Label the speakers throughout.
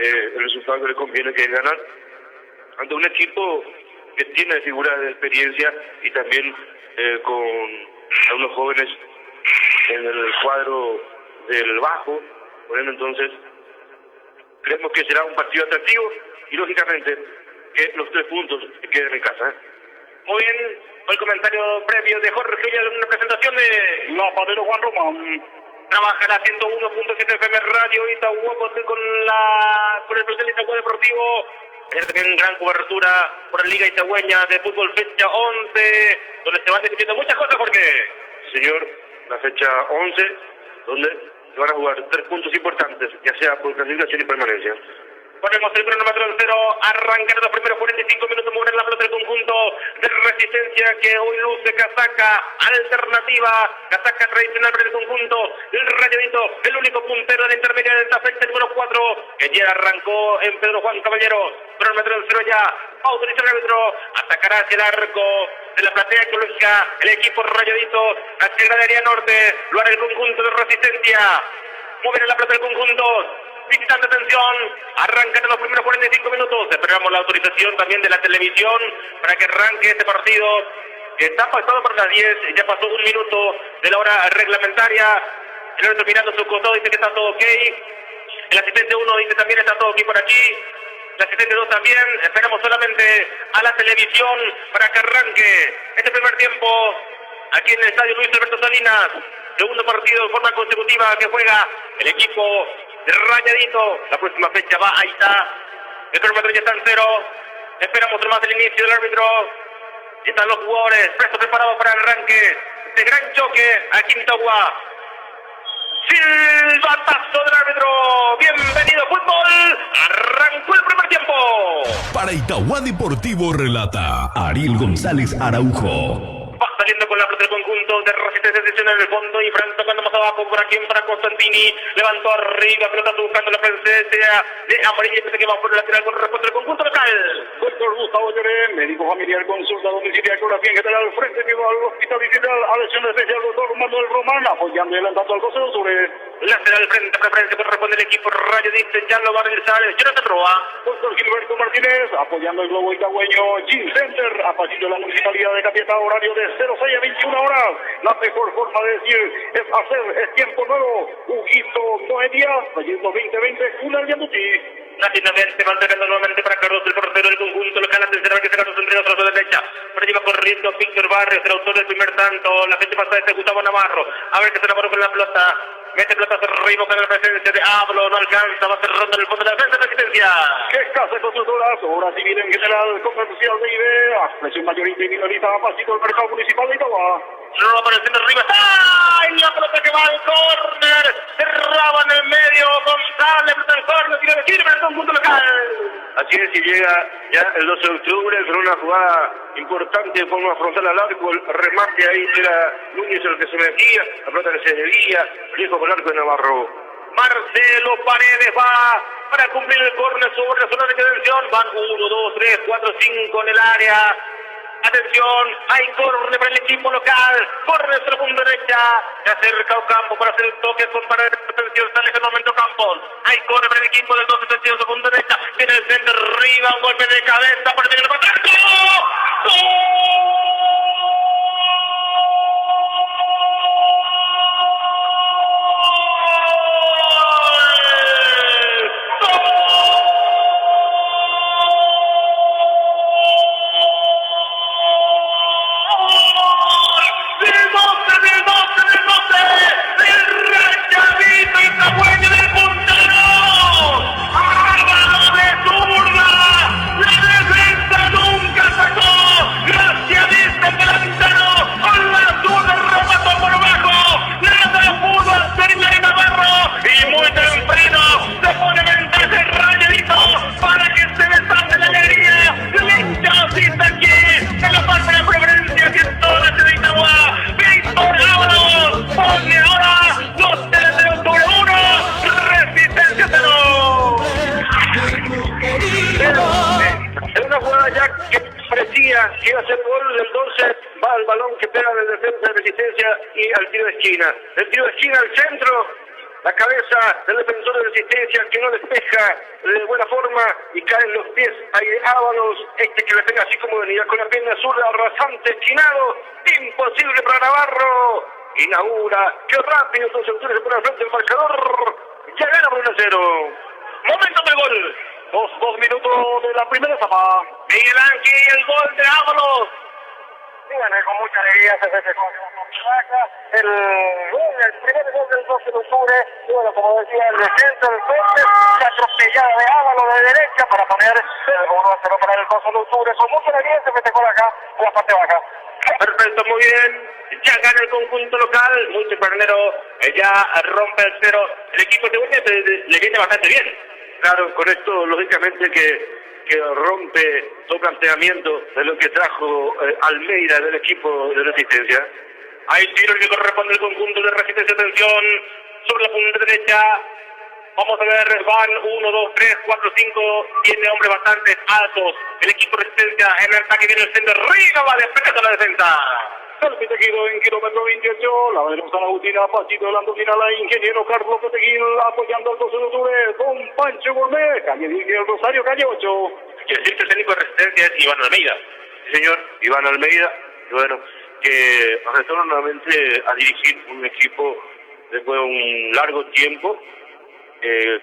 Speaker 1: el resultado que le conviene, que es ganar, ante un equipo que tiene figuras de experiencia y también con algunos jóvenes en el cuadro del bajo. Por ende, entonces, creemos que será un partido atractivo y, lógicamente, que los 3 puntos queden en casa.
Speaker 2: Muy bien, el comentario previo de Jorge Villa, una presentación de
Speaker 3: La Padero Juan Román.
Speaker 2: Trabaja la 101.7 FM Radio Itagüí con el plantel Itagüí Deportivo. También gran cobertura por la Liga Itagüeña de fútbol fecha 11, donde se van discutiendo muchas cosas, porque
Speaker 1: señor, la fecha 11, donde se van a jugar 3 puntos importantes, ya sea por clasificación y permanencia.
Speaker 2: Ponemos el cronómetro al 0, arrancar los primeros 45 minutos, mover la pelota del conjunto de Resistencia, que hoy luce casaca alternativa, casaca tradicional para el conjunto del Rayadito, el único puntero de la intermedia de esta fecha, número 4, que ya arrancó en Pedro Juan Caballero. Cronómetro al 0 ya, autoriza el árbitro, atacará hacia el arco de la platea ecológica, el equipo Rayadito, hacia la área norte, lo hará el conjunto de Resistencia, mueve la pelota del conjunto. Visitante, atención, arrancan los primeros 45 minutos, esperamos la autorización también de la televisión para que arranque este partido, que está pasado por las 10, ya pasó 1 minuto de la hora reglamentaria, el árbitro mirando su costado dice que está todo ok, el asistente 1 dice también está todo ok por aquí, el asistente 2 también, esperamos solamente a la televisión para que arranque este primer tiempo, aquí en el estadio Luis Alberto Salinas, segundo partido de forma consecutiva que juega el equipo de Rayadito. La próxima fecha va, ahí está, el cronómetro ya está en 0, esperamos más el inicio del árbitro, y están los jugadores prestos, preparados para el arranque de gran choque aquí en Itagua. Silbatazo del árbitro, bienvenido fútbol, arrancó el primer tiempo.
Speaker 4: Para Itagua Deportivo relata Ariel González Araujo.
Speaker 2: Va saliendo con la pelota del conjunto de Resistencia en el fondo y Fran tocando más abajo por aquí para Constantini, levantó arriba, pelota buscando la presencia de Amarillo, que va por el lateral con respuesta del conjunto local.
Speaker 3: Doctor Gustavo Lloré, médico familiar, consulta domiciliaria, ecografía en general, frente vivo al hospital digital, atención especial, doctor Manuel Román, apoyando y adelantando al 12 de octubre.
Speaker 2: Lateral frente, preferencia corresponde el equipo Rayadito, ya lo va a realizar Jonathan Roa.
Speaker 3: Doctor Gilberto Martínez, apoyando el globo itagüeño, Gym Center, a pasillo de la Municipalidad de Capieta, horario de 06 a 21 horas. La mejor forma de decir es hacer, es tiempo nuevo. Huguito Noelia, proyecto 2020, Cuna Yanduti.
Speaker 2: Rápidamente van sacando nuevamente para Carlos, el portero del conjunto local, antes de que se Carlos Entregas a la derecha. Pero lleva corriendo Víctor Barrios, el autor del primer tanto. La gente pasa de Gustavo Navarro. A ver que se enamoró con la pelota. Mete pelota arriba con la presencia de Ablo, no alcanza, va cerrando en el fondo de la defensa de Resistencia.
Speaker 3: Que casa constructoras, obra civil en general, comercial de IBE, expresión mayorista y minorista, pasito del mercado municipal de Itagua.
Speaker 2: No va por el centro arriba, ¡ay! La pelota que va al córner, cerraba en el medio, González, pelota al córner, tira de tiro para el conjunto local.
Speaker 1: Así es, y llega ya el 12 de octubre con una jugada importante de forma frontal al arco, el remate ahí era Núñez el que se metía, la pelota que se debía, viejo con el arco de Navarro.
Speaker 2: Marcelo Paredes va para cumplir el córner sobre la zona de intervención, van 1, 2, 3, 4, 5 en el área. Atención, hay córner para el equipo local, córner hacia la punta derecha, se acerca Ocampo para hacer el toque con Paredes, atención, sale en el momento Campos, hay córner para el equipo del 12 sentido de punta derecha, tiene el centro arriba, un golpe de cabeza, para que le pasa, ¡gol!
Speaker 1: Que iba a ser gol del 12, va al balón que pega de defensa de Resistencia y al tiro de esquina. El tiro de esquina al centro, la cabeza del defensor de Resistencia que no despeja de buena forma y caen los pies ahí de Ábalos, que le pega así como venía con la pierna zurda, rasante, esquinado, imposible para Navarro, inaugura, qué rápido, dos autores se ponen al frente del marcador, ya gana por 1-0.
Speaker 2: Momento de gol.
Speaker 3: 2 minutos de la primera etapa.
Speaker 2: Miguel Ángel, el gol de Ábalos.
Speaker 5: Sí, bueno, con mucha alegría se festejó el primer gol del 12 de octubre, y bueno, como decía, el descenso del corte, la atropellada de Ábalos de derecha para poner el 1-0 para el 12 de octubre, con mucha alegría se festejó acá en la parte baja.
Speaker 2: Perfecto, muy bien. Ya gana el conjunto local, muy tempranero, ya rompe el 0. El equipo de Uña le viene bastante bien.
Speaker 1: Claro, con esto lógicamente que rompe todo planteamiento de lo que trajo Almeida del equipo de Resistencia.
Speaker 2: Hay tiro que corresponde al conjunto de Resistencia. Atención, sobre la punta derecha. Vamos a ver, van 1, 2, 3, 4, 5. Tiene hombres bastante altos. El equipo de Resistencia en el ataque viene el centro. Arriba va despejando la defensa.
Speaker 3: Selfie Tejido en kilómetro 28, la de San Agustina, pasito delante final a Ingeniero Carlos Tequil, apoyando al 12 de octubre, con Pancho Gourmet, calle Virgen Rosario, calle 8.
Speaker 2: Quiere decir que el técnico de Resistencia es Iván Almeida.
Speaker 1: Sí, señor, Iván Almeida, y bueno, que retorna nuevamente a dirigir un equipo después de un largo tiempo,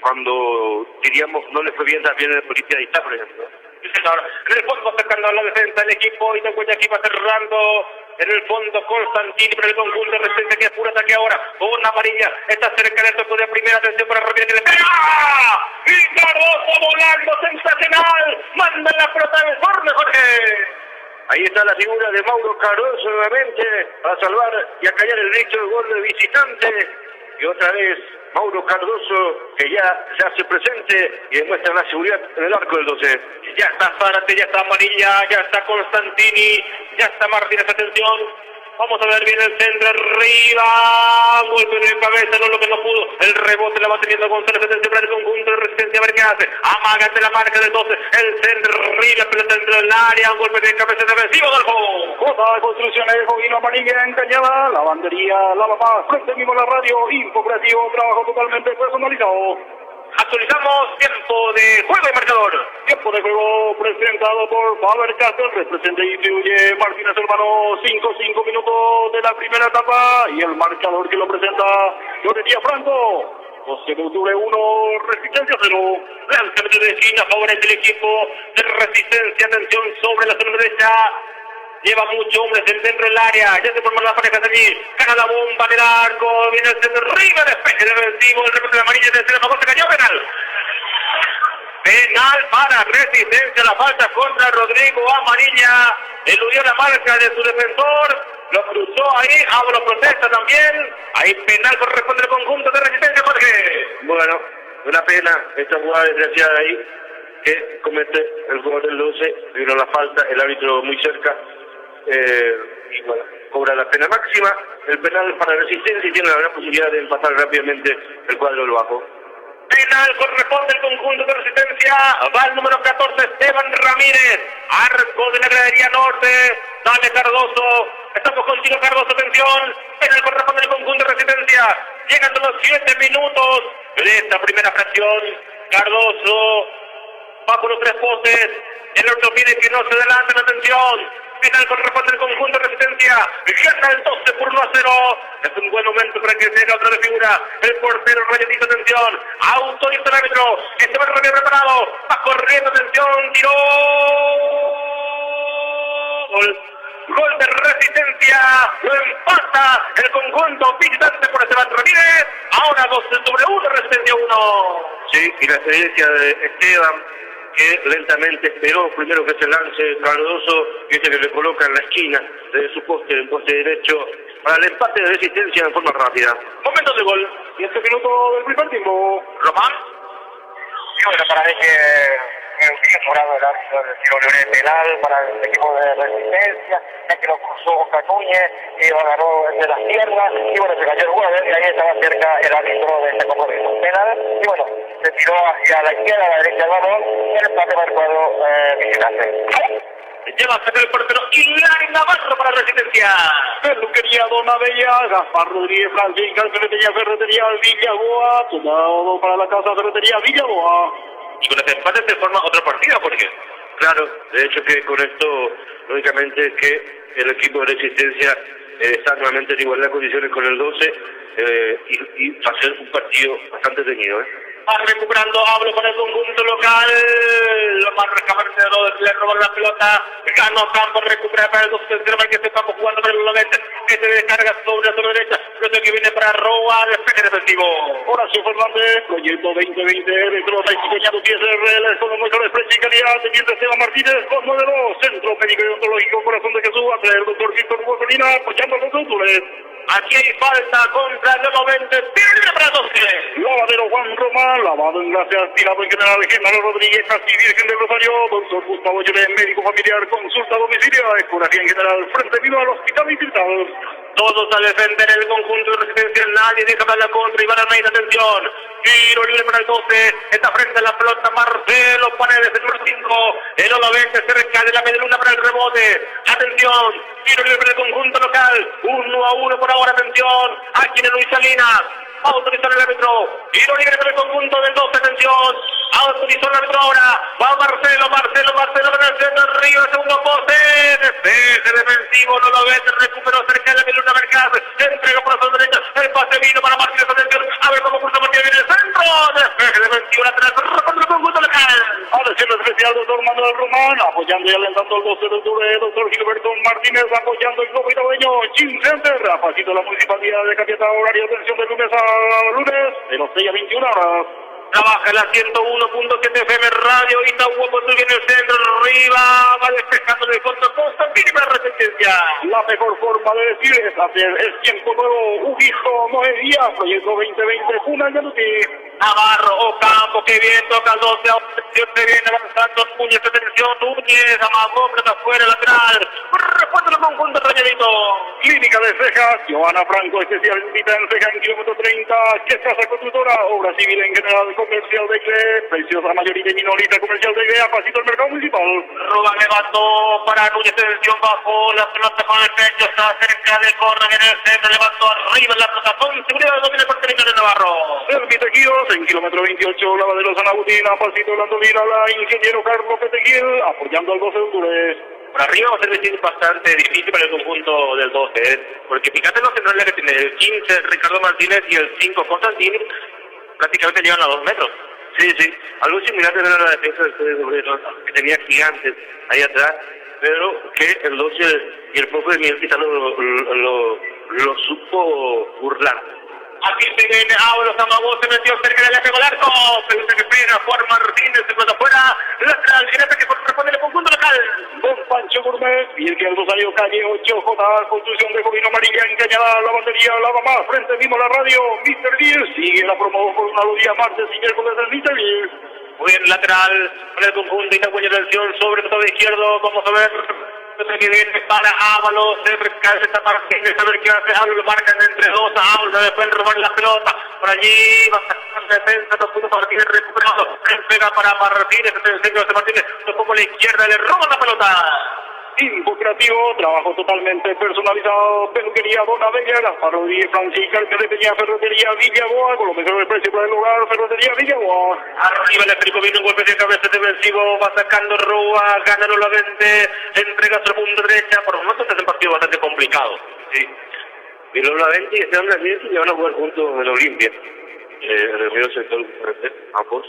Speaker 1: cuando diríamos no le fue bien también en el Policía de Itá, por ejemplo.
Speaker 2: Sí, señor. En el fondo acercando a la defensa del equipo y Itacuya aquí va cerrando. En el fondo Constantini para el conjunto de Resistencia que es puro ataque ahora. Una amarilla está cerca del toque de primera. Atención para Ramírez que le pega. Y Cardoso volando sensacional. Manda la pelota del forno, Jorge.
Speaker 1: Ahí está la figura de Mauro Cardoso nuevamente para salvar y acallar el derecho del gol de visitante. Y otra vez Mauro Cardoso, que ya se hace presente y demuestra la seguridad en el arco del 12.
Speaker 2: Ya está Zárate, ya está Amarilla, ya está Constantini, ya está Martínez, atención. Vamos a ver bien el centro arriba, golpe de cabeza, no lo que no pudo, el rebote la va teniendo González, atención para el conjunto de Resistencia, a ver qué hace, amagate la marca del 12, el centro arriba, pelota dentro del área, un golpe de cabeza defensivo, Adolfo.
Speaker 3: Jota de Construcciones, Jovino Amarilla en Cañada, lavandería, lavapaz, frente mismo la radio, info creativo, trabajo totalmente personalizado.
Speaker 2: Actualizamos tiempo de juego y marcador.
Speaker 3: Tiempo de juego presentado por Faber Castell, representa y distribuye Martínez Hermano, 5 minutos de la primera etapa y el marcador que lo presenta Lorería Franco. 12 de octubre 1, Resistencia 0.
Speaker 2: Lanzamiento de esquina, favorece el equipo de Resistencia, atención sobre la zona derecha. Lleva muchos hombres dentro del área, ya se forman las parejas allí, gana la bomba del arco, viene el centro arriba, despeje defensivo, el rebote de amarilla, tercera, se cayó, penal. Penal para Resistencia, la falta contra Rodrigo Amarilla, eludió la marca de su defensor, lo cruzó ahí, Ábalos protesta también, ahí penal corresponde al conjunto de Resistencia, Jorge.
Speaker 1: Bueno, una pena esta jugada desgraciada ahí, que comete el jugador del 12, vino la falta, el árbitro muy cerca, y bueno, cobra la pena máxima, el penal para Resistencia y tiene la gran posibilidad de empatar rápidamente el cuadro del bajo.
Speaker 2: Penal corresponde al conjunto de Resistencia, va el número 14, Esteban Ramírez, arco de la gradería norte, dale Cardoso, estamos contigo Cardoso, atención, penal corresponde al conjunto de Resistencia, llegan los 7 minutos de esta primera fracción, Cardoso va por los 3 postes, el otro pide que no se adelanten, atención. Penal corresponde al conjunto de Resistencia, gana el 12 por 1-0, es un buen momento para que se haga otra de figura, el portero Rayetito, atención, autoriza el árbitro, Esteban Ramírez preparado, va corriendo, atención, tiró, gol de Resistencia, lo empata el conjunto visitante por Esteban Ramírez, ahora 2-1, Resistencia 1.
Speaker 1: Sí, y la experiencia de Esteban, que lentamente esperó primero que se lance Cardoso, y que le coloca en la esquina de su poste, el poste derecho, para el empate de Resistencia en forma rápida.
Speaker 2: Momentos de gol.
Speaker 3: 10 minutos del primer tiempo.
Speaker 2: Román.
Speaker 5: Y bueno, para mí que sigue sobrado el árbitro del tiro libre penal para el equipo de Resistencia, ya que lo cruzó Cacuñe y lo agarró de las piernas, y bueno, se cayó el jugador y ahí estaba cerca el árbitro de este compromiso penal, y bueno, se tiró hacia la izquierda, a la derecha del balón, el empate para el cuadro visitante.
Speaker 2: Lleva a sacar el portero Hilary Navarro para Resistencia.
Speaker 3: Peluquería Dona Bella, Gaspar Rodríguez Francisca, Ferretería Villaboa, todo para la casa Ferretería Villaboa.
Speaker 2: Y con este empate se forma otra partida, Jorge.
Speaker 1: Claro, de hecho que con esto, lógicamente, que el equipo de Resistencia está nuevamente en igualdad de condiciones con el 12 y va a ser un partido bastante teñido.
Speaker 2: Va recuperando, hablo con el conjunto local, lo más recabante le roba la pelota, ganó campo, recupera para el 2 tercero, que se está jugando para el 90, que se descarga sobre la derecha, pero que viene para Roa, despeje defensivo.
Speaker 3: Horacio Fernández, proyecto 2020, pelota y diseñado TSRL, con los mejores precios y calidad, teniente Esteban Martínez, con modelo, Centro Médico y Odontológico Corazón de Jesús, a el doctor Víctor Hugo Colina, apoyando a los autores.
Speaker 2: Aquí hay falta contra el 90, tiro para 12.
Speaker 3: Lavadero Juan Román, lavado en gracias, tirado en general Genaro Rodríguez, así Virgen del Rosario, doctor Gustavo Llorén, médico familiar, consulta a domicilio, escolaría en general, frente vivo al hospital distrital.
Speaker 2: Todos a defender el conjunto de Resistencia, nadie deja para la contra, Iván Almeida, atención, tiro libre para el 12, está frente a la pelota Marcelo Paredes, el número 5, el 90 cerca de la media luna para el rebote, atención, tiro libre para el conjunto local, 1-1 por ahora, atención, aquí en Luis Salinas, autorizó el árbitro, tiro libre para el conjunto del 12, atención, autorizó el árbitro ahora, va Marcelo para el centro, arriba, segundo poste, despeje defensivo, no lo ve, recuperó cerca de la media luna Mercado, entrega por la derecha, el pase vino para Martínez, atención, a ver cómo cursa Martínez, viene el centro, despeje defensivo, lateral, contra el conjunto local.
Speaker 3: Atención especial, doctor Manuel Román, apoyando y alentando el 12 de octubre, doctor Gilberto Martínez, apoyando el globo itabeño, Gym Center, a pasito la municipalidad de Capiatá, horario de atención de lunes a lunes, de los 6 a 21 horas.
Speaker 2: Trabaja la 101.7 FM Radio Itaúpo, sube en el centro, arriba, va despejando en el fondo, Constantino para Resistencia.
Speaker 3: La mejor forma de decir es hacer el tiempo nuevo, Ubijo, Moedía, proyecto 2020, Cuna Yanutí.
Speaker 2: Navarro, Ocampo, que bien toca el 12, se viene avanzando, Núñez, atención, Núñez, amagó, pelota afuera, lateral, respuesta del conjunto Rañadito.
Speaker 3: Clínica de Cejas, Joana Franco, especialista en cejas en kilómetro 30, que casa constructora, obra civil en general, comercial de IGLE, preciosa mayorita y minorita comercial de IGLE, a pasito del mercado municipal.
Speaker 2: Roba levantó para Núñez, atención, bajó la pelota con el pecho, está cerca de córner en el centro, levantó arriba la pelota con seguridad, domina el portero de Navarro.
Speaker 3: Servite Giros, en kilómetro 28, Lavadero San Agustín, a pasito de Landolina, la ingeniero Carlos Peteguil, apoyando al 12 de Honduras.
Speaker 2: Por arriba va a ser bastante difícil para el conjunto del 12, porque fíjate los centrales que tiene el 15 Ricardo Martínez y el 5 Constantino, prácticamente llegan a 2 metros.
Speaker 1: Sí, algo similar era la defensa del CD Obrero, que tenía gigantes ahí atrás, pero que el 12 y el profe de Miguel quizás lo supo burlar.
Speaker 2: Aquí se viene Ábalos, Amagó, se metió cerca del arco del arco, pelota que pega, Juan Martínez, se plata afuera, lateral, en ataque corresponde el conjunto local.
Speaker 3: Don Pancho Gourmet, Virgen Rosario, calle 8J, construcción de Jovino Amarilla, encañada, lavandería, lava más, frente mismo la radio, Mr. Beer, sigue la promo por una día martes y miércoles del Mr. Beer.
Speaker 2: Muy bien, lateral, para el conjunto, Itaúeña atención, sobre el lado izquierdo, vamos a ver, que viene para Ábalos, cerca de esta Martínez, a ver qué hace Ábalos, lo marcan entre dos a Ábalos, después robar la pelota, por allí va a sacar la defensa, 2 puntos para Martínez recuperado, pega para Martínez, este es el centro de Martínez, lo pongo a la izquierda, le roban la pelota.
Speaker 3: Tiempo creativo, trabajo totalmente personalizado, peluquería Dona Bella, Gaspar Rodríguez Francisca, Ferretería Villaboa, con los mejores precios para el hogar, Ferretería Villaboa.
Speaker 2: Arriba el Federico viene un golpe de cabeza defensivo, va sacando Roa, gana la 20, entrega a su punto derecha, por lo menos este es un partido bastante complicado.
Speaker 1: Sí, y los 20 y Esteban Martínez que van a jugar juntos en la Olimpia, en el medio sector, ambos,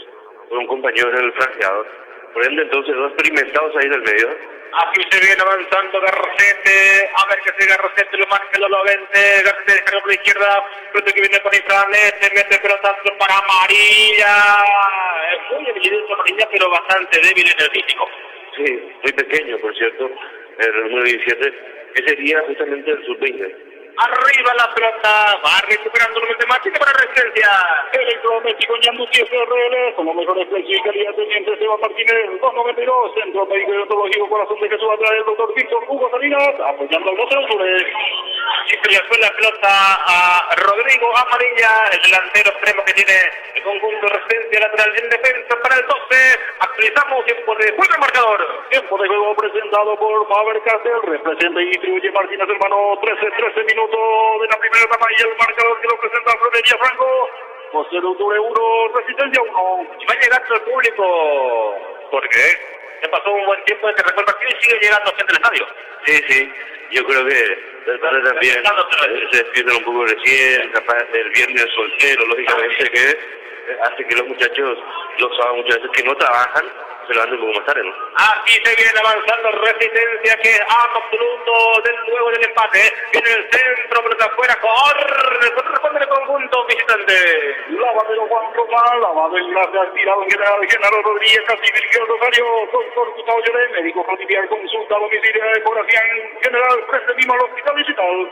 Speaker 1: con un compañero en el franqueador. Por ende, entonces, dos experimentados ahí en el medio.
Speaker 2: Aquí se viene avanzando Garcete, a ver que sigue Garcete, lo marca el 20, Garcete descarga por la izquierda, pronto que viene por Infranet, mete pelotazo para Amarilla, es muy habilidoso Amarilla, pero bastante débil en el físico.
Speaker 1: Sí, muy pequeño, por cierto, el número 17, que sería justamente el sub-20.
Speaker 2: Arriba la pelota, va recuperando nuevamente Martínez para Resistencia.
Speaker 3: Electrodoméstico Ñandutí SRL, con los mejores precios y calidad teniente Esteban Martínez, 292, Centro Médico y Odontológico Corazón de Jesús, atrás del doctor Víctor Hugo Salinas, apoyando al 12 de octubre.
Speaker 2: Y se le fue la pelota a Rodrigo Amarilla, el delantero extremo que tiene el conjunto de Resistencia lateral en defensa para el 12. Actualizamos tiempo de juego el marcador.
Speaker 3: Tiempo de juego presentado por Faber Castell, representa y distribuye Martínez hermano, 13 minutos de la primera etapa y el marcador que lo presenta Florencia Franco. José Octubre 1, Resistencia 1.
Speaker 2: Y va llegando el público, porque ya pasó un buen tiempo desde que arrancó el partido y sigue llegando gente al estadio.
Speaker 1: Sí, yo creo que el padre también se despiertan un poco recién, capaz el viernes soltero, lógicamente, que hace que los muchachos, los sábados muchas veces que no trabajan, se levanten un poco más tarde, ¿no?
Speaker 2: Aquí se viene avanzando Resistencia, que amo absoluto luego del empate. Viene el centro, pero afuera, corresponde el conjunto visitante.
Speaker 3: Lavadero Juan Román, lavadero gracias, tirado en general, Genaro Rodríguez, Casi Virgil Rosario, doctor Gustavo Lloré, médico familiar, consulta, domicilio de ecografía en general, recibimos al hospital digital.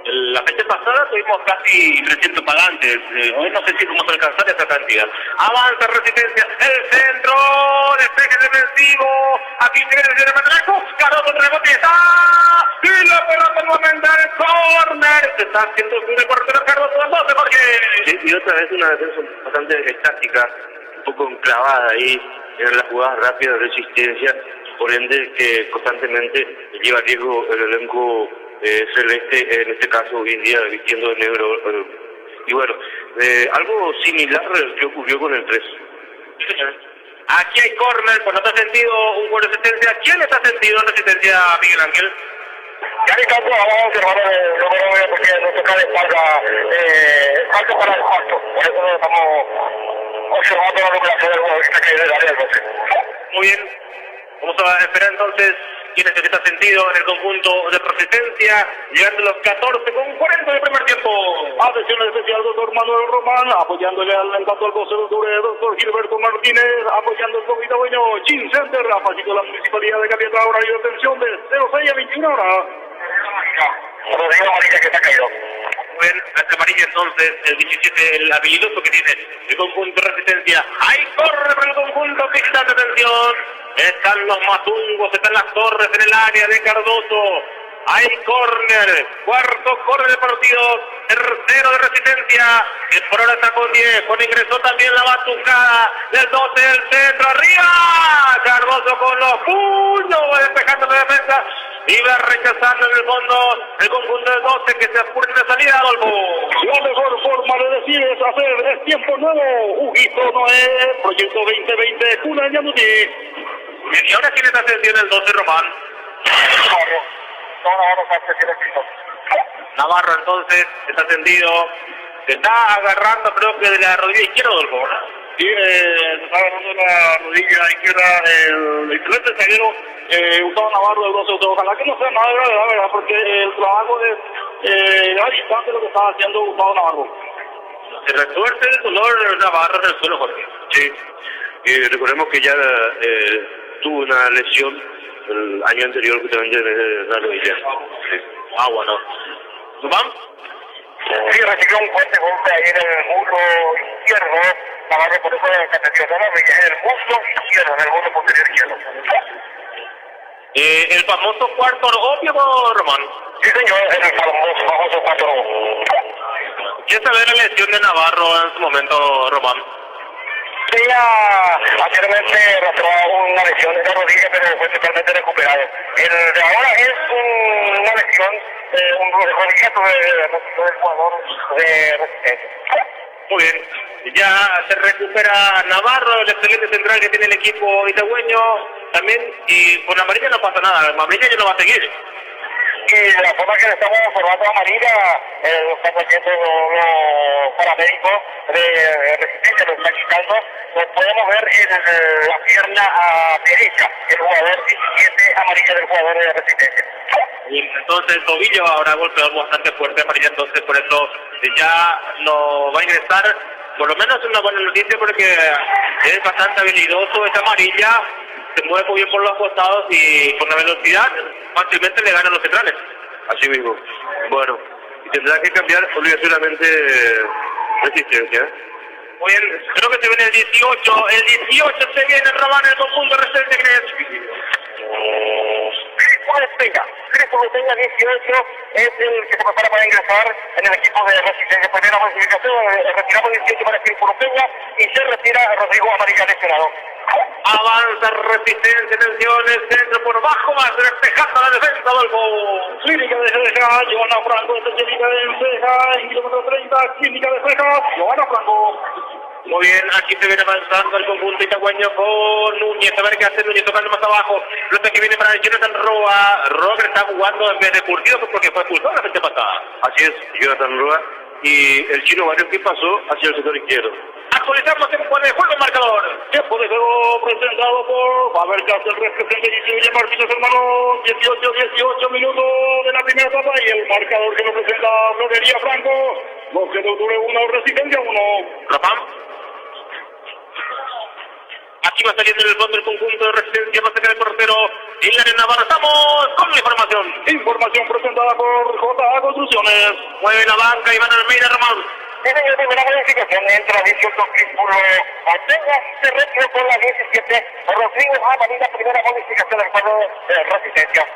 Speaker 2: La fecha pasada tuvimos casi 300 pagantes. Hoy no sé si vamos a alcanzar esa cantidad. Avanza Resistencia, el centro, despeje defensivo. Aquí tiene el Matraco, Cardoso rebote está. Y la pelota nuevamente al córner. Se está haciendo un recorte Cardoso del 12 porque.
Speaker 1: Sí, y otra vez una defensa bastante estática, un poco enclavada ahí en las jugadas rápidas de Resistencia, por ende que constantemente lleva a riesgo el elenco celeste, en este caso hoy en día vistiendo de negro. Y bueno, algo similar que ocurrió con el 3.
Speaker 2: Aquí hay córner, pues no está sentido un gol de Resistencia. ¿Quién está sentido en Resistencia, Miguel Ángel?
Speaker 5: Ya está vamos a observar el número porque no toca de espalda, falta para el cuarto. Por eso estamos observando la recuperación del futbolista que es del área del 12.
Speaker 2: Muy bien. Vamos a esperar entonces quién es el que está sentido en el conjunto de Resistencia, llegando a los 14:40 del primer tiempo.
Speaker 3: Atención especial, doctor Manuel Román, apoyándole al empate al 12 de octubre, doctor Gilberto Martínez, apoyando el COVID dueño, Gym Center, apoyando la Municipalidad de Capiatá, horario de atención de 06 a 21 horas.
Speaker 5: Rodrigo Amarilla que está caído.
Speaker 2: Bien, la amarilla entonces, el 17, el habilidoso que tiene el conjunto de Resistencia. Ahí corre para el conjunto visitante, atención. Están los matungos, están las torres en el área de Cardoso. Hay córner, cuarto córner del partido, tercero de Resistencia, que por ahora está con 10, con ingresó también la batucada del 12 del centro, arriba, Cardoso con los puños, va despejando la defensa, y va rechazando en el fondo el conjunto del 12 que se apura en la salida, Adolfo.
Speaker 3: La mejor forma de decir es hacer, es tiempo nuevo, Huguito Noé, Proyecto 2020, Cuna Ñandutí.
Speaker 2: Y ahora quién está sentido en el 12, Román. Navarro entonces está tendido, se está agarrando creo que de la rodilla izquierda, Adolfo, ¿no?
Speaker 3: Sí, se está agarrando la rodilla izquierda el excelente zaguero Gustavo Navarro del 12. Ojalá que no sea nada grave, la verdad, porque el trabajo es a distancia lo que está haciendo Gustavo Navarro.
Speaker 2: Se retuerce el dolor Navarro en el suelo, Jorge.
Speaker 1: Sí, recordemos que ya tuvo una lesión el año anterior justamente en la rodilla. Sí.
Speaker 2: Bueno. ¿Román?
Speaker 5: Sí, recibió un fuerte golpe ahí en el muslo izquierdo. Navarro por eso que atendió la rodilla en el muslo izquierdo, en el muslo posterior izquierdo.
Speaker 2: El famoso cuarto obvio, Román.
Speaker 5: Sí, señor, en el famoso cuarto.
Speaker 2: ¿Qué sabe la lesión de Navarro en su momento, Román?
Speaker 5: Sí, anteriormente arrastró una lesión en la rodilla, pero fue totalmente recuperado. El de ahora es una lesión, un rodillazo del jugador de Resistencia.
Speaker 2: Muy bien. Ya se recupera Navarro, el excelente central que tiene el equipo itagüeño también, y con Amarilla no pasa nada, Amarilla ya no va a seguir.
Speaker 5: Y de la forma que le estamos observando a Amarilla, lo están haciendo los paramédicos de Resistencia, lo están quitando, lo podemos ver en la pierna derecha, el jugador 17 Amarilla del jugador de Resistencia.
Speaker 2: Y entonces el tobillo habrá golpeado bastante fuerte Amarilla, entonces por eso ya lo va a ingresar. Por lo menos es una buena noticia porque es bastante habilidoso esta Amarilla, se mueve muy bien por los costados y con la velocidad fácilmente le gana a los centrales.
Speaker 1: Así mismo. Bueno, y tendrá que cambiar obligatoriamente Resistencia.
Speaker 2: Muy bien, creo que se viene el 18 se viene Román, el conjunto Resistencia, ¿crees?
Speaker 5: Cristo Peña 18 es el que se prepara para ingresar en el equipo de Resistencia. Primera modificación, retiramos 18 para Cristo Peña y se retira Rodrigo Amarilla lesionado.
Speaker 2: Avanza Resistencia, atención, el centro por bajo, va despejando la defensa, Adolfo.
Speaker 3: Clínica de Ceja, Joana Franco, especialista en Ceja, en kilómetro 30, Clínica de Ceja, Joana Franco.
Speaker 2: Muy bien, aquí se viene avanzando el conjunto itagüeño con Núñez, a ver qué hace Núñez tocando más abajo, pelota que viene para Jonathan Roa. Roa que está jugando en vez de Curtido porque fue expulsado la fecha pasada.
Speaker 1: Así es, Jonathan Roa y el chino Barrios que pasó hacia el sector izquierdo.
Speaker 2: Actualizamos tiempo de juego, marcador.
Speaker 3: Tiempo de juego presentado por Faber Castell, representante de Martínez, hermano, 18 minutos de la primera etapa y el marcador que lo presenta Florería Franco, 12 de octubre 1, Resistencia 1.
Speaker 2: Rapam. Aquí va saliendo en el fondo el conjunto de Resistencia, más cerca del portero. Hilario Navarro, estamos con la información.
Speaker 3: Información presentada por J.A. Construcciones.
Speaker 2: Mueve la banca Iván Almeida Ramón.
Speaker 5: Tiene la primera modificación, entra 18 Crispulo Ortega, se retiró con la 17 Rodrigo Amarilla, primera modificación del juego de Resistencia.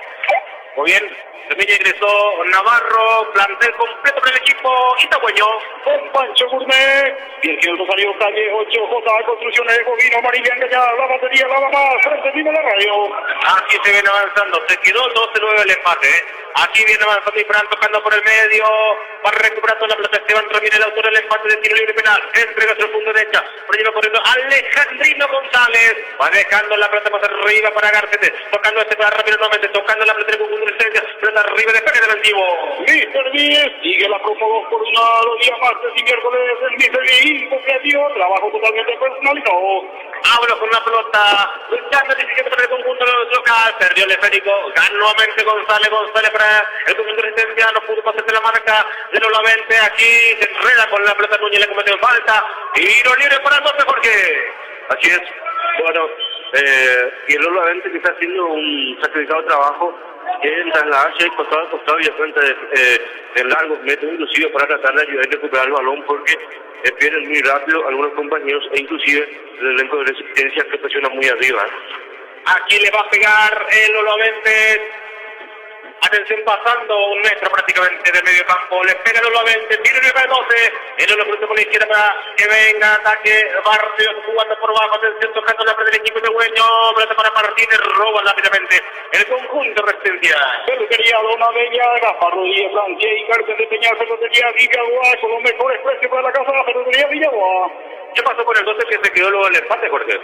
Speaker 2: Muy bien, también ya ingresó Navarro, plantel completo para el equipo itagüeño.
Speaker 3: Con Pancho Gourmet, Virgil Rosario Calle 8, J.A. Construcciones, Bovino, Amarilla, Engañada, la batería, la más, frente viene la radio.
Speaker 2: Aquí se viene avanzando, se quedó 12-9 el empate. Aquí viene avanzando Ifrán tocando por el medio, va recuperando la pelota Esteban Ramírez, el autor del empate de tiro libre penal, entrega hacia el punto derecha, por allí va corriendo Alejandrino González, va dejando la pelota más arriba para Garcete, tocando para Ramírez nuevamente, tocando la pelota de conjunto de Resistencia, pelota arriba de Pérez del Antiguo.
Speaker 3: Mr. B sigue la promo 2 por 1 los días martes y miércoles en Mr. B, impopulativo, trabajo totalmente personalizado.
Speaker 2: Hablo con la pelota, luchando el para el conjunto local, perdió el esférico, ganó nuevamente González para el conjunto de Resistencia, no pudo pasarse la marca de los 20, aquí se enreda con la pelota Núñez, le cometió falta, tiro libre para el 12 Jorge.
Speaker 1: Así es, bueno, y el Lolo Avente que está haciendo un sacrificado trabajo en trasladarse de costado a costado y de frente de largos metros, inclusive para tratar de ayudar a recuperar el balón porque pierden muy rápido algunos compañeros e inclusive el elenco de Resistencia que presiona muy arriba.
Speaker 2: Aquí le va a pegar el Lolo Avente. Atención, pasando un metro prácticamente del medio campo, le pega el Lolo Avente, tiro libre el 12, el Lolo cruza por la izquierda para que venga, ataque, Barrios jugando por bajo, atención, tocando la pelota del equipo de Güeño, pelota para Martínez, roba rápidamente el conjunto Resistencia.
Speaker 3: Peluquería Dona Bella, Gafarro y Francia y Cárcel de Peñal, Peluquería Villagua, con los mejores precios para la casa, Peluquería Villagua.
Speaker 2: ¿Qué pasó con el 12 que se quedó luego el empate, Jorge?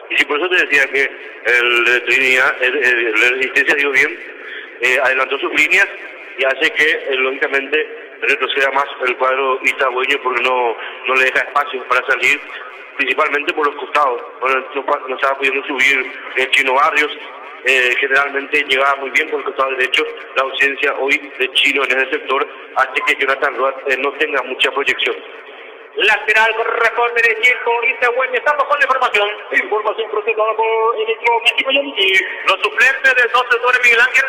Speaker 1: Y si por eso te decía que el de Trinidad, el Resistencia dio bien, adelantó sus líneas y hace que lógicamente retroceda más el cuadro itagüeño porque no le deja espacio para salir, principalmente por los costados. Bueno, no estaba pudiendo subir Chino Barrios, generalmente llegaba muy bien por el costado derecho. La ausencia hoy de Chino en ese sector hace que Jonathan Roa no tenga mucha proyección.
Speaker 2: Lateral corresponde del equipo itagüeño, estamos con la información.
Speaker 3: Información presentada por Electroméxico Yaniki.
Speaker 2: Los suplentes del 12 de Miguel Ángel.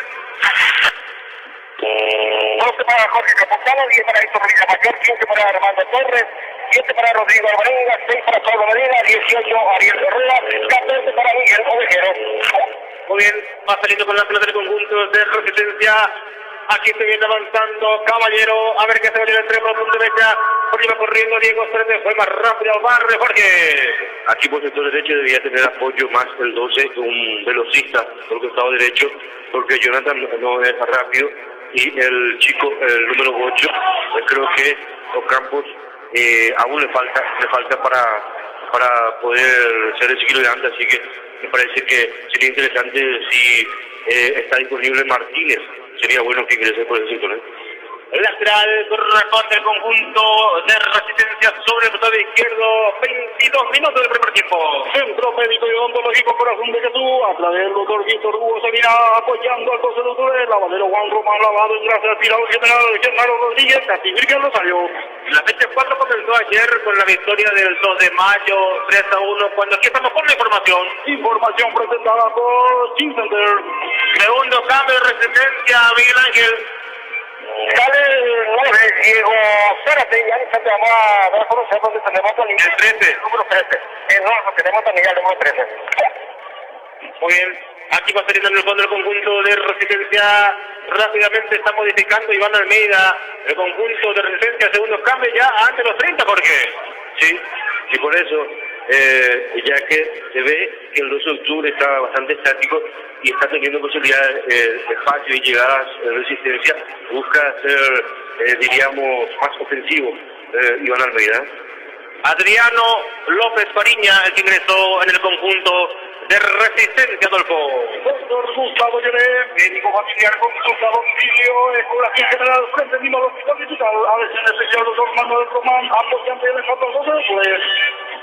Speaker 5: 12 para Jorge Capuzano, 10 para Héctor Medina Mayor, 15 para Armando Torres, 7 para Rodrigo Alvarenga, 6 para Pablo Medina, 18 Ariel Herrera, 14 para Miguel Ovejero.
Speaker 2: Muy bien, va saliendo con la pelota del conjunto de Resistencia. Aquí se viene avanzando Caballero, a ver qué se va a ir entre por punto derecha. Por iba corriendo Diego Estrete, fue más rápido al barrio, Jorge.
Speaker 1: Aquí por sector derecho debía tener apoyo más el 12, un velocista por el costado derecho, porque Jonathan no es rápido y el chico, el número 8, creo que Ocampos aún le falta para poder ser desequilibrante, así que me parece que sería interesante si está disponible Martínez, sería bueno que ingrese por ese sector.
Speaker 2: Lateral corresponde el conjunto de Resistencia sobre el costado izquierdo, 22 minutos del primer tiempo.
Speaker 3: Centro Médico y Odontológico Corazón de Jesús, a través del doctor Víctor Hugo Sabina, apoyando al 12 de octubre, lavadero Juan Román Lavado, y gracias al tirador general Genaro Rodríguez, Castillo Rosario.
Speaker 2: La fecha 4 comenzó ayer con la victoria del 2 de mayo, 3-1, cuando aquí estamos con la información.
Speaker 3: Información presentada por Team Center.
Speaker 2: Segundo cambio de Resistencia, Miguel Ángel.
Speaker 5: Sale el 9, Diego Zárate, ya se vamos a ver por nosotros donde tenemos a Miguel.
Speaker 2: El 13.
Speaker 5: El número 13. No, tenemos a Miguel, el número 13.
Speaker 2: Muy bien, aquí va saliendo en el fondo el conjunto de Resistencia, rápidamente está modificando Iván Almeida, el conjunto de Resistencia, segundo cambio ya antes de los 30, Jorge.
Speaker 1: Sí, y por eso, ya que se ve que el 2 de octubre está bastante estático y está teniendo posibilidades de espacio y llegadas en Resistencia, busca ser, diríamos, más ofensivo Iván Almeida.
Speaker 2: Adriano López Fariña, el que ingresó en el conjunto de Resistencia, Adolfo.
Speaker 3: Doctor Gustavo Lloré, médico familiar con su domicilio, ecografía general, frente mismo al hospital digital, a veces especial doctor Manuel Román, apoyante del Estado pues.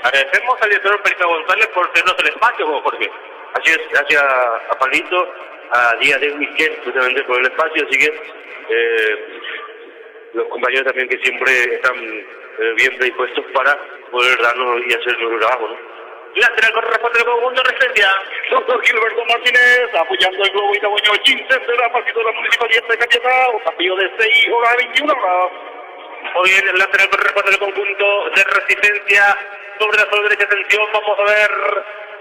Speaker 2: Agradecemos al director Perico González por tenernos el espacio, Jorge.
Speaker 1: Así es, gracias a Palito, a Díaz de Miquel, justamente por el espacio, así que los compañeros también que siempre están bien predispuestos para poder darnos y hacer nuestro trabajo, ¿no?
Speaker 2: Lateral corresponde al conjunto de Resistencia.
Speaker 3: Doctor Gilberto Martínez, apoyando el globo itagüeño Gym Center a partir de la Municipalidad de Capiatá, un cambio de 6 horas a 21 horas.
Speaker 2: Muy bien, el lateral corresponde al conjunto de Resistencia. Sobre la derecha, atención, vamos a ver.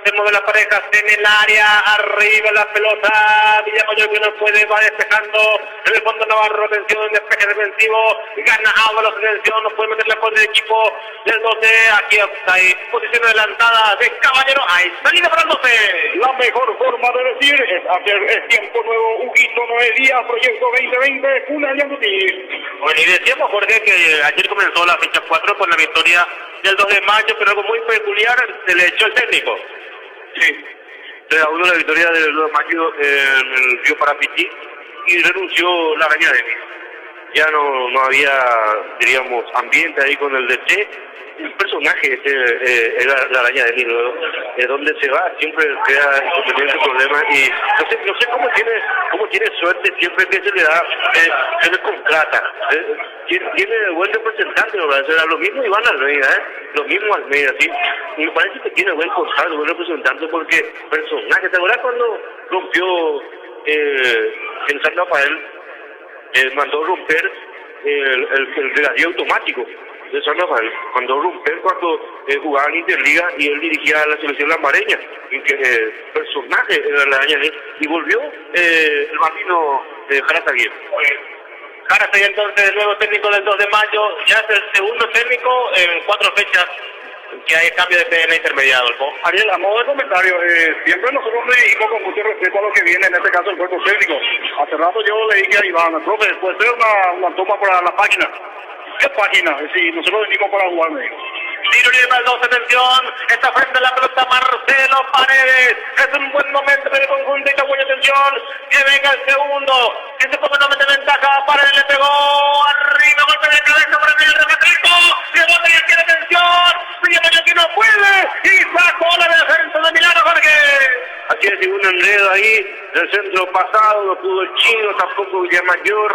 Speaker 2: Se mueve la pareja en el área, arriba la pelota, Villamayor que no puede, va despejando, en el fondo Navarro, atención, despeje defensivo, gana Ábalos, atención, no puede meterle por el equipo del 12, aquí hay posición adelantada de Caballero, hay salida para el 12.
Speaker 3: La mejor forma de decir es hacer tiempo nuevo, Huguito Noé Díaz, proyecto 2020, una Yanduti.
Speaker 2: Bueno, y decíamos, Jorge, que ayer comenzó la fecha 4 con la victoria del 2 de mayo, pero algo muy peculiar se le echó el técnico.
Speaker 1: Sí, se da uno la victoria del 2 de mayo en el Río Parapití y renunció la araña de mí. Ya no había, diríamos, ambiente ahí con el DT. El personaje era la araña de mí, ¿no? De donde se va siempre crea inconvenientes, problemas y no sé cómo tiene suerte siempre que se le contrata. Tiene buen representante, ¿no? Será lo mismo Iván Almeida, lo mismo Almeida, sí. Y me parece que tiene buen contrato, buen representante porque personaje. ¿Te acuerdas cuando rompió en San Rafael? Mandó romper el regadío automático de San Rafael, mandó romper cuando jugaba en Interliga y él dirigía a la selección lambareña, personaje era la araña y volvió el bambino de Jarazaguín.
Speaker 2: Jarazaguín entonces el nuevo técnico del 2 de mayo, ya es el segundo técnico en 4 fechas que hay cambio de PN intermediado, Adolfo.
Speaker 3: Ariel, a modo de comentario, siempre nosotros leímos con mucho respeto a lo que viene, en este caso el cuerpo técnico. Hace rato yo le dije a Iván, profe, puede ser una toma para la página. ¿Qué página? Sí, nosotros venimos para jugar, me dijo.
Speaker 2: Tiro libre al 2, atención, está frente a la pelota Marcelo Paredes, es un buen momento para el conjunto de Cabuña, atención, que venga el segundo, que se ponga nuevamente en ventaja, Paredes le pegó, arriba, golpe de cabeza por el medio del rematrico, rebota y aquí la atención, Villamayor que no puede, y sacó la defensa de Milano, Jorge.
Speaker 1: Así es, un enredo ahí, del centro pasado, no pudo el Chino, tampoco Villamayor,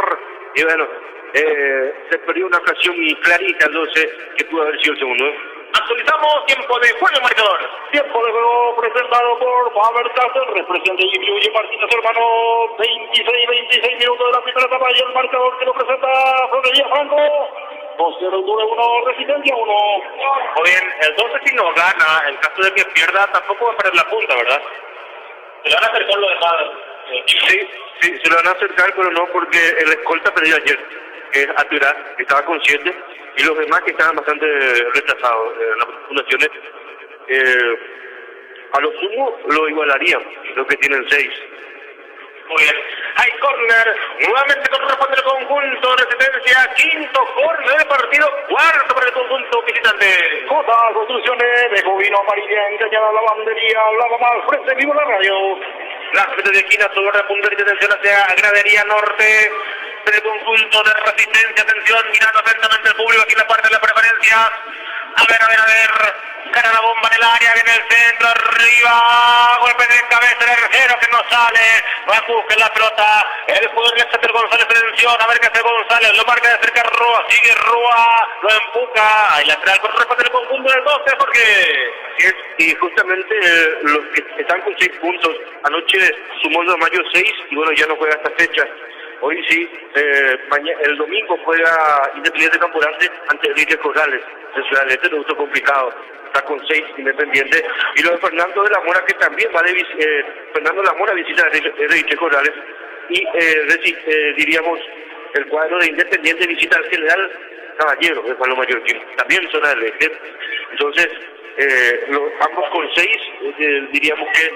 Speaker 1: y bueno, se perdió una ocasión clarita al 12 que pudo haber sido el segundo.
Speaker 2: Actualizamos tiempo de juego marcador.
Speaker 3: Tiempo de juego presentado por Faber Castell, representa y distribuye Martínez hermano, 26 minutos de la primera etapa y el marcador que lo presenta Florería Franco. 2-0-1, Resistencia 1.
Speaker 2: Muy bien, el 12 si no gana, en caso de que pierda tampoco va a perder la punta, ¿verdad? Se le van a acercar lo demás.
Speaker 1: Sí, se lo van a acercar, pero no porque el escolta perdió ayer, que es Aturá, que estaba consciente, y los demás que estaban bastante retrasados en las fundaciones, a lo sumo lo igualarían, los que tienen 6.
Speaker 2: Muy bien, hay córner, nuevamente corresponde el conjunto Resistencia, quinto córner del partido, cuarto para el conjunto visitante.
Speaker 3: J. Construcciones, de Jovino Amarilla, engañada la lavandería, hablaba más, frente vivo la radio.
Speaker 2: La de esquina sobre la punta de atención hacia gradería norte del conjunto de Resistencia, atención, mirando atentamente el público aquí en la parte de la preferencia. A ver, cara la bomba en el área, viene el centro, arriba, golpe de cabeza del arquero que no sale, va a buscar la pelota, el jugador de César González, atención, a ver qué hace González, lo marca de cerca Rúa, sigue Rúa, lo empuja, ahí lateral corresponde el conjunto del 12, porque...
Speaker 1: Así es, y justamente los que están con 6 puntos, anoche sumó el 2 de mayo 6, y bueno, ya no juega esta fecha. Hoy sí, el domingo juega Independiente Campurante ante Enrique Corrales. En Ciudad del Este es un gusto complicado. Está con 6 Independiente. Y lo de Fernando de la Mora, que también va Fernando de la Mora visita a Enrique Corrales. Y diríamos, el cuadro de Independiente visita al General Caballero de Palo Mallorquín. También zona del Este. Entonces, ambos con 6, diríamos que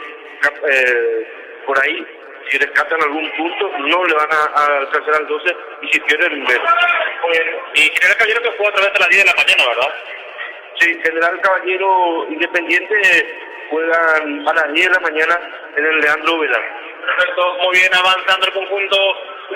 Speaker 1: por ahí, si rescatan algún punto, no le van a alcanzar al 12, y si pierden, muy bien.
Speaker 2: Y General Caballero que fue a través de las 10 de la mañana, ¿verdad?
Speaker 1: Sí, General Caballero Independiente juegan a las 10 de la mañana en el Leandro Velar.
Speaker 2: Perfecto, muy bien, avanzando el conjunto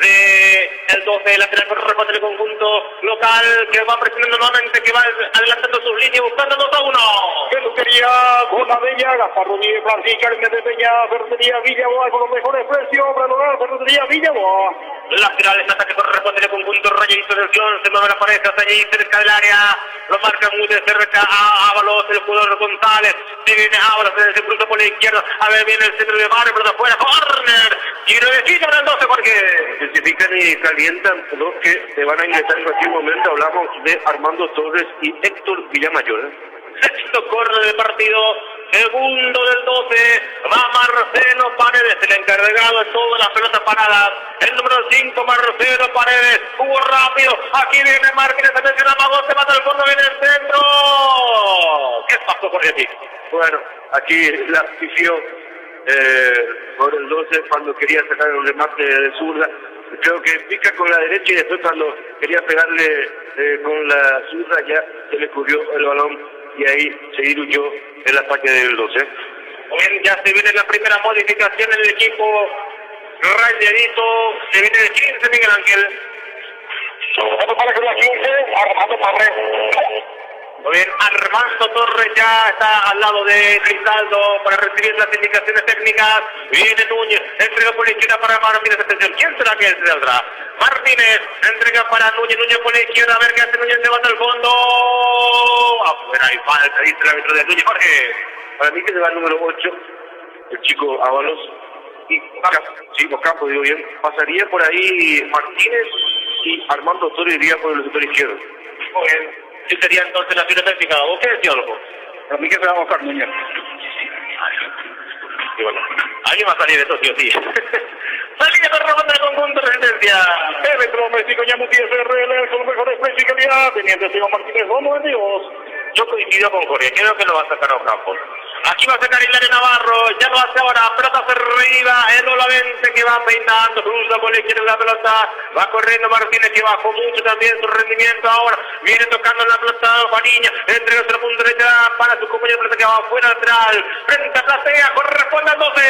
Speaker 2: de el 12, lateral corresponde el conjunto local, que va presionando nuevamente, que va adelantando sus líneas, buscando 2-1.
Speaker 3: Peluquería Bonadeña, Gaspar Rodríguez Francisca, Carmen de Peña, Ferretería Villaboa, con los mejores precios para lograr Ferretería Villaboa.
Speaker 2: Lateral en ataque corresponde el conjunto Rayito de Acción, se mueve la pareja hasta allí cerca del área, lo marca muy de cerca a Ábalos, el jugador González, se viene Ábalos, se cruza por la izquierda, a ver viene el centro de Mario, pero de afuera, corner, y nuevecito para el 12, porque
Speaker 1: justifican y calientan los que se van a ingresar en cualquier momento. Hablamos de Armando Torres y Héctor Villamayor.
Speaker 2: Sexto corner del partido, segundo del 12, va Marcelo Paredes, el encargado de todas las pelotas paradas, el número 5, Marcelo Paredes, jugó rápido, aquí viene Márquez, se menciona Mago, se mata al fondo, viene el centro. ¿Qué pasó por aquí?
Speaker 1: Bueno, aquí la pifió por el 12 cuando quería sacar un remate de zurda. Creo que pica con la derecha y después cuando quería pegarle con la zurda ya se le escurrió el balón y ahí se diluyó el ataque del 12.
Speaker 2: Bien, ya se viene la primera modificación en el equipo rayadito, se viene de 15 Miguel Ángel.
Speaker 5: Para que la 15, Armando Torres.
Speaker 2: Muy bien, Armando Torres ya está al lado de Cristaldo para recibir las indicaciones técnicas. Viene Núñez, entrega por la izquierda para Martínez. Atención, ¿quién será que saldrá? Martínez, entrega para Núñez, Núñez por la izquierda, a ver qué hace Núñez, levanta al fondo. Afuera hay falta, dice el árbitro de Núñez. Jorge.
Speaker 1: Para mí que se va el número 8, el chico Ábalos, y Ocampo, digo bien, pasaría por ahí Martínez y Armando Torres iría por el sector izquierdo.
Speaker 2: Muy bien. ¿Qué sería entonces la fila técnica? ¿O qué decía, loco?
Speaker 3: Para mí que se va a buscar Núñez.
Speaker 2: Y bueno, alguien va a salir de esto, sí o sí. Salida de Ramón del conjunto de Resistencia.
Speaker 3: Electrodoméstico Yamuti SRL, con los mejores precios y calidad. Teniente Simón Martínez, 292.
Speaker 2: Yo coincido con Jorge, creo que lo va a sacar a Ocampo. Aquí va a sacar Hilario Navarro, ya lo hace ahora, pelota arriba, el Olavente que va peinando, cruza por la izquierda la pelota, va corriendo Martínez que bajó mucho también su rendimiento ahora, viene tocando la pelota Fariña, entrega hacia la punta derecha para su compañero pelota que va afuera lateral, frente a platea, corresponde al 12.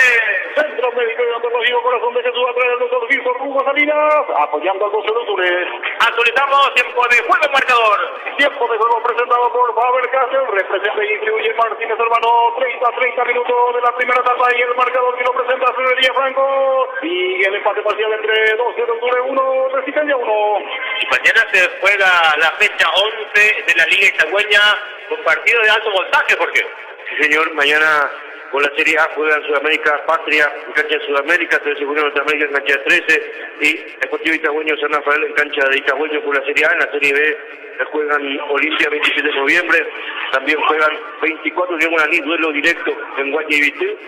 Speaker 3: Centro Médico y Odontológico Corazón de Jesús a través del doctor Víctor Hugo Salinas, apoyando al 12 de octubre.
Speaker 2: Actualizamos tiempo de juego en marcador.
Speaker 3: Tiempo de juego presentado por Faber Castell, representa y distribuye Martínez Hermano, 30 minutos de la primera etapa y el marcador que lo presenta Frederica Franco. Sigue el empate parcial entre 12 de octubre 1, Resistencia 1.
Speaker 2: Y mañana se juega la fecha 11 de la Liga Itagüeña, un partido de alto voltaje, ¿por qué?
Speaker 1: Sí, señor, mañana con la Serie A juega en Sudamérica Patria en cancha de Sudamérica, 13 de junio en Norteamérica en cancha de 13 y Deportivo Itagüeño San Rafael en cancha de Itagüeño por la Serie A. En la Serie B juegan Olimpia 27 de noviembre, también juegan 24 de Guaraní, duelo directo en Guayabité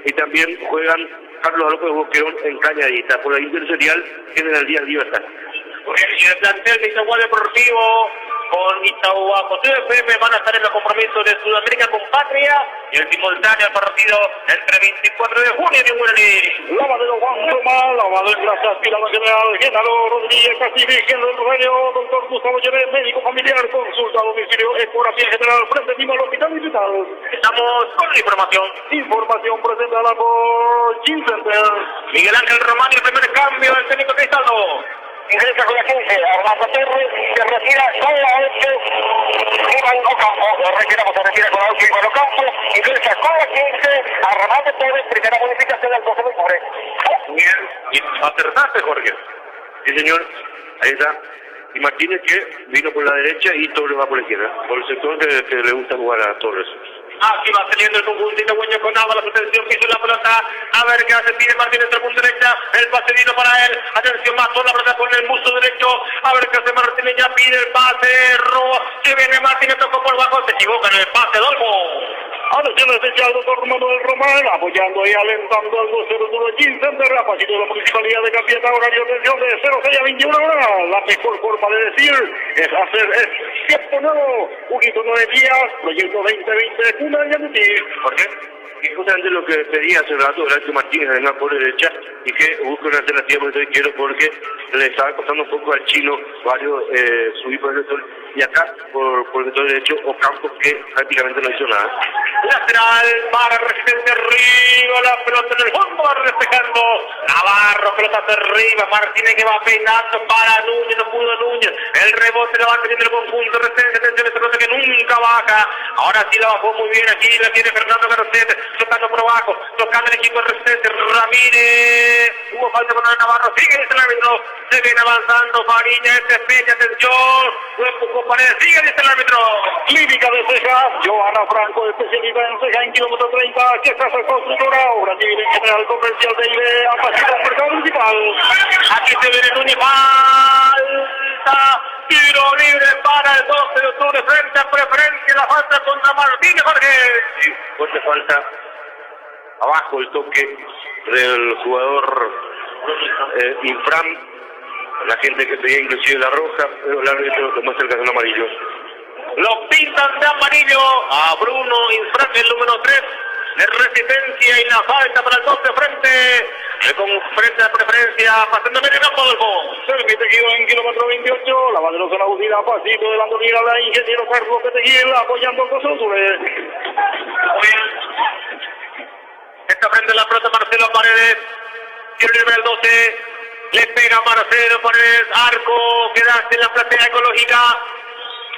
Speaker 1: y también juegan Carlos López Boquerón en Cañadita por la Interserial que en el día Libertad.
Speaker 2: Y el plantel de Itagüá Deportivo con Itagüá José FM van a estar en los compromisos de Sudamérica con Patria y el simultáneo partido entre 24 de junio y Guaraní.
Speaker 3: Lavadero Juan Tomás, lavado en grasa, aspirado general, Genaro Rodríguez Castillo, General Rogelio, doctor Gustavo Llevé, médico familiar, consulta a domicilio, ecografía general, frente mismo al hospital digital.
Speaker 2: Estamos con la información.
Speaker 3: Información presentada por Gym Center.
Speaker 2: Miguel Ángel Román y el primer cambio del técnico Cristaldo.
Speaker 5: Ingresa con la 15, Armando Torres, se retira solamente Iván Ocampo, se retira con la 8 Iván Ocampo, ingresa con la 15, Armando Torres, primera modificación del 12 de octubre.
Speaker 2: Bien, y acertaste, Jorge.
Speaker 1: Sí, señor, ahí está. Y Martínez que vino por la derecha y Torres va por la izquierda, por el sector que le gusta jugar a Torres.
Speaker 2: Aquí va saliendo el conjunto itagüeño con Ábalos, atención, piso la pelota, a ver qué hace, pide Martínez entre punto derecha, el pase vino para él, atención, mató la pelota con el busto derecho, a ver qué hace Martínez, ya pide el pase, roba, se viene Martínez, tocó por bajo, se equivoca en el pase, Dolfo.
Speaker 3: Atención especial, doctor Manuel Román, apoyando y alentando al 2-0 Gym Center, a pasito de la Municipalidad de Capiatá, horario de atención de 06 a 21 horas. La mejor forma de decir es hacer tiempo nuevo, un hito 9 días, proyecto 2020, Cuna de Yamutí.
Speaker 1: ¿Por qué? Y justamente lo que pedía hace rato Horacio Martínez, además por derecha, y que busque una alternativa por el izquierdo porque le estaba costando un poco al chino varios subir por el sector, y acá por el sector derecho Ocampos, que prácticamente no hizo nada.
Speaker 2: Lateral para Resistencia, arriba la pelota en el fondo, va despejando Navarro, pelota hacia arriba, Martínez que va peinando para Núñez, no pudo Núñez, el rebote la va teniendo el conjunto, Resistencia, atención, esta pelota que nunca baja, ahora sí la bajó muy bien, aquí la tiene Fernando Garcete, tocando por abajo, tocando el equipo de Resistencia, Ramírez, hubo falta con el Navarro, sigue dice el árbitro, se viene avanzando, Fariña, especie, atención, lo empujó Paredes, sigue dice el árbitro.
Speaker 3: Clínica de Cejas, Johanna Franco, especialista en cejas en kilómetro 30, que está constructora, obra civil en general comercial de IBE, a pasar al mercado municipal.
Speaker 2: Aquí se viene Núñez, falta, tiro libre para el 12 de octubre, frente a Preferencia, la falta contra Martínez, Jorge.
Speaker 1: Sí, fuerte falta, abajo el toque del jugador Infram, la gente que pedía inclusive la roja, pero el árbitro lo muestra el cartón amarillo.
Speaker 2: Lo pintan de amarillo a Bruno Infran, el número 3 de Resistencia, y la falta para el 12 frente a Preferencia, pasando medio campo del gol.
Speaker 3: Permite que en kilómetro 28, la banderosa la UCIDA, pasito de la Andolina, la ingeniero Carlos Peteguil, apoyando el 12 de octubre.
Speaker 2: Muy bien. Está frente a la pelota Marcelo Paredes, tiene el nivel 12, le pega Marcelo Paredes, arco, quedaste en la platea ecológica.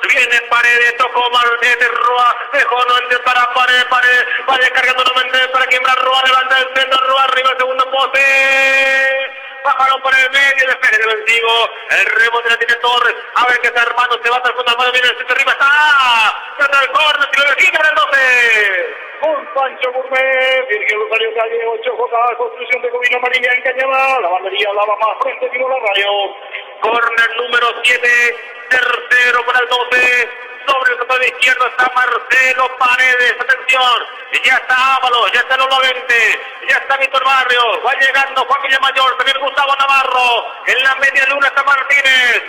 Speaker 2: Viene Paredes, tocó Martínez, Roa, dejó nuevamente para Paredes cargando nuevamente para quebrar Roa, levanta el centro, Roa arriba el segundo poste, bajaron por el medio, despeje defensivo, el rebote la tiene Torres, a ver qué está Armando, se va hasta el fondo, Armando viene el centro arriba, está el corner, tiro de esquina para el 12.
Speaker 3: Con Pancho Gourmet, Virgil Rosario Calle, 8J, construcción de Gobierno Marina en Cañada, la bandería lava más frente, vino la radio.
Speaker 2: Corner número 7, tercero para el 12, sobre el costado izquierdo está Marcelo Paredes, atención, ya está Ábalos, ya está Lolo 20, ya está Víctor Barrios, va llegando Juan Villamayor, también Gustavo Navarro, en la media luna está Martínez,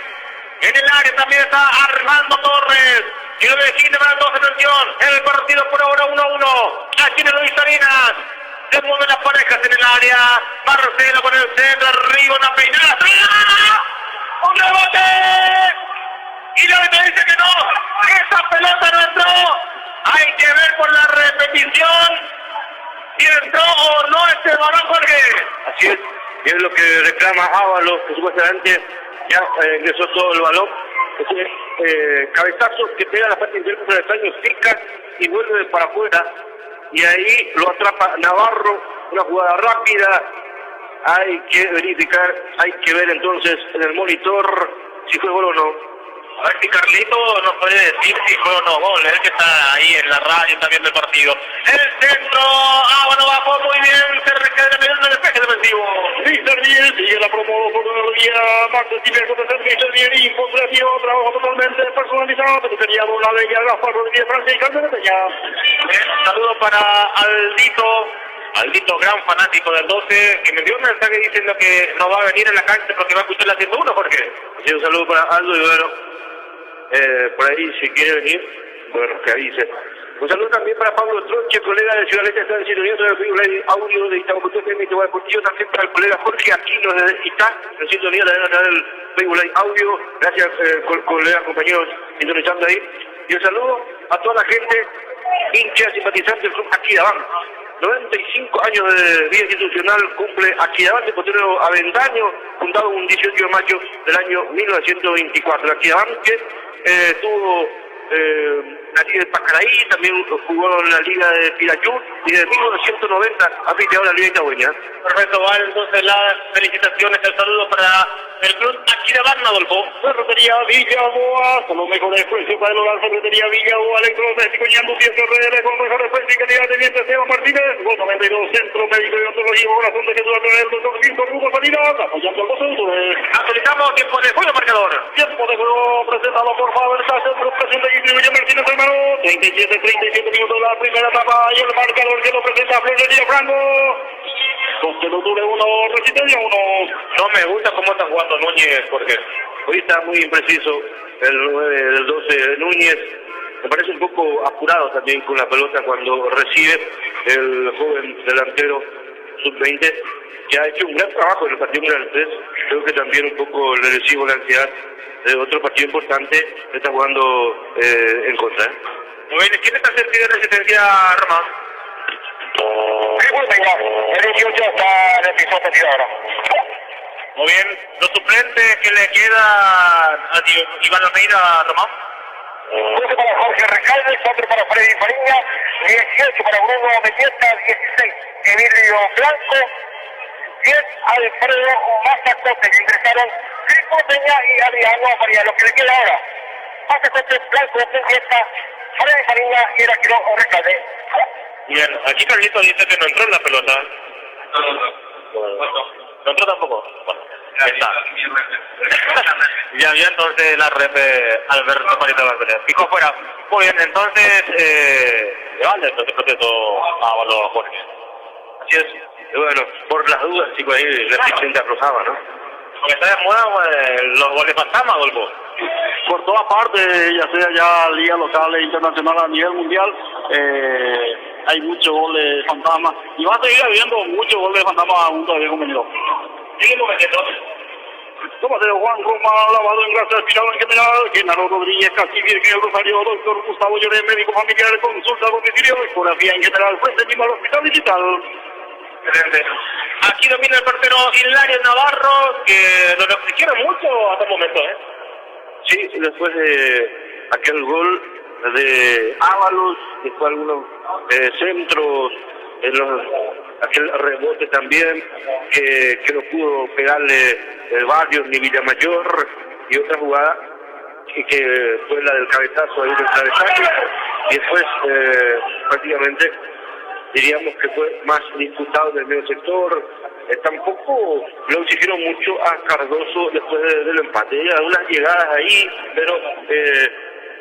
Speaker 2: en el área también está Armando Torres, y lo define para el 12, atención, el partido por ahora 1-1, aquí en el Luis Salinas, se mueven las parejas en el área, Marcelo con el centro, arriba una peinada, ¡un rebote! Y la me dice que no, esa pelota no entró, hay que ver por la repetición si entró o no este balón, Jorge.
Speaker 1: Así es lo que reclama Ábalos, que supuestamente ya ingresó todo el balón. Cabezazo que pega la parte interior del travesaño, pica y vuelve para afuera, y ahí lo atrapa Navarro, una jugada rápida. Hay que verificar, hay que ver entonces en el monitor si fue gol o no.
Speaker 2: A ver si Carlito nos puede decir si fue o no gol, él que está ahí en la radio, está viendo el partido. El centro, bueno, bajó muy bien, se recae de medio en el despeje defensivo.
Speaker 3: Mr. Bien, sigue la promo por una día, Max Tiber contra Mr. Bien, imposible, trabajo totalmente personalizado, pero tenía una de ellas, Rafa Rodríguez, Francia y Carlos de Peña.
Speaker 2: Un saludo para Aldito, gran fanático del 12, que me dio un mensaje diciendo que no va a venir en la cancha porque va a escuchar la 101, Jorge.
Speaker 1: Sí, un saludo para Aldo y bueno, por ahí si quiere venir, bueno, que avise. Un saludo también para Pablo Tronche, colega de Ciudad Este, está en sintonía del Facebook Audio de Itaúco FM y Deportivo, también para el colega Jorge Aquino de Itá, en sintonía también a través del Facebook Audio. Gracias, colegas, compañeros, sintonizando ahí. Y un saludo a toda la gente, hincha, simpatizante del club Aquidabán. 95 años de vida institucional cumple Aquidabán de Potrero Avendaño, fundado un 18 de mayo del año 1924. Aquidabán que tuvo la Liga de Pacaraí, también jugó en la Liga de Pirayú y desde 1990 ha fijado la Liga Itagüeña.
Speaker 2: Perfecto, vale, entonces las felicitaciones, el saludo para el club Aquidabán, Adolfo.
Speaker 3: Ferretería Villaboa, con los mejores precios para el hogar. Ferretería Villaboa, electrodoméstico Ñandu, piezas RL con mejores precios y calidad de dientes. Esteban Martínez, 292, Centro Médico y Odontología, corazón de Jesús el doctor Quinto Rudo Salinas, apoyando al 12.
Speaker 2: Actualizamos tiempo de juego, marcador.
Speaker 3: Tiempo de juego presentado por Faber Centro, presidente Guillermo Martínez, hermano. 37 minutos la primera etapa y el marcador que lo presenta Florería Franco. Constelloture 1, Resistencia 1.
Speaker 2: No me gusta cómo está jugando Núñez, porque
Speaker 1: Hoy está muy impreciso el 9 del 12 de Núñez. Me parece un poco apurado también con la pelota cuando recibe el joven delantero sub-20, que ha hecho un gran trabajo en el partido Mundial 3. Creo que también un poco le recibo la ansiedad de otro partido importante que está jugando en contra.
Speaker 2: muy bien, ¿quién está cerca de Resistencia, Román?
Speaker 5: El 18 está en el piso partido ahora.
Speaker 2: Muy bien, los suplentes que le quedan a Iván Almeida, Román.
Speaker 5: 12 para Jorge Recalde, 4 para Freddy Fariña, 18 para Bruno Melleta, 16 Emilio Blanco, 10 Alfredo Mazacote, que ingresaron Rico Peña y Adriano María, lo que le queda ahora. Mazacote, Blanco, Melleta, Freddy Fariña y el arquero Recalde.
Speaker 2: Bien, aquí Carlito dice que no entró en la pelota. No entró tampoco. Bueno, ahí está. Ya vio entonces la rep Alberto Marita Barberés. Fijo fuera. Muy bien, entonces vale, entonces proceso a los Jorge.
Speaker 1: Así es. Y bueno, por las dudas, chicos, ahí la asistente aflojaba, ¿no?
Speaker 2: Porque está de moda los goles fantasma, Adolfo.
Speaker 3: Por todas partes, ya sea ya liga local e internacional a nivel mundial, hay muchos goles fantasma y va a seguir habiendo muchos goles fantasma aún todavía convenido.
Speaker 2: Seguimos metiendo.
Speaker 3: Tomateo Juan Roma, lavado en grasa aspirado en general, Genaro Rodríguez, Casi Virgen Rosario, doctor Gustavo Lloré, médico familiar, consulta a domicilio, ecografía en general, frente mismo al hospital digital.
Speaker 2: Excelente. Aquí domina el portero Hilario Navarro, que lo exigieron mucho hasta el momento, ¿eh?
Speaker 1: Sí, después de aquel gol de Ábalos, después algunos centros, aquel rebote también que no pudo pegarle el Barrio ni Villamayor, y otra jugada que fue la del cabezazo ahí del travesaño, y después prácticamente diríamos que fue más disputado en el medio sector. Tampoco lo exigieron mucho a Cardoso después del empate. Hay algunas llegadas ahí, pero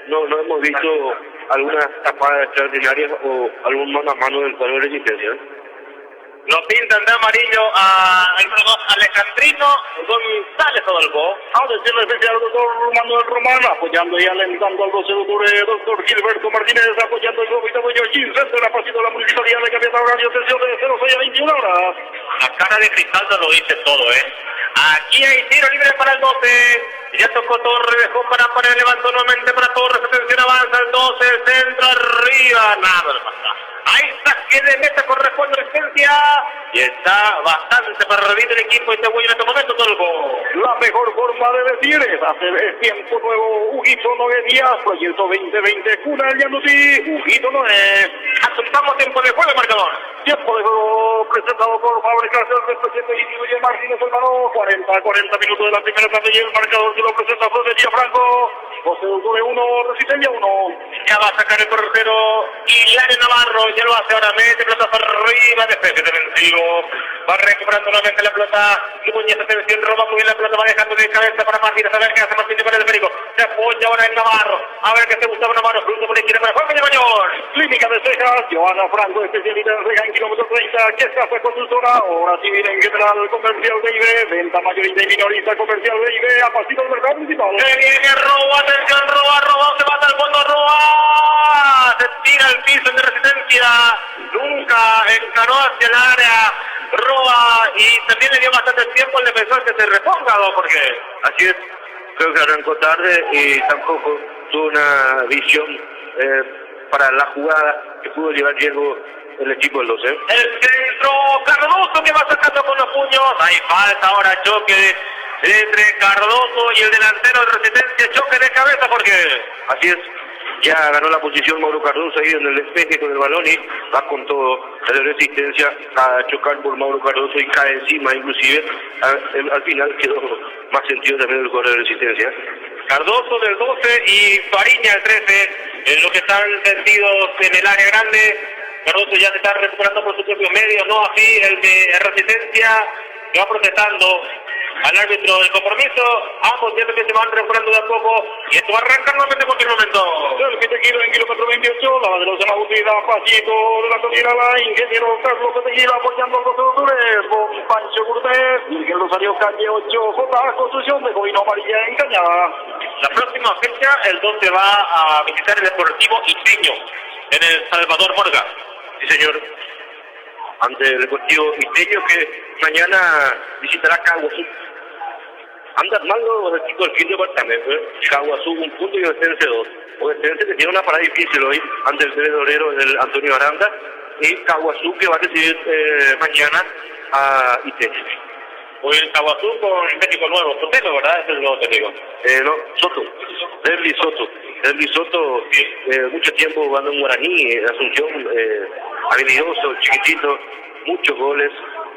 Speaker 1: no hemos visto algunas tapadas extraordinarias o algún mano a mano del cuadro de Resistencia.
Speaker 2: Lo pintan de amarillo a Alejandrino González, Adolfo.
Speaker 3: A decirle especial al doctor Manuel Román, apoyando y alentando al 12 de octubre, doctor Gilberto Martínez, apoyando el Globito Bueño Gil Center, apoyando la municipalidad de Capital, horario sesión de 06 a 21 horas.
Speaker 2: La cara de Cristal no lo dice todo, ¿eh? Aquí hay tiro libre para el 12. Ya tocó Torres, dejó para Paredes, levantó nuevamente para Torres, atención, avanza el 12, centro arriba, nada le pasa. Ahí saque de meta corresponde Resistencia y está bastante perdido el equipo este güey en este momento, Tolgo.
Speaker 3: La mejor forma de decir es hacer tiempo nuevo, Huguito Noé Díaz, proyecto 2020, Cuna El Yanutí, Huguito Noé.
Speaker 2: Actualizamos tiempo de juego, marcador.
Speaker 3: Tiempo de juego presentado por Fabricación del presidente Guillermo Martínez, hermano, 40 minutos de la primera etapa y el marcador que lo presenta Florería Franco, 12 de octubre 1, Resistencia 1.
Speaker 2: Ya va a sacar el portero Hilario Navarro, ya lo hace ahora, mete pelota para arriba, defensa defensivo, va recuperando nuevamente la pelota, y Muñez atención, roba muy bien la pelota, va dejando de cabeza para Martínez, a ver qué hace Martínez para el Federico, se apoya ahora en Navarro, a ver qué se Gustavo Navarro, fruto por la izquierda para Juan Mayor.
Speaker 3: Clínica de Cejas, Joana Franco, especialista en ceja en kilómetro 30, que está fue consultora, obra civil en general, comercial de IB, venta mayorista y minorista, comercial de IB, a pasito del mercado principal.
Speaker 2: Se viene Roa, atención, Roa, se mata al fondo, Roa, se tira al piso de Resistencia, nunca encaró hacia el área, Roa, y también le dio bastante tiempo al defensor que se reponga, ¿no? Porque
Speaker 1: así es, creo que arrancó tarde y tampoco tuvo una visión para la jugada que pudo llevar riesgo el equipo del 12.
Speaker 2: El centro, Cardoso que va sacando con los puños, hay falta ahora, choque entre Cardoso y el delantero de Resistencia, choque de cabeza, porque
Speaker 1: así es, Ya ganó la posición Mauro Cardoso ahí en el despeje con el balón y va con todo la resistencia a chocar por Mauro Cardoso y cae encima, inclusive al final quedó más sentido también el jugador de resistencia.
Speaker 2: Cardoso del 12 y Fariña del 13, en lo que están sentidos en el área grande. Cardoso ya se está recuperando por sus propios medios, no así el de resistencia, que va protestando al árbitro del compromiso. Ambos ya se van recuperando de a poco y esto va a arrancar nuevamente en cualquier momento.
Speaker 3: El Tequila en kilómetro 28, la de los de la Utila, pasito de la colina, la ingeniero Carlos de Tequila apoyando a los productores con Pancho Cortés, Miguel Rosario Calle 8J, construcción de Jovino María en Cañada.
Speaker 2: La próxima fecha, el 12 va a visitar el Deportivo Isteño en el Salvador Morga.
Speaker 1: Sí, señor. Ante el Deportivo Isteño que mañana visitará Caguazú. Andan mal los equipos del quinto departamento. Caguazú 1 punto y Ovestense 2. Ovestense que tiene una parada difícil hoy ante el 3 de febrero del Antonio Aranda. Y Caguazú que va a recibir mañana a Isteño.
Speaker 2: Hoy el Caguazú con el técnico nuevo, Sotelo, ¿verdad? Es el nuevo técnico.
Speaker 1: No, Soto. Derby Soto. Derby Soto, mucho tiempo jugando en Guaraní, Asunción, habilidoso, chiquitito, muchos goles,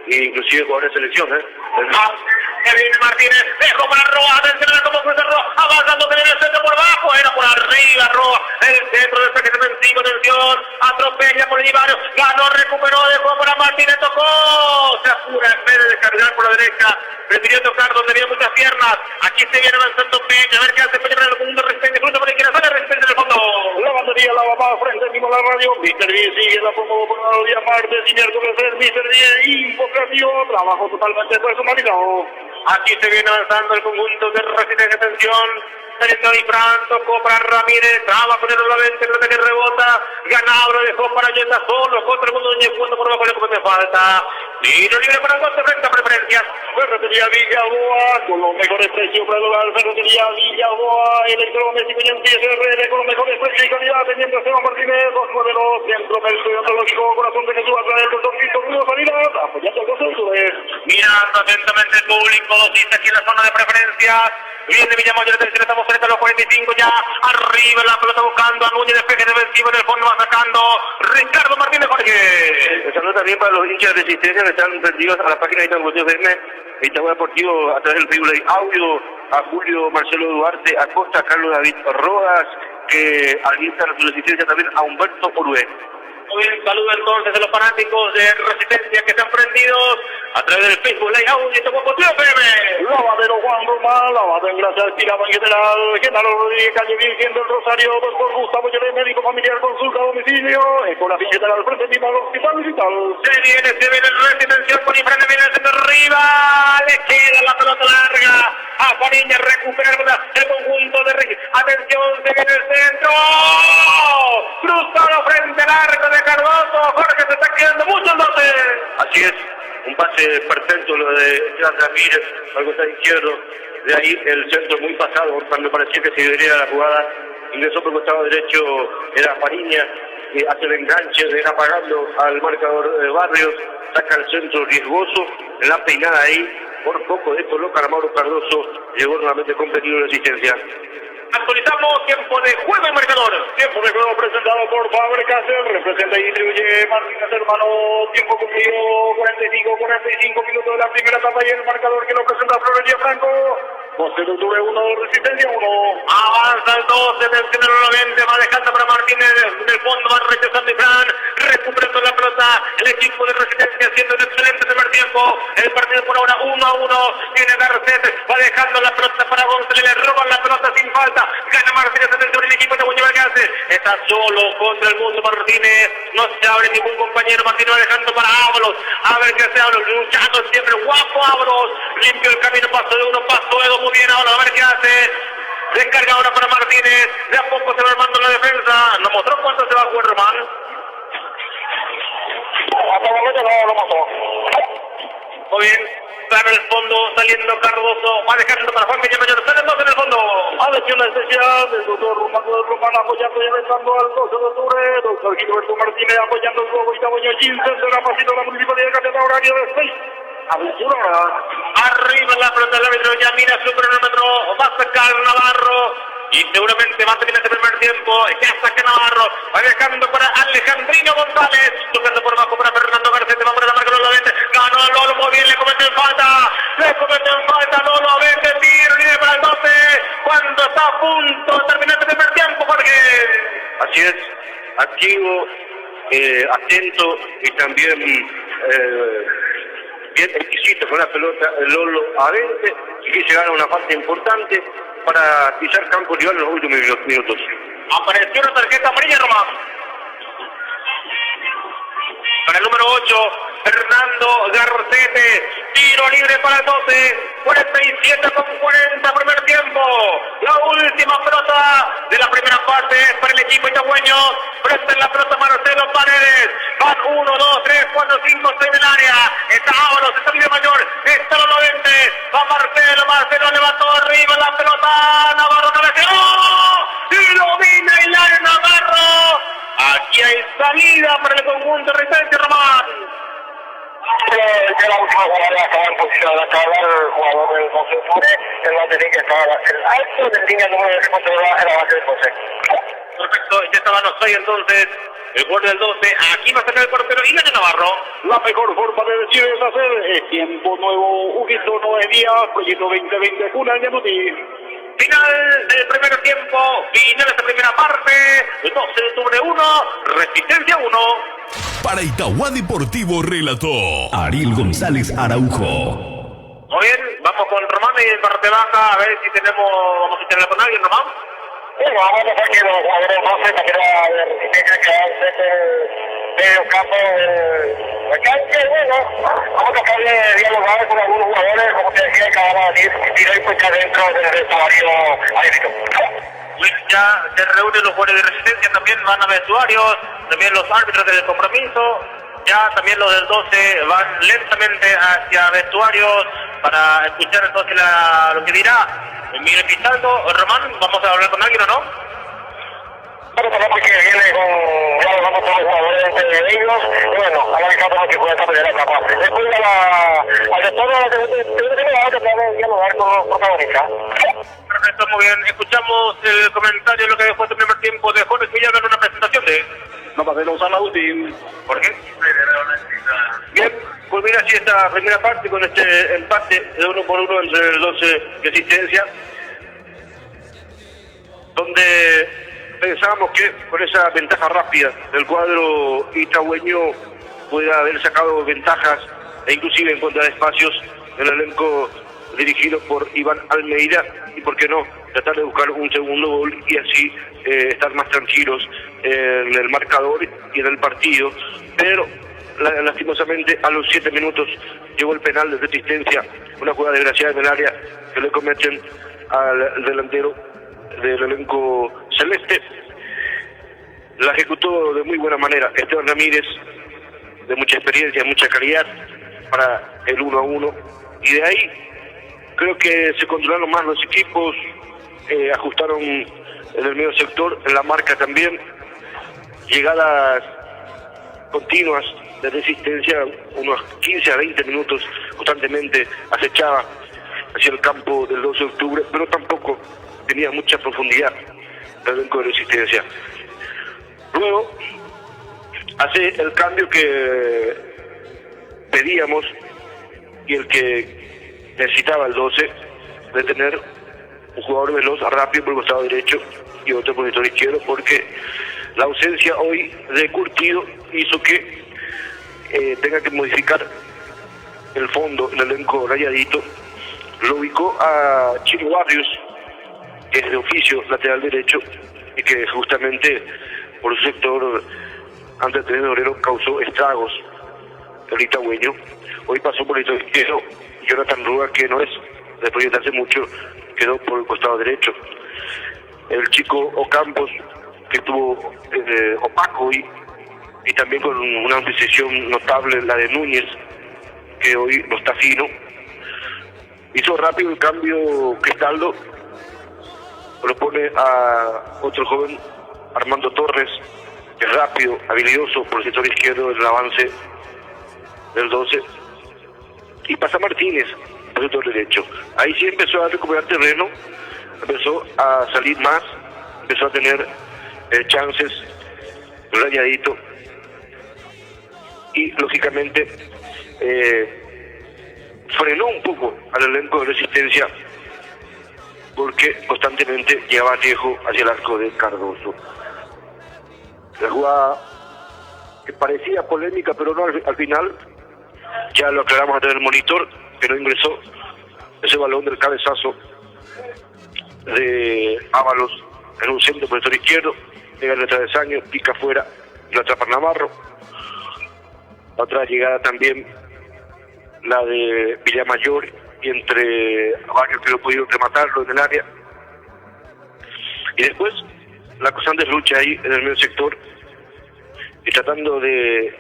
Speaker 1: e inclusive jugador de selección,
Speaker 2: Que viene Martínez, dejó para Roa, atención como cruza Roa, avanzando, que viene el centro por abajo, era por arriba Roa, el centro del saque defensivo, atención, atropella por Ibario, ganó, recuperó, dejó para Martínez, tocó, se apura en vez de descargar por la derecha, prefirió tocar donde había muchas piernas, aquí se viene avanzando Peña, a ver qué hace Peña en el segundo resistente, cruza por la izquierda, sale resistente en el fondo.
Speaker 3: La bandería la va más frente mismo la radio, Mr. B sigue la promo por los días martes y miércoles, Mr. B invocativo, trabajo totalmente personalizado.
Speaker 2: Aquí se viene avanzando el conjunto de resistencia, atención, saliendo Ifrán, tocó para Ramírez, traba con el mente, que rebota, Ganabro dejó para Yenda solo, contra el mundo Núñez, jugando por abajo, le comete falta, tiro libre para el gol, se frente a preferencias.
Speaker 3: Ferretería Villaboa, con los mejores precios para el hogar, Ferretería Villaboa, electrodoméstico y SRL, con los mejores precios y calidad, teniendo a Esteban Martínez, 292, Centro Médico y Odontológico, Corazón de Jesús, a través del doctor Cristo Cruz Salinas, apoyando al consenso de...
Speaker 2: Mirando atentamente el público, dosista aquí en la zona de preferencias. Viene Villamoyo, atención, estamos cerca de los 45 ya. Arriba la pelota buscando a Núñez, despeje defensivo, en el fondo va sacando Ricardo Martínez Jorge.
Speaker 1: Saludos también para los hinchas de resistencia que están perdidos a la página de Itaú Deportivo a través del Facebook de audio, a Julio Marcelo Duarte, a Costa, Carlos David Rodas, que alientan su resistencia también a Humberto Orué.
Speaker 2: Muy bien, saludo entonces a los fanáticos de Resistencia que están prendidos a través del Facebook Live Audio y este Deportivo FM.
Speaker 3: Lavadero Juan Román, lavado en grasa estirado en general, Genaro Rodríguez, Calle Virgen del Rosario, doctor Gustavo Lloré, médico familiar, consulta a domicilio, ecografía general al frente mismo del hospital digital.
Speaker 2: Se viene el Resistencia con Ifrán, viene el centro arriba, le queda la pelota larga a Fariña, recupera el conjunto de Resistencia. Atención, se viene el centro, cruzado frente al arco de Cardoso, Jorge se está quedando mucho el 12.
Speaker 1: Así es, un pase perfecto lo de Esteban Ramírez al costado izquierdo, de ahí el centro muy pasado, cuando parecía que se debería la jugada, ingresó por el costado derecho, era Fariña, que hace el enganche, deja pagando al marcador Barrios, saca el centro riesgoso, en la peinada ahí, por poco descoloca a Mauro Cardoso, llegó nuevamente con peligro de resistencia.
Speaker 2: Actualizamos tiempo de juego y marcador.
Speaker 3: Tiempo de juego presentado por Faber Castell, representa y distribuye Martínez Hermano, tiempo cumplido 45 minutos de la primera etapa y el marcador que lo presenta Florencia Franco. 12 de octubre 1, Resistencia 1.
Speaker 2: Avanza el 12, atención al 90, va dejando para Martínez, del fondo va rechazando Ifrán, recuperando la pelota, el equipo de Resistencia haciendo un excelente primer tiempo, el partido por ahora 1-1, tiene Garcet, va dejando la pelota para González, le roban la pelota sin falta, gana Martínez, atención el equipo de Buñuel que hace, está solo contra el mundo Martínez, no se abre ningún compañero, Martínez va dejando para Ábalos, a ver qué hace Ábalos, luchando siempre, guapo Ábalos, limpio el camino, paso de uno, paso de dos, muy bien ahora, a ver qué hace. Descarga ahora para Martínez, de a poco se va armando la defensa, nos mostró cuánto se va a jugar Román.
Speaker 3: Hasta el momento no lo mostró.
Speaker 2: Muy bien, para el fondo saliendo Cardoso, va dejando para Juan Villamayor, salen dos en el fondo.
Speaker 3: Atención especial del doctor Román apoyando y aventando al 12 de octubre, doctor Gilberto Martínez apoyando el globo y Taboño Gilsen de la pasito de la municipalidad de Capital, horario de 6. Aventura.
Speaker 2: Arriba la pelota del árbitro, ya mira su cronómetro, va a sacar Navarro, y seguramente va a terminar este primer tiempo. Ya saca Navarro, va dejando para Alejandrino González, tocando por abajo para Fernando Garcete, va para la marca Lolo Vente, ganó Lolo muy bien, le cometen falta, Lolo Vente, tiro libre para el 12, cuando está a punto de terminar este primer tiempo, Jorge.
Speaker 1: Así es, activo, atento y también bien exquisito con la pelota el Lolo a 20 y que llegaron a una parte importante para pisar campo rival en los últimos minutos.
Speaker 2: Apareció una tarjeta amarilla, Román. Para el número 8, Fernando Garcete, tiro libre para el 12, 47:40, primer tiempo. La última pelota de la primera parte para el equipo itagüeño. Presta en la pelota Marcelo Paredes. Van 1, 2, 3, 4, 5, 6 en el área. Está Ábalos, está Libre Mayor, está Lolo Vente. Va Marcelo levantó arriba la pelota. Navarro cabeceó y domina Hilario Navarro. Aquí hay salida para el conjunto Resistencia, Román.
Speaker 5: Ya la última jugada acaba en posición de acabar el jugador del 12 de octubre, el bate de que estaba el alto de línea número de controla en la base del 12.
Speaker 2: Perfecto, ya estaban los 6 entonces. El gol del 12, aquí va a sacar el portero Hilario Navarro.
Speaker 3: La mejor forma de decir es hacer. Es tiempo nuevo, Huguito, 9 días, proyecto 2020, una Yanuti.
Speaker 2: Final del primer tiempo, final de esta primera parte, 12 de octubre 1, Resistencia 1.
Speaker 4: Para Itauá Deportivo relató Ariel González Araujo.
Speaker 2: Muy bien, vamos con Román y en parte baja, a ver si vamos a tener con alguien, Román.
Speaker 5: Bueno, vamos a dejar que los jugadores del 12 también a Resistencia quedarse medio campo de cancha. Bueno, vamos a tratar de dialogar con algunos jugadores, como te decía, cada uno directo dentro del vestuario aéreo.
Speaker 2: Ya se reúnen los jugadores de Resistencia, también van a vestuarios, también los árbitros del compromiso, ya también los del 12 van lentamente hacia vestuarios para escuchar entonces lo que dirá Miguel Pizarro. Román, ¿vamos a hablar con alguien o no?
Speaker 5: Bueno, porque viene con ya vamos todos los jugadores entre ellos, y bueno, a la vez que puede estar primera etapa. Después de al retorno de la segunda etapa, dialogar con los protagonistas.
Speaker 2: Perfecto, muy bien. Escuchamos el comentario de lo que dejó este primer tiempo de Jorge Villar en una presentación de...
Speaker 3: No pasa de los Anauti.
Speaker 2: ¿Por qué? Bien, pues mira, si esta primera parte con este empate de 1-1 entre el 12 y Resistencia, donde pensábamos que con esa ventaja rápida del cuadro itagüeño puede haber sacado ventajas e inclusive encontrar espacios en el elenco dirigido por Iván Almeida y por qué no tratar de buscar un segundo gol y así estar más tranquilos en el marcador y en el partido, pero lastimosamente a los 7 minutos llegó el penal de Resistencia, una jugada desgraciada en el área que le cometen al delantero del elenco celeste. La ejecutó de muy buena manera Esteban Ramírez, de mucha experiencia, mucha calidad para el 1-1, y de ahí creo que se controlaron más los equipos, ajustaron en el medio sector, en la marca también, llegadas continuas de Resistencia, unos 15 a 20 minutos constantemente acechaba hacia el campo del 12 de octubre, pero tampoco tenía mucha profundidad el elenco de Resistencia. Luego hace el cambio que pedíamos y el que necesitaba el 12, de tener un jugador veloz, rápido por el costado derecho y otro por el sector izquierdo, porque la ausencia hoy de Curtido hizo que tenga que modificar el fondo, el elenco rayadito. Lo ubicó a Chino Barrios, que es de oficio lateral derecho y que justamente por su sector antes del 3 de febrero causó estragos el itagüeño. Hoy pasó por el sector izquierdo Jonathan Ruga, que no es de proyectarse mucho, quedó por el costado derecho. El chico Ocampos, que estuvo opaco y también con una precisión notable, la de Núñez, que hoy no está fino. Hizo rápido el cambio Cristaldo, propone a otro joven, Armando Torres, que es rápido, habilidoso por el sector izquierdo del avance del 12, y pasa Martínez por el sector derecho. Ahí sí empezó a recuperar terreno
Speaker 1: empezó a salir más, empezó a tener chances, rayadito, y lógicamente frenó un poco al elenco de Resistencia porque constantemente llevaba lejos hacia el arco de Cardoso. La jugada que parecía polémica, pero no al final, ya lo aclaramos a través del monitor, pero ingresó ese balón del cabezazo de Ábalos en un centro por el sector izquierdo, llega el travesaño, pica afuera y lo atrapa Navarro. Otra llegada también, la de Villamayor, y entre varios que no pudieron rematarlo en el área. Y después, la constante lucha ahí en el medio sector, y tratando de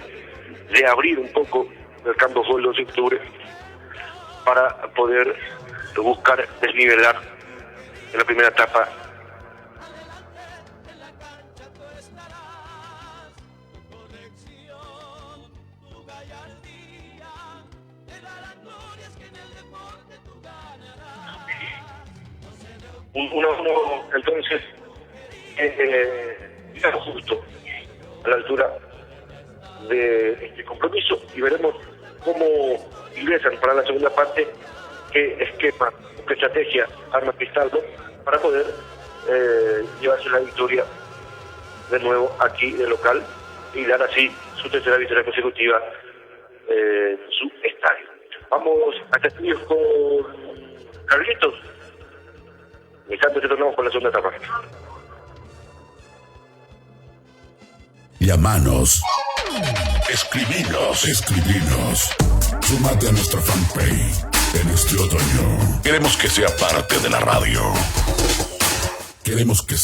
Speaker 1: abrir un poco el campo de juego el 12 de octubre para poder buscar desnivelar en la primera etapa. Uno entonces está justo a la altura de este compromiso, y veremos cómo ingresan para la segunda parte, qué esquema, qué estrategia arma Cristaldo para poder llevarse la victoria de nuevo aquí de local y dar así su tercera victoria consecutiva en su estadio. Vamos a estudios con Carlitos. Instante, retornamos con la segunda etapa.
Speaker 4: Llamanos. Escribinos. Súmate a nuestra fanpage en este otoño. Queremos que sea parte de la radio.
Speaker 6: ¿Qué le regalamos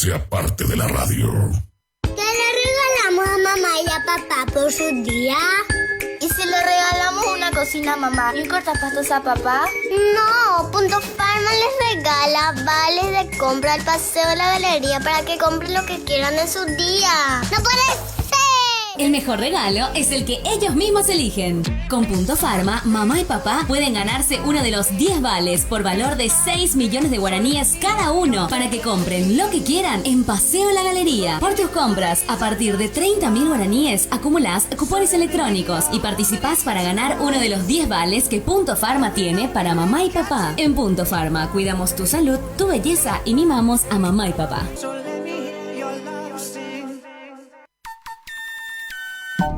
Speaker 6: a mamá y a papá por su día?
Speaker 7: ¿Y si le regalamos una cocina a mamá y un cortapastos a papá?
Speaker 6: No, Punto Pharma les regala vales de compra al Paseo de la Galería para que compren lo que quieran en su día. ¡No puede ser!
Speaker 8: El mejor regalo es el que ellos mismos eligen. Con Punto Pharma, mamá y papá pueden ganarse uno de los 10 vales por valor de 6 millones de guaraníes cada uno para que compren lo que quieran en Paseo La Galería. Por tus compras, a partir de 30.000 guaraníes, acumulás cupones electrónicos y participás para ganar uno de los 10 vales que Punto Pharma tiene para mamá y papá. En Punto Pharma, cuidamos tu salud, tu belleza y mimamos a mamá y papá.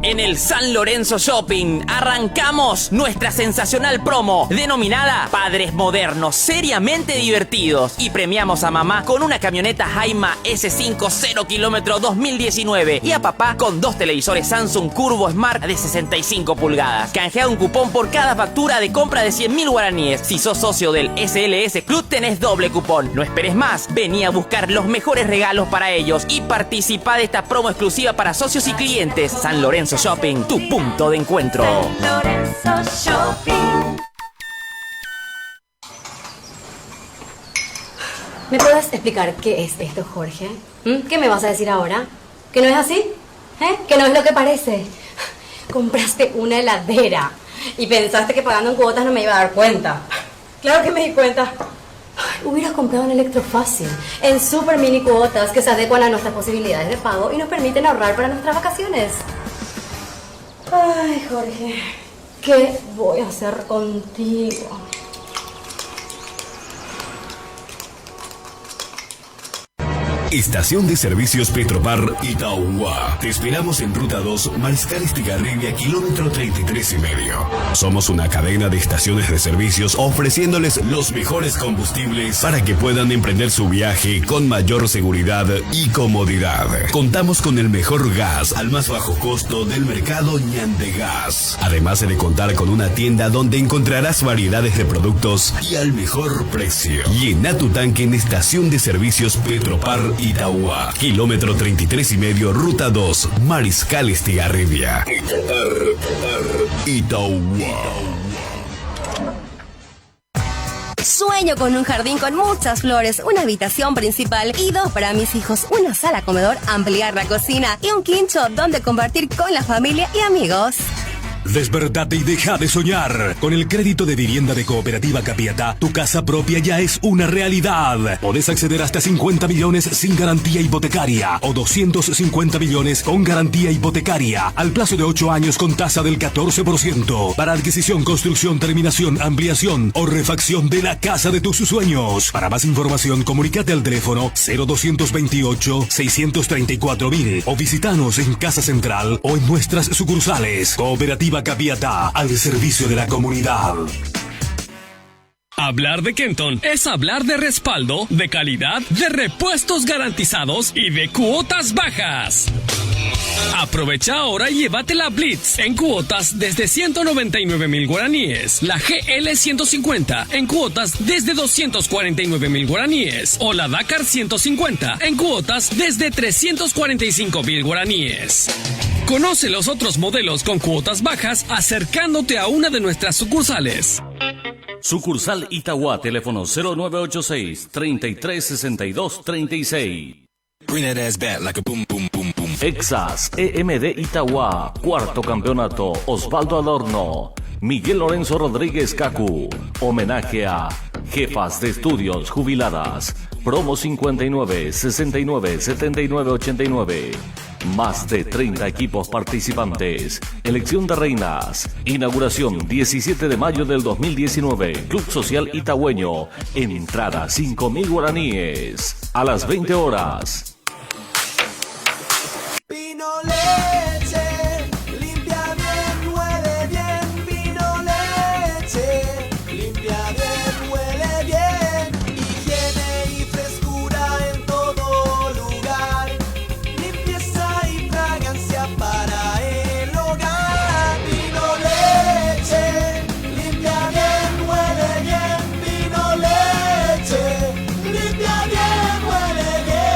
Speaker 9: En el San Lorenzo Shopping arrancamos nuestra sensacional promo denominada Padres Modernos Seriamente Divertidos, y premiamos a mamá con una camioneta Haima S5 0 km 2019 y a papá con 2 televisores Samsung Curvo Smart de 65 pulgadas. Canjea un cupón por cada factura de compra de 100.000 guaraníes. Si sos socio del SLS Club tenés doble cupón. No esperes más, vení a buscar los mejores regalos para ellos y participa de esta promo exclusiva para socios y clientes. San Lorenzo Shopping, tu punto de encuentro.
Speaker 10: San Lorenzo Shopping.
Speaker 11: ¿Me puedes explicar qué es esto, Jorge? ¿Qué me vas a decir ahora? ¿Que no es así? ¿Que no es lo que parece? Compraste una heladera y pensaste que pagando en cuotas no me iba a dar cuenta. Claro que me di cuenta. Hubieras comprado en Electrofácil, en super mini cuotas que se adecuan a nuestras posibilidades de pago y nos permiten ahorrar para nuestras vacaciones. Ay, Jorge, ¿qué voy a hacer contigo?
Speaker 4: Estación de Servicios Petropar Itauguá. Te esperamos en Ruta 2, Mariscal Estigarribia, kilómetro 33,5. Somos una cadena de estaciones de servicios ofreciéndoles los mejores combustibles para que puedan emprender su viaje con mayor seguridad y comodidad. Contamos con el mejor gas al más bajo costo del mercado Ñandegas. Además de contar con una tienda donde encontrarás variedades de productos y al mejor precio. Llena tu tanque en Estación de Servicios Petropar Itauguá, kilómetro 33,5, ruta 2, Mariscal Estigarribia. Itauguá.
Speaker 12: Sueño con un jardín con muchas flores, una habitación principal y 2 para mis hijos, una sala comedor, ampliar la cocina y un quincho donde compartir con la familia y amigos.
Speaker 4: Despertate y deja de soñar. Con el crédito de vivienda de Cooperativa Capiatá, tu casa propia ya es una realidad. Podés acceder hasta 50 millones sin garantía hipotecaria o 250 millones con garantía hipotecaria al plazo de 8 años con tasa del 14% para adquisición, construcción, terminación, ampliación o refacción de la casa de tus sueños. Para más información, comunícate al teléfono 0228-634.000 o visitanos en Casa Central o en nuestras sucursales. Cooperativa Capiatá, al servicio de la comunidad.
Speaker 13: Hablar de Kenton es hablar de respaldo, de calidad, de repuestos garantizados y de cuotas bajas. Aprovecha ahora y llévate la Blitz en cuotas desde 199.000 guaraníes, la GL 150 en cuotas desde 249.000 guaraníes o la Dakar 150 en cuotas desde 345.000 guaraníes. Conoce los otros modelos con cuotas bajas acercándote a una de nuestras sucursales.
Speaker 14: Sucursal Itagua, teléfono 0986-336236. Exas EMD Itagua, cuarto campeonato, Osvaldo Adorno, Miguel Lorenzo Rodríguez Cacu. Homenaje a jefas de estudios jubiladas. Promo 59 69 79 89. Más de 30 equipos participantes. Elección de reinas. Inauguración 17 de mayo del 2019. Club Social Itagüeño. Entrada 5.000 guaraníes. A las 20 horas.
Speaker 15: Vino leche, limpia bien, huele bien. Vino leche, limpia bien, huele bien. Higiene y frescura en todo lugar. Limpieza y fragancia para el hogar. Vino leche, limpia bien, huele bien. Vino leche, limpia bien, huele bien.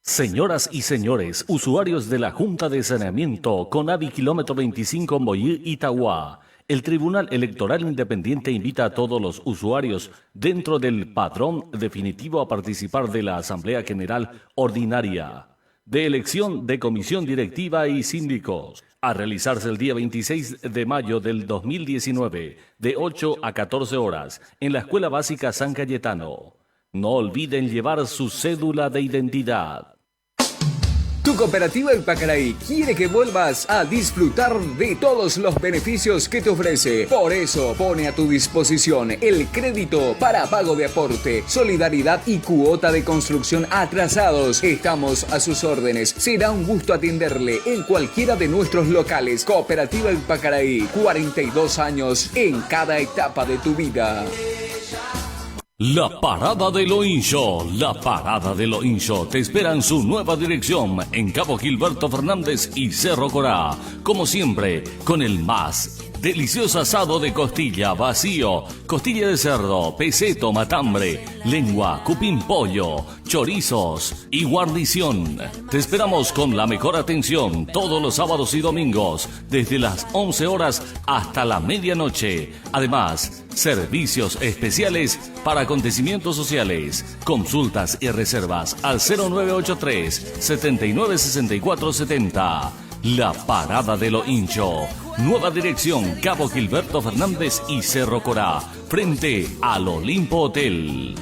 Speaker 14: Señoras y señores, usuarios de la Junta de Saneamiento Conavi Kilómetro 25 Mollí, Itagua, el Tribunal Electoral Independiente invita a todos los usuarios dentro del padrón definitivo a participar de la Asamblea General Ordinaria de elección de comisión directiva y síndicos, a realizarse el día 26 de mayo del 2019, de 8 a 14 horas, en la Escuela Básica San Cayetano. No olviden llevar su cédula de identidad.
Speaker 16: Tu cooperativa El Pacaraí quiere que vuelvas a disfrutar de todos los beneficios que te ofrece. Por eso pone a tu disposición el crédito para pago de aporte, solidaridad y cuota de construcción atrasados. Estamos a sus órdenes. Será un gusto atenderle en cualquiera de nuestros locales. Cooperativa El Pacaraí, 42 años en cada etapa de tu vida.
Speaker 14: La Parada de Lo Incho. La Parada de Lo Incho te espera en su nueva dirección en Cabo Gilberto Fernández y Cerro Corá. Como siempre, con el más delicioso asado de costilla, vacío, costilla de cerdo, peseto, matambre, lengua, cupín pollo, chorizos y guarnición. Te esperamos con la mejor atención todos los sábados y domingos, desde las 11 horas hasta la medianoche. Además, servicios especiales para acontecimientos sociales. Consultas y reservas al 0983 796470. La Parada de Lo Incho. Nueva dirección Cabo Gilberto Fernández y Cerro Corá, frente al Olimpo Hotel.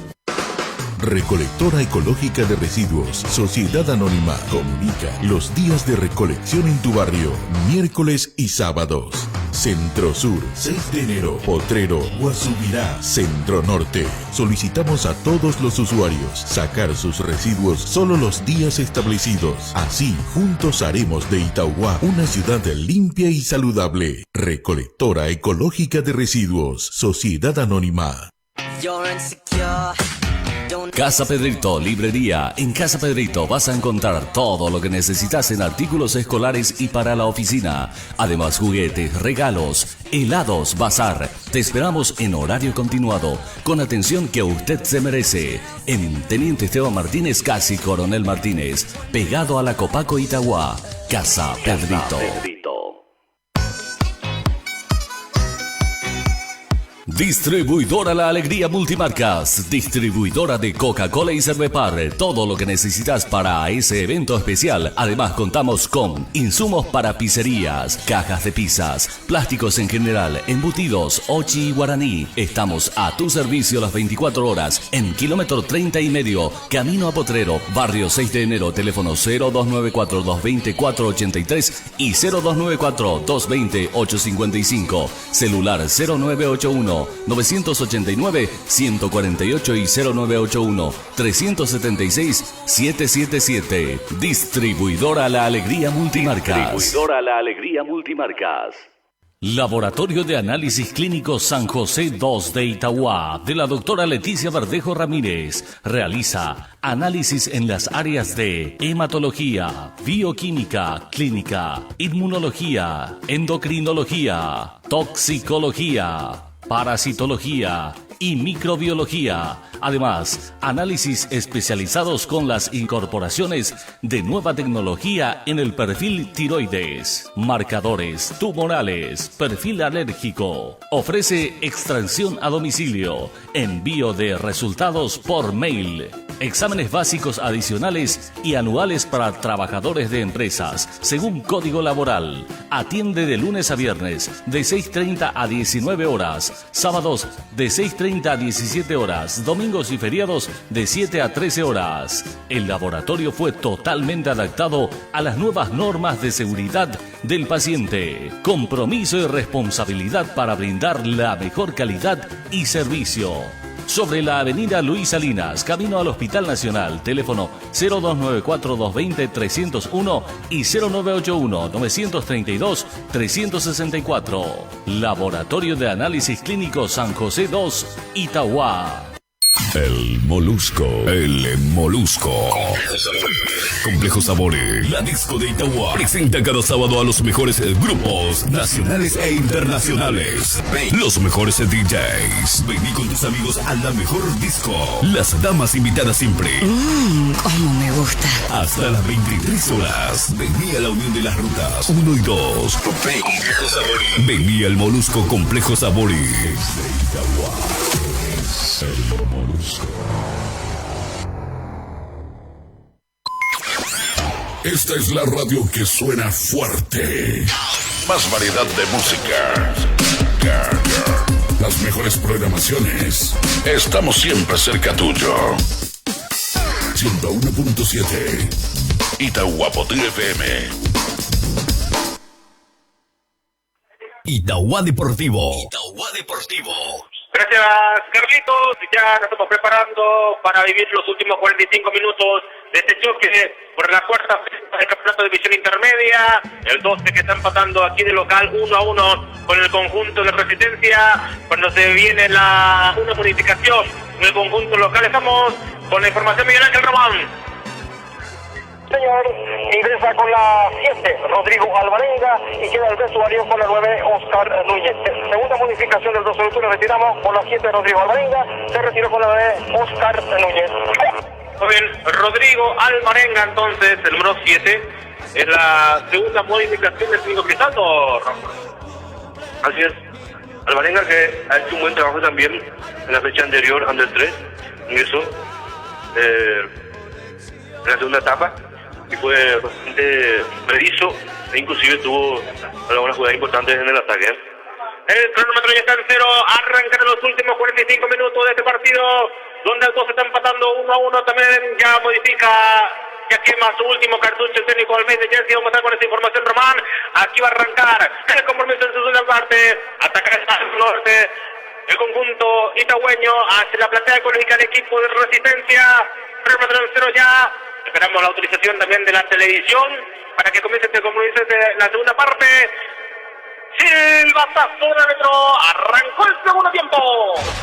Speaker 17: Recolectora Ecológica de Residuos, Sociedad Anónima, comunica los días de recolección en tu barrio, miércoles y sábados. Centro Sur, 6 de enero, Potrero, Guasubirá, Centro Norte. Solicitamos a todos los usuarios sacar sus residuos solo los días establecidos. Así, juntos haremos de Itagua una ciudad limpia y saludable. Recolectora Ecológica de Residuos, Sociedad Anónima.
Speaker 14: Casa Pedrito, librería. En Casa Pedrito vas a encontrar todo lo que necesitas en artículos escolares y para la oficina. Además, juguetes, regalos, helados, bazar. Te esperamos en horario continuado, con atención que usted se merece. En Teniente Esteban Martínez, casi Coronel Martínez, pegado a la Copaco Itagua. Casa Pedrito. Distribuidora La Alegría Multimarcas, distribuidora de Coca-Cola y Cervepar, todo lo que necesitas para ese evento especial. Además contamos con insumos para pizzerías, cajas de pizzas, plásticos en general, embutidos, ochi y guaraní. Estamos a tu servicio las 24 horas en kilómetro 30 y medio, camino a Potrero, barrio 6 de enero, teléfono 0294-220-483 y 0294-220-855, celular 0981-989-148 y 0981-376-777. Distribuidora La Alegría Multimarcas.
Speaker 17: Distribuidora La Alegría Multimarcas.
Speaker 14: Laboratorio de Análisis Clínicos San José 2 de Itauguá, de la doctora Leticia Verdejo Ramírez. Realiza análisis en las áreas de hematología, bioquímica, clínica, inmunología, endocrinología, toxicología, parasitología y microbiología. Además, análisis especializados con las incorporaciones de nueva tecnología en el perfil tiroides, marcadores tumorales, perfil alérgico. Ofrece extracción a domicilio, envío de resultados por mail, exámenes básicos adicionales y anuales para trabajadores de empresas, según código laboral. Atiende de lunes a viernes, de 6:30 a 19 horas, sábados de 6:30 a 17 horas, domingos y feriados de 7 a 13 horas. El laboratorio fue totalmente adaptado a las nuevas normas de seguridad del paciente. Compromiso y responsabilidad para brindar la mejor calidad y servicio. Sobre la avenida Luis Salinas, camino al Hospital Nacional, teléfono 0294-220-301 y 0981-932-364. Laboratorio de Análisis Clínico San José 2, Itauguá.
Speaker 4: El Molusco. El Molusco. Complejo Sabores. La Disco de Itauguá presenta cada sábado a los mejores grupos nacionales e internacionales. Los mejores DJs. Vení con tus amigos a la mejor disco. Las damas invitadas siempre.
Speaker 12: Cómo me gusta.
Speaker 4: Hasta las 23 horas. Vení a la unión de las rutas 1 y 2. Complejo Sabores. Vení al Molusco Complejo Sabores. De Itauguá. El Molusco. Esta es la radio que suena fuerte. Más variedad de música. Las mejores programaciones. Estamos siempre cerca tuyo. 101.7 Itauguá Potrillo FM. Itauguá Deportivo. Itauguá Deportivo.
Speaker 2: Gracias, Carlitos. Ya nos estamos preparando para vivir los últimos 45 minutos de este choque por la cuarta fecha del campeonato de división intermedia. El 12 que está empatando aquí de local 1-1 con el conjunto de Resistencia. Cuando se viene una modificación en el conjunto local, estamos con la información de Miguel Ángel Román.
Speaker 5: Señor, ingresa con la 7 Rodrigo Alvarenga y queda el vestuario con la 9 Oscar Núñez. Segunda modificación del resoluto, le retiramos con la 7 Rodrigo Alvarenga, se retiró con la 9 Oscar Núñez.
Speaker 2: Muy bien, Rodrigo Alvarenga entonces, el número 7, es la segunda modificación del técnico Cristaldo.
Speaker 1: Así es, Alvarenga que ha hecho un buen trabajo también en la fecha anterior, under 3, ingresó en la segunda etapa y fue bastante preciso e inclusive tuvo algunas jugadas importantes en el ataque.
Speaker 2: El cronómetro ya está en cero, arrancan los últimos 45 minutos de este partido, donde el 2 está empatando 1-1, también ya modifica, ya quema su último cartucho el técnico del mes de Chelsea. Vamos a estar con esta información, Román. Aquí va a arrancar el compromiso en su segunda parte, ataca el norte, el conjunto itagüeño hacia la platea ecológica del equipo de Resistencia. Cronómetro en cero ya. Esperamos la utilización también de la televisión para que comience este compromiso de la segunda parte. Silbatazo, arrancó el segundo tiempo.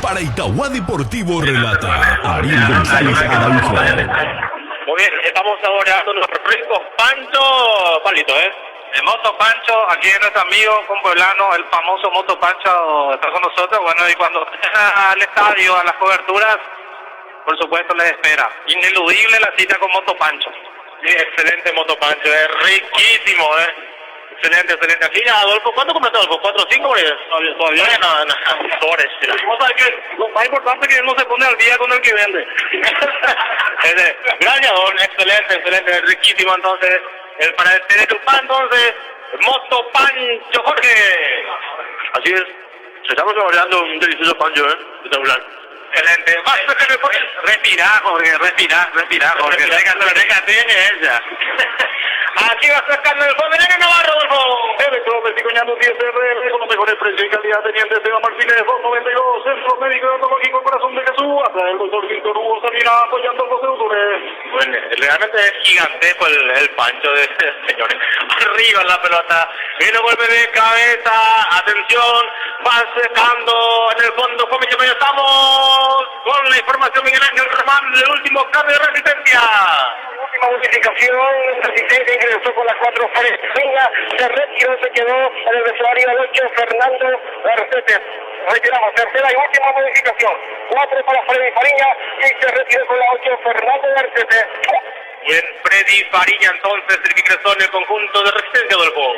Speaker 4: Para Itauguá Deportivo relata Ariel González Araujo.
Speaker 2: Muy bien, estamos ahora con nuestro rico Pancho. Palito,
Speaker 18: El Moto Pancho, aquí es nuestro amigo compueblano, el famoso Moto Pancho está con nosotros. Bueno, y cuando está al estadio, a las coberturas, por supuesto les espera. Ineludible la cita con Moto Pancho.
Speaker 2: Sí, excelente Moto Pancho, es riquísimo, Excelente, excelente. Aquí ya, Adolfo, ¿cuánto compraste, Adolfo? ¿4 o 5? Todavía no. Sobres. Vos sabés que lo más importante es que él no se pone al día con el que vende. Gracias, Don. Excelente, excelente. Riquísimo, entonces. Para el Teletupán, entonces, Moto Pancho Jorge.
Speaker 1: Así es. Estamos saboreando un delicioso pancho, espectacular.
Speaker 2: Excelente. Respira, Jorge, respira, Jorge. Déjate en ella. Aquí va sacando el joven en Navarro, Adolfo.
Speaker 3: Electrodomesticoñando 10 RL con los mejores precios y calidad. Teniente Esteban Martínez, 292, Centro Médico y Odontológico Corazón de Jesús. Hasta el doctor Víctor Hugo Salina apoyando los productores.
Speaker 2: Bueno, realmente es gigantesco el pancho de señores. Arriba la pelota. Viene golpe de cabeza. Atención. Va secando en el fondo. Estamos con la información Miguel Ángel Román del último cambio de resistencia.
Speaker 5: Última modificación, Resistencia ingresó con las 4 Fariña, se retiró, se quedó en el vestuario del 8 Fernando Garcete. Retiramos, tercera y última modificación, 4 para Freddy Fariña y se retiró con la 8 Fernando Garcete.
Speaker 2: Bien, Freddy Fariña entonces el que ingresó en el conjunto de Resistencia del Juego.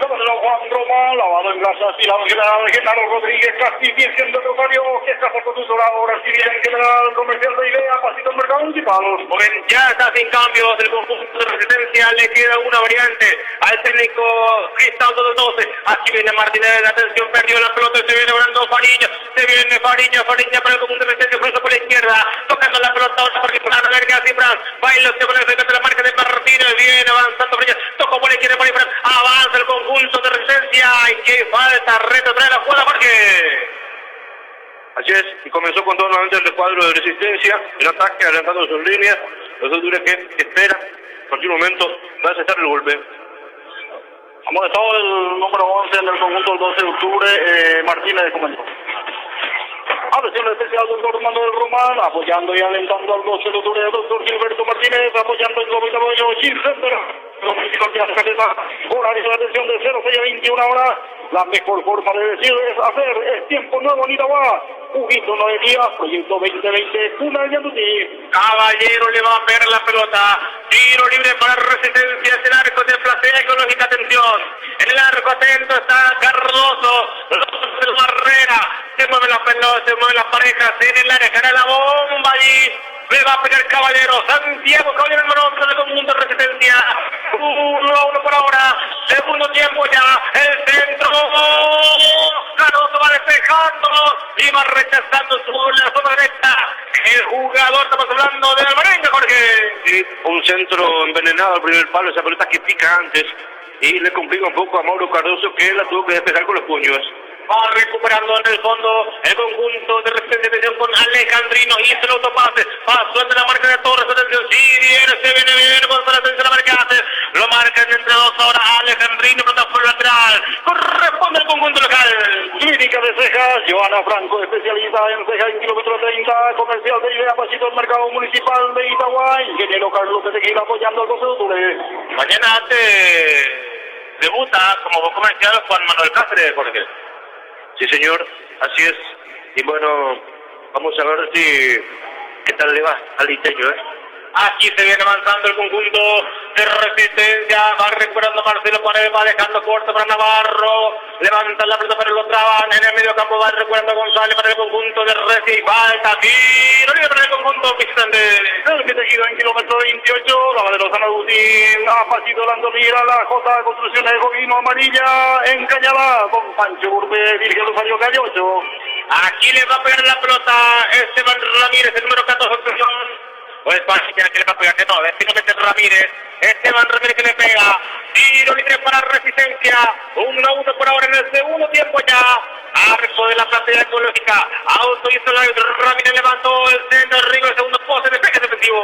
Speaker 3: Juan Roma, lavado en grasas y lavado general, Genaro Rodríguez, Casti, Virgen del Rosario, que está por conductora ahora civil en general, comercial de idea, pasito al mercado municipal.
Speaker 2: Bien, ya está sin cambios el conjunto de Resistencia, le queda una variante al técnico Cristaldo de 12. Aquí viene Martínez, atención, perdió la pelota y se viene volando Fariña, se viene Fariña para el conjunto de Resistencia, cruza por la izquierda, tocando la pelota ahora para Fran, Verga, Cifran, baila usted con el centro de la marca de Martínez, viene avanzando Fariña, tocó por la izquierda, por Fran, avanza el conjunto de Resistencia y que falta, retrotrae la jugada Jorge.
Speaker 1: Así es, y comenzó con todo nuevamente el cuadro de Resistencia, el ataque adelantando sus líneas, los dos dures que esperan, en cualquier momento va a cesar el golpe.
Speaker 3: Hemos estado el número 11 en el conjunto el 12 de octubre, Martínez comenzó. Atención especial del doctor Armando del Román, apoyando y alentando al 12 de octubre el doctor Gilberto Martínez, apoyando el Globo Itaboyo, Gil Center, horario de atención de 06 a 21 horas. La mejor forma de decir es hacer, es tiempo nuevo en Itagua. Juguito 9 días, proyecto 2020, Cuna de Yandutí.
Speaker 2: Caballero le va a ver la pelota. Tiro libre para Resistencia, es el arco de Placea Ecológica, atención. En el arco atento está Cardoso, Barrera. Se mueve la pelota, se mueve las parejas en el área, cara la bomba y le va a pegar Caballero. Santiago Caballero, el número 11 del conjunto de Resistencia. 1-1 por ahora. Segundo tiempo ya. El centro. Cardoso va despejando y va rechazando la zona derecha. El jugador, estamos hablando de Alvarenga, Jorge.
Speaker 1: Sí, un centro envenenado al primer palo, esa pelota que pica antes y le complica un poco a Mauro Cardoso, que la tuvo que despejar con los puños.
Speaker 2: Va recuperando en el fondo el conjunto de Resistencia, atención con Alejandrino, hizo el autopase, pasó entre la marca de Torres, atención, sí, viene, se viene bien, Gonzalo, atención, la marca hace, lo marcan entre dos ahora, Alejandrino, pelota por el lateral, corresponde al conjunto local.
Speaker 3: Clínica de cejas, Joana Franco, especialista en cejas en kilómetro 30, comercial de idea, pasito al mercado municipal de Itagua, ingeniero Carlos de Tequila apoyando al 12 de octubre.
Speaker 2: Mañana debuta como voz comercial Juan Manuel Cáceres, Jorge.
Speaker 1: Sí, señor, así es. Y bueno, vamos a ver qué tal le va al liteño,
Speaker 2: Aquí se viene avanzando el conjunto de Resistencia, va recuperando Marcelo Paredes, va dejando corto para Navarro, levanta la pelota pero lo traban, en el medio campo va recuperando González para el conjunto de Resi, falta, tiro libre para el conjunto visitante.
Speaker 3: El que tejido en kilómetro 28, Lavadero San Agustín, a pasito Lando Mira, la J Construcciones de Jovino Amarilla, en Cañada, con Pancho Urbe, Virgen Rosario Calle 8.
Speaker 2: Aquí le va a pegar la pelota Esteban Ramírez, el número 14, pues Página que le va a pegar, que no, es finalmente Ramírez. Esteban Ramírez que le pega. Tiro libre para Resistencia. 1-1 por ahora en el segundo tiempo ya. Arco de la platea ecológica. Auto hizo la Ramírez, levantó el centro, arriba el segundo poste, despeje defensivo.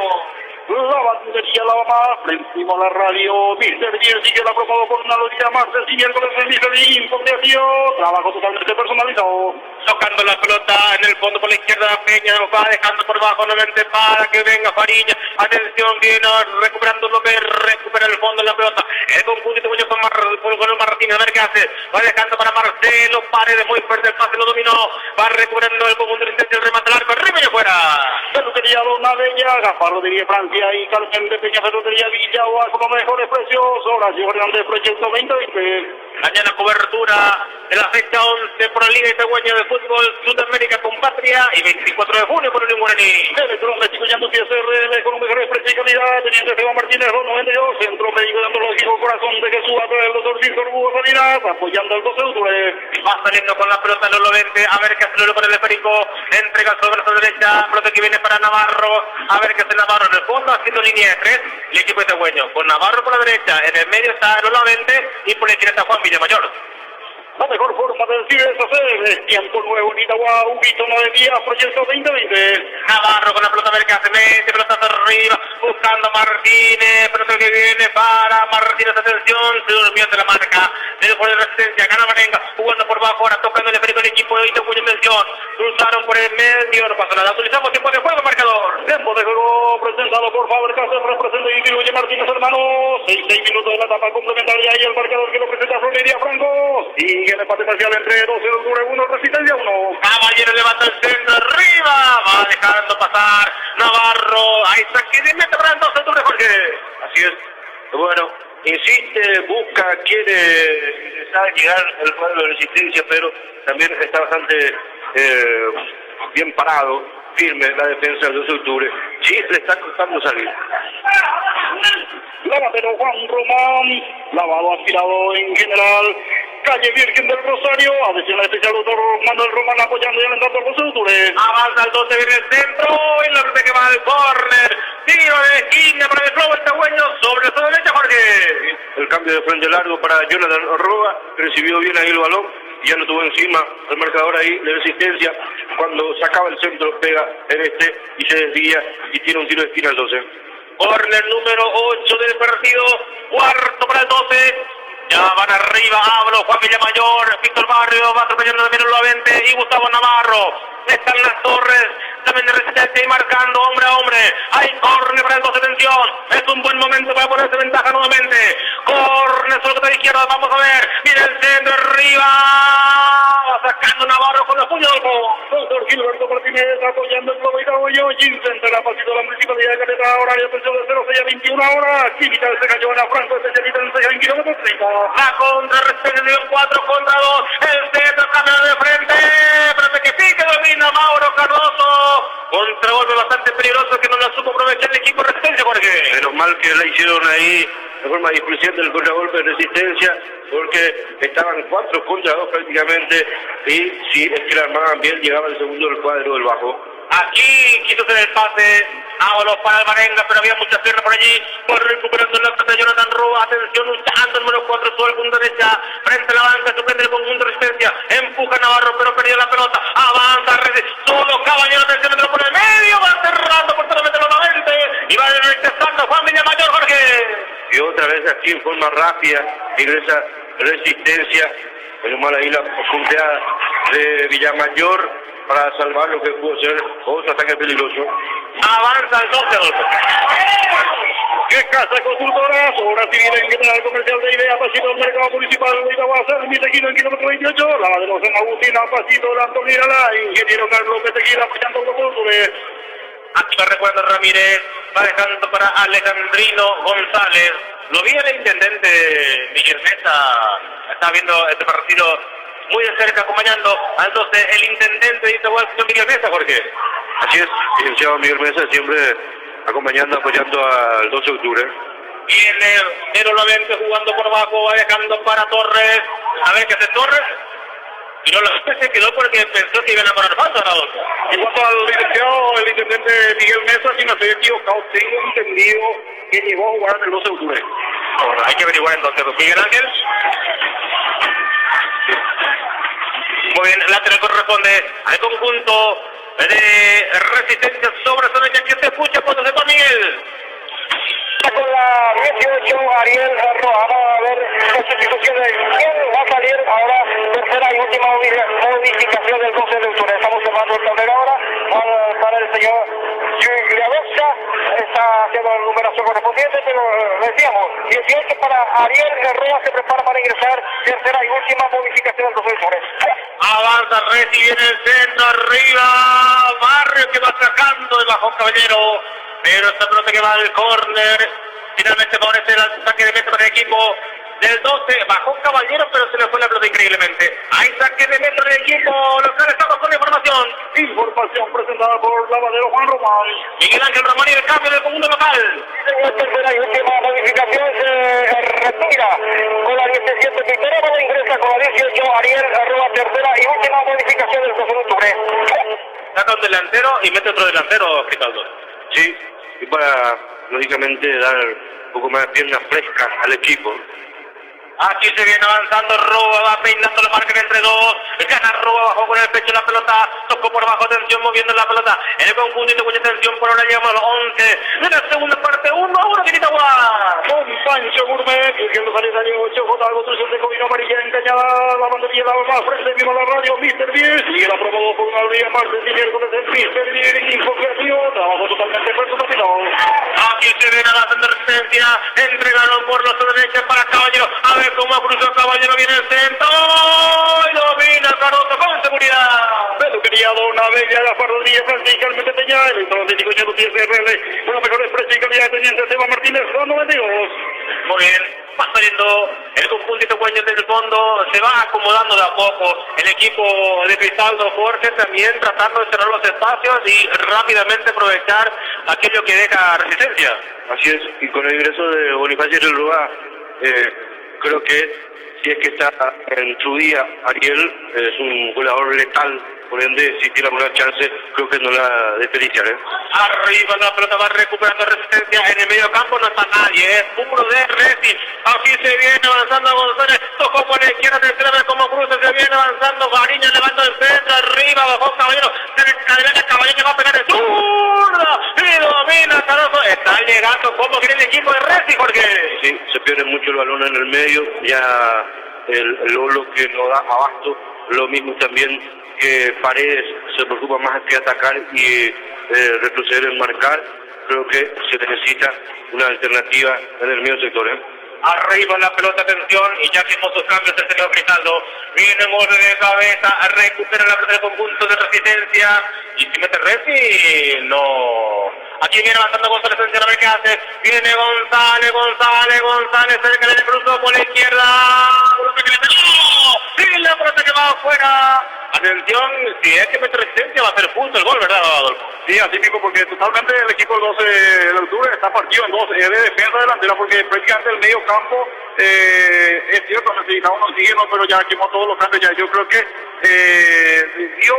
Speaker 3: La bandería la va más, encima la radio, Mr. 10 sigue la promodo por una lotería más del miércoles de Mr. Infoteación, trabajo totalmente personalizado.
Speaker 2: Tocando la pelota en el fondo por la izquierda, Peña va dejando por bajo nuevamente para que venga Fariña. Atención, viene recuperando López, recupera el fondo de la pelota. El conjunto de con el Martínez, a ver qué hace. Va dejando para Marcelo Paredes, muy fuerte el pase, lo dominó. Va recuperando el conjunto de Resistencia, el remate al arco, arriba y afuera.
Speaker 3: Peluquería Dona Bella, Gaspar Rodríguez Francia. Tapia y Carmen de Peña Ferretería Villagua con los mejores precios. Horacio Hernández, Proyecto 2020.
Speaker 2: Mañana cobertura de la fecha 11 por la Liga Itagüeña de Fútbol Sudamérica con Patria y 24 de junio por el Guaraní.
Speaker 3: Electrón México Llanto PSR con los mejores precios y calidad. Teniente Esteban Martínez 292. Centro Médico Odontológico Corazón de Jesús a través del doctor Víctor Hugo Salinas, apoyando al 12 de octubre.
Speaker 2: Va saliendo con la pelota Lolo Vente. A ver qué hace Lolo con el esférico. Entrega sobre brazo derecha. Pelota que viene para Navarro. A ver qué hace Navarro en el fondo haciendo línea de 3. El equipo itagüeño con Navarro por la derecha. En el medio está Lolo Vente y por la izquierda está Juan Villamayor.
Speaker 3: La mejor forma de decir es hacer. Tiempo nuevo en Itagua, Huguito 9 días, Proyecto 2020.
Speaker 2: Navarro con la pelota, a ver qué hace, mete pelota hacia arriba, buscando a Martínez, pelota que viene para Martínez, atención, se durmió de la marca, le dejó de resistencia, gana Marenga, jugando por bajo, ahora tocando el esférico del equipo de Itagüeña, atención, cruzaron por el medio, no pasa nada, utilizamos tiempo de juego, marcador.
Speaker 3: Tiempo de juego presentado por Faber Castell, representa y distribuye Martínez, hermano. 6 minutos de la etapa complementaria y el marcador que lo presenta Florencia Franco. Sigue el empate parcial entre 12 de octubre 1, Resistencia 1.
Speaker 2: Caballero levanta el centro arriba, va dejando pasar Navarro, ahí está, que le mete para el 12 de octubre, Jorge.
Speaker 1: Así es. Bueno, insiste, busca, quiere ingresar, llegar al cuadro de Resistencia, pero también está bastante bien parado, firme la defensa del 12 de octubre. Sí, le está costando salir.
Speaker 3: Lavadero Juan Román, lavado aspirado en general. Calle Virgen del Rosario, adición especial doctor Manuel Román apoyando y alentando al 12 de octubre.
Speaker 2: Avanza el 12, viene el centro, y la pelota que va al córner. Tiro de esquina para el club itagüeño sobre su derecha, Jorge.
Speaker 1: El cambio de frente largo para Jonathan Roa, recibió bien ahí el balón, y ya lo tuvo encima el marcador ahí de Resistencia. Cuando sacaba el centro, pega en y se desvía y tiene un tiro de esquina al 12.
Speaker 2: Córner número 8 del partido, cuarto para el 12. Ya van arriba, hablo, Juan Villamayor, Víctor Barrio, va atropellando también el Lovente y Gustavo Navarro. Están las torres, también de Resistencia y marcando hombre a hombre. Hay córner para el 12, atención. Es un buen momento para ponerse ventaja nuevamente. Córner sobre la izquierda, vamos a ver. Viene el centro arriba. Va sacando Navarro con los puños.
Speaker 3: Doctor Gilberto Martínez apoyando el globo itagüeño. Center a pasito de la municipalidad de Caleta, horario atención de 06 a 21 horas. Química se cayó en Franco, especialista en 6 en kilómetros 30.
Speaker 2: La contra respeto de 4 contra 2. El centro cambia de frente. Pero que pique domina Mauro Cardoso. Contragolpe bastante peligroso que no la supo aprovechar el equipo Resistencia, Jorge.
Speaker 1: Menos mal que la hicieron ahí de forma displicente el contragolpe de Resistencia, porque estaban 4 contra 2 prácticamente, y si es que la armaban bien, llegaba el segundo del cuadro del bajo.
Speaker 2: Aquí quiso hacer el pase, Ábalos para el Marenga, pero había muchas piernas por allí, por recuperando la pelota de Jonathan Roa, atención, luchando el número 4, sobre el punto derecha, frente a la banca, suspende el conjunto de Resistencia, empuja Navarro, pero perdió la pelota, avanza, solo Caballero, atención, entró por el medio, va cerrando por totalmente nuevamente, y va rechazando Juan Villamayor, Jorge.
Speaker 1: Y otra vez aquí en forma rápida, ingresa Resistencia, pero mal ahí la punteada de Villamayor, para salvar lo que pudo ser otro ataque peligroso.
Speaker 2: Avanza el 12.
Speaker 3: ¿Qué casa constructoras? Obra civil en general comercial de Idea, pasito del mercado municipal de Itaguazá, Mitequino en kilómetro 28, lavadero San Agustín, pasito de Antonio Irala, ingeniero Carlos Petequila, apoyando los productores.
Speaker 2: Aquí me recuerda Ramírez, va dejando para Alejandrino González. Lo vi el intendente Miguel Mesa, está viendo este partido muy de cerca, acompañando al 12, el intendente de Itagua, el señor Miguel Mesa, Jorge.
Speaker 1: Así es, licenciado Miguel Mesa, siempre acompañando, apoyando al 12 de octubre.
Speaker 2: Viene el Olavente jugando por abajo, va dejando para Torres. A ver qué hace Torres. Y no se quedó porque pensó que iban a poner falta a la otra.
Speaker 3: En cuanto al licenciado, el intendente Miguel Mesa, si no estoy equivocado, tengo entendido que llegó a jugar el 12 de octubre.
Speaker 2: Ahora, hay que averiguar entonces. Miguel Ángel. Muy bien, lateral corresponde al conjunto de Resistencia sobre Sonecha, que se escucha cuando se va Miguel.
Speaker 5: Con la 18, Ariel Roa. Vamos a ver la sustitución de quién va a salir ahora. Tercera y última modificación del 12 de octubre. Estamos cerrando el tablero ahora para el señor Giuliadosa. Está haciendo la numeración correspondiente, pero decíamos, 18 para Ariel Roa, se prepara para ingresar. Tercera y última modificación del 12 de octubre.
Speaker 2: Avanza Resi, viene el centro arriba. Barrio que va sacando el bajo Caballero. pero esta pelota que va al córner, finalmente favorece el saque de meta para el equipo del 12, bajó Caballero, pero se le fue la pelota increíblemente. Hay saque de meta del equipo local, estamos con la información.
Speaker 3: Información presentada por Lavadero Juan Román.
Speaker 2: Miguel Ángel Román y el cambio del conjunto local.
Speaker 5: La tercera y última modificación se retira con la 17 Victoria, cuando ingresa con la 18 Ariel Arroba, tercera y última modificación del 2 de octubre.
Speaker 2: Saca un delantero y mete otro delantero, Cristaldo.
Speaker 1: Sí, y para, lógicamente, dar un poco más de piernas frescas al equipo.
Speaker 2: Aquí se viene avanzando Roa, va peinando la marca entre dos, gana Roa, bajó con el pecho la pelota, tocó por bajo, atención, moviendo la pelota, en el conjunto y mucha atención, por ahora llegamos a los 11, de la segunda parte, 1-1, Quiritahuá.
Speaker 3: Con Pancho Gourmet, dirigiendo salida de 8, J, construcción de Covino Amarilla, engañada, la banderilla la más frente, mismo la radio, Mr. Beer, sigue la promo por una día martes y miércoles de Mr. Beer, infocreación, trabajo totalmente personalizado.
Speaker 2: Aquí se viene avanzando resistencia, entregaron por la derecha para Caballero, a ver cómo cruzó Caballero, viene el centro, y domina Caroto con seguridad.
Speaker 3: Peluquería Dona Bella, la fardería Francisca, el Meteteña, el electrotécnico ya no tiene CRL, una mejor expresión y calidad de teniente Esteban Martínez, con 92.
Speaker 2: Muy bien, va saliendo el conjunto Cueño desde el fondo, se va acomodando de a poco el equipo de Cristaldo Jorge, también tratando de cerrar los espacios y rápidamente aprovechar aquello que deja Resistencia.
Speaker 1: Así es, y con el ingreso de Bonifacio Rúa, creo que si es que está en su día, Ariel es un goleador letal, por ende, si tiene alguna chance, creo que no la desperdiciaré.
Speaker 2: Arriba la pelota va recuperando Resistencia en el medio campo, no está nadie, es puro de Resi. Aquí se viene avanzando González, tocó por la izquierda, tercera vez como cruce, se viene avanzando Gariña, levanta el centro, arriba, bajó Caballero, adelante Caballero, va a pegar el zurda, y domina Caroso, está llegando como quiere el equipo de Resi, Jorge.
Speaker 1: Sí, se pierde mucho el balón en el medio, ya el Lolo que no da abasto, lo mismo también que Paredes se preocupa más que atacar y retroceder en marcar. Creo que se necesita una alternativa en el medio sector.
Speaker 2: Arriba la pelota, atención, y ya hicimos sus cambios el señor Cristaldo. Viene en orden de cabeza, recupera la pelota del conjunto de Resistencia. Y si mete Resi, no. Aquí viene avanzando González, a ver qué hace. Viene González, cerca del cruzo por la izquierda. Y la pelota que va afuera. Atención, si es que mete Resistencia va a ser justo el gol, ¿verdad, Adolfo?
Speaker 3: Sí, así mismo, porque totalmente el equipo del 12 de octubre está partido en dos, de defensa delantera, porque prácticamente el medio campo, es cierto, necesitaba un oxígeno, pero ya quemó todos los cambios. Ya yo creo que dio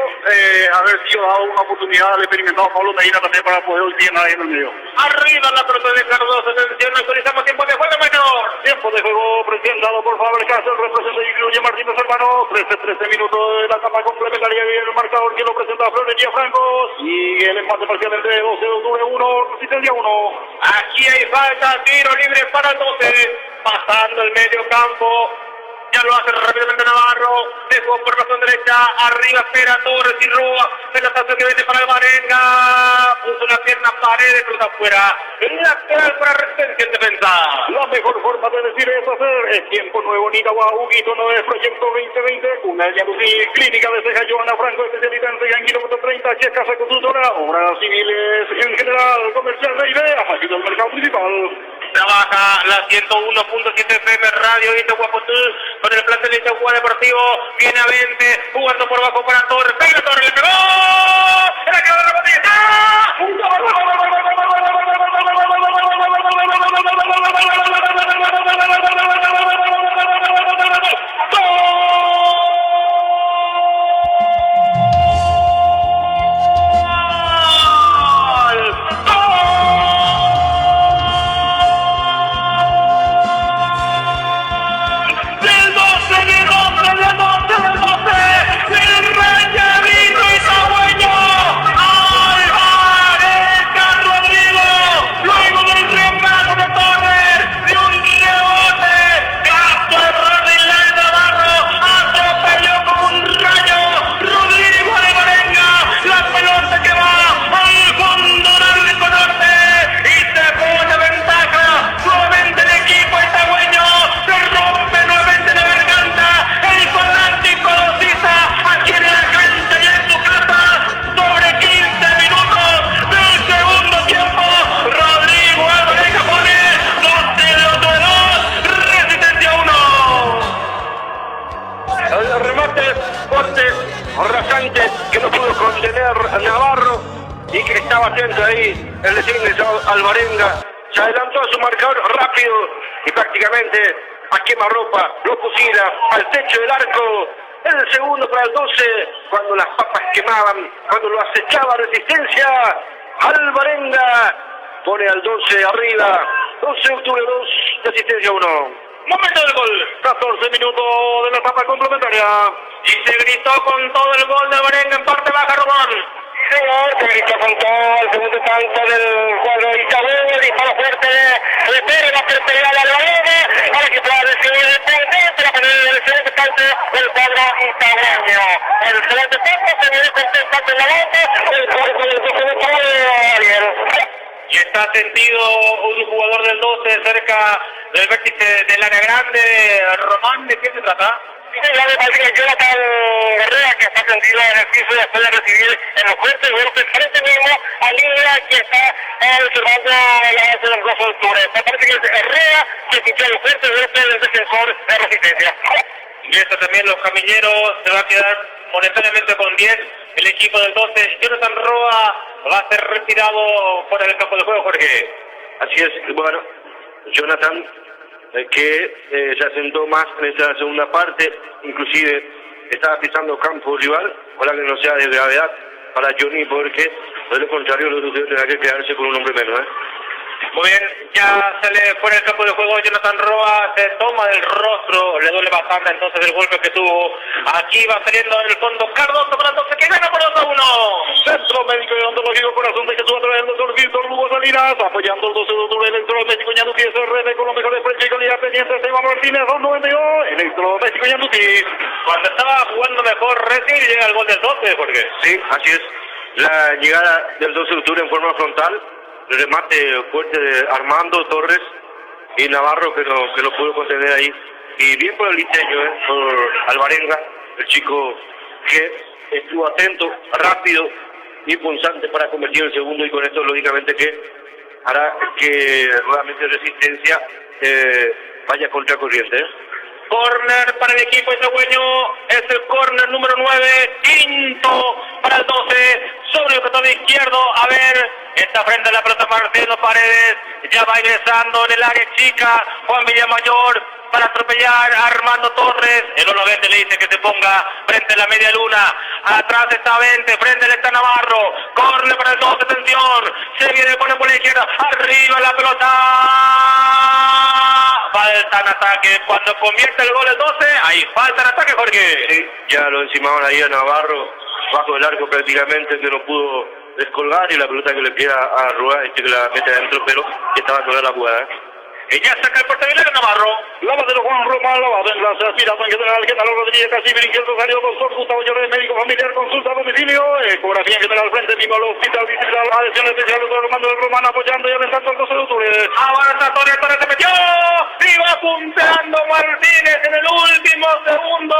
Speaker 3: haber sido dado una oportunidad al experimentado Pablo Medina también para poder oxigenar ahí en el medio.
Speaker 2: Arriba la pelota de Cardoso, atención, actualizamos tiempo de juego, marcador.
Speaker 3: Tiempo de juego presentado por Faber Castell, representa y incluye Martínez Hermano, 13 minutos de la etapa complementaria, y el marcador que lo presenta Florencia Franco, y el empate parcial entre 12 de octubre 1, Resistencia 1.
Speaker 2: Aquí hay falta, tiro libre para el 12, pasando el medio campo. Ya lo hace rápidamente Navarro, dejó por razón derecha, arriba espera Torres y Roa, pelotazo que viene para el Marenga, puso la pierna Paredes, cruz afuera, lateral para Resistencia en defensa.
Speaker 3: La mejor forma de decir es hacer, es tiempo nuevo, Nicaragua, Huguito, no es Proyecto 2020, una Yalucí, Clínica de Ceja, Joana Franco, especialista en Ceja en kilómetro 30, que es casa constructora, obras civiles en general, comercial de idea, ayuda al mercado principal.
Speaker 2: Trabaja la 101.7 FM Radio Itahuapotú con el plantel de Itahuá Deportivo. Viene a 20, jugando por bajo para Torres. Pega Torres, le pegó. ¡Era que va a rebote! ¡Del 12! ¡El Rey
Speaker 1: rasante que no pudo contener a Navarro y que estaba atento ahí el recién ingresado Alvarenga. Se adelantó a su marcador rápido y prácticamente a quemarropa lo fusila al techo del arco. El segundo para el 12, cuando las papas quemaban, cuando lo acechaba Resistencia. Alvarenga pone al 12 arriba. 12 de octubre 2, Resistencia 1.
Speaker 2: Momento del gol.
Speaker 3: 14 minutos de la etapa complementaria.
Speaker 2: Y se gritó con todo el gol de Alvarenga en parte baja, Román.
Speaker 5: Señor, se gritó con todo el segundo tanto del cuadro de Itabú, el disparo fuerte de Pérez, va a ser pegada a Alvarenga, para que pueda recibir el pendiente, la pelea del excelente tanto del cuadro itabueño. El excelente tanto se viene con tres tantos en la banda, el cuadro del 12 de Ariel.
Speaker 2: Y está sentido un jugador del 12 cerca del vértice del área grande. Román, ¿de qué se trata?
Speaker 5: Sí, ya me parece que Jonathan Herrera, que está tendido en el piso después de recibir en los fuertes golpes frente mismo a Línea, que está observando la base del 12 de octubre. Me parece que es Herrera que pinchó el fuerte golpe del defensor de Resistencia.
Speaker 2: Y esto también los camilleros se va a quedar momentáneamente con 10. El equipo del 12, Jonathan Roa, va a ser retirado fuera del campo de juego, Jorge.
Speaker 1: Así es, bueno, Jonathan que se asentó más en esa segunda parte, inclusive estaba pisando campo rival, ojalá que no sea de gravedad para Johnny, porque de lo contrario los dos tendrán que quedarse con un hombre menos.
Speaker 2: Muy bien, ya sale fuera del campo de juego Jonathan Roa, se toma del rostro, le duele bastante entonces el golpe que tuvo. Aquí va saliendo en el fondo Cardoso para entonces que gana por 2-1.
Speaker 3: Centro Médico y Odontológico Corazón de Jesús a través del doctor Víctor Lugo Salinas, apoyando el 12 de octubre Electrodoméstico Ñanduti SRD con los mejores precios y calidad pendiente Esteban Martínez 292, Electrodoméstico Ñanduti.
Speaker 2: Cuando estaba jugando mejor Racing llega el gol del 12, Jorge.
Speaker 1: Sí, así es. La llegada del 12 de octubre en forma frontal, el remate fuerte de Armando Torres y Navarro que no pudo contener ahí. Y bien por el listeño, por Alvarenga, el chico que estuvo atento, rápido y punzante para convertir el segundo, y con esto lógicamente que hará que nuevamente Resistencia vaya contra corriente.
Speaker 2: Corner para el equipo itagüeño, es el corner número 9, quinto para el 12, sobre el costado izquierdo, a ver, está frente a la pelota Marcelo Paredes, ya va ingresando en el área chica, Juan Villamayor, para atropellar a Armando Torres, el 1-20 le dice que se ponga frente a la media luna, atrás está 20, frente le está Navarro, corner para el 12, atención, se viene, pone por la izquierda, arriba la pelota, falta en ataque, cuando convierte el gol el 12, ahí falta en ataque, Jorge.
Speaker 1: Sí, ya lo encimaban ahí a Navarro, bajo el arco prácticamente, que no pudo descolgar, y la pelota que le queda a Rua, que la mete adentro, pero que estaba toda la jugada.
Speaker 2: Y ya saca el porterillo Navarro.
Speaker 3: Lavadero Juan Román, lavado en la aspirado en general, Genaro Rodríguez, Casimir Inquierdo, salió doctor Gustavo Lloré, médico familiar, consulta a domicilio, ecografía en general, frente mismo al hospital distrital, adhesión especial, doctor Armando del Román, apoyando y alentando el 12 de octubre.
Speaker 2: Avanza Torres se metió, y va punteando Martínez en el último segundo,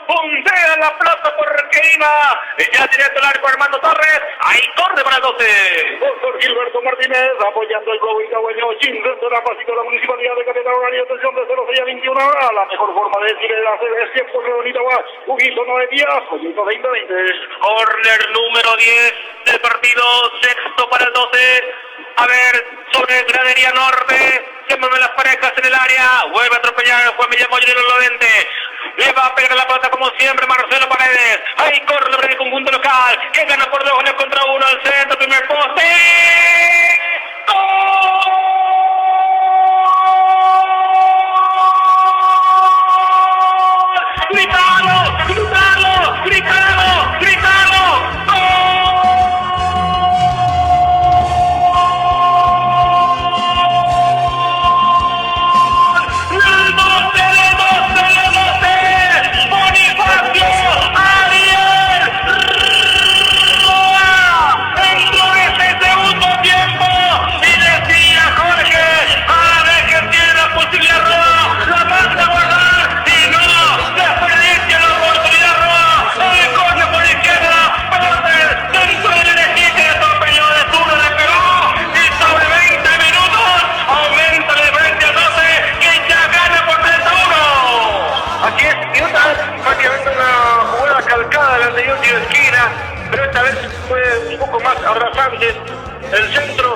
Speaker 2: puntea la pelota porque iba, ya directo al arco Armando Torres, ahí corre para el 12.
Speaker 3: Doctor Gilberto Martínez, apoyando el globo itagüeño, Jim Center, apacito la Municipalidad de Capital, horario de atención de 06 a 21 horas. La mejor forma de decir la sede es tiempo de Bonitagua, Huguito 9 días, Huguito 20-20.
Speaker 2: Corner número 10 del partido, sexto para el 12. A ver, sobre gradería norte, se mueven las parejas en el área, vuelve a atropellar Juan Villamayor en el 90. Le va a pegar la pelota como siempre Marcelo Paredes. Ahí corre sobre el conjunto local, que gana por 2 goles contra 1 al centro, primer poste. ¡Gol! ¡Gritalo! ¡Gritalo! ¡Gritalo! ¡Gritalo! Bonifacio Ariel Roa, el
Speaker 1: vez fue un poco más arrasante. El centro,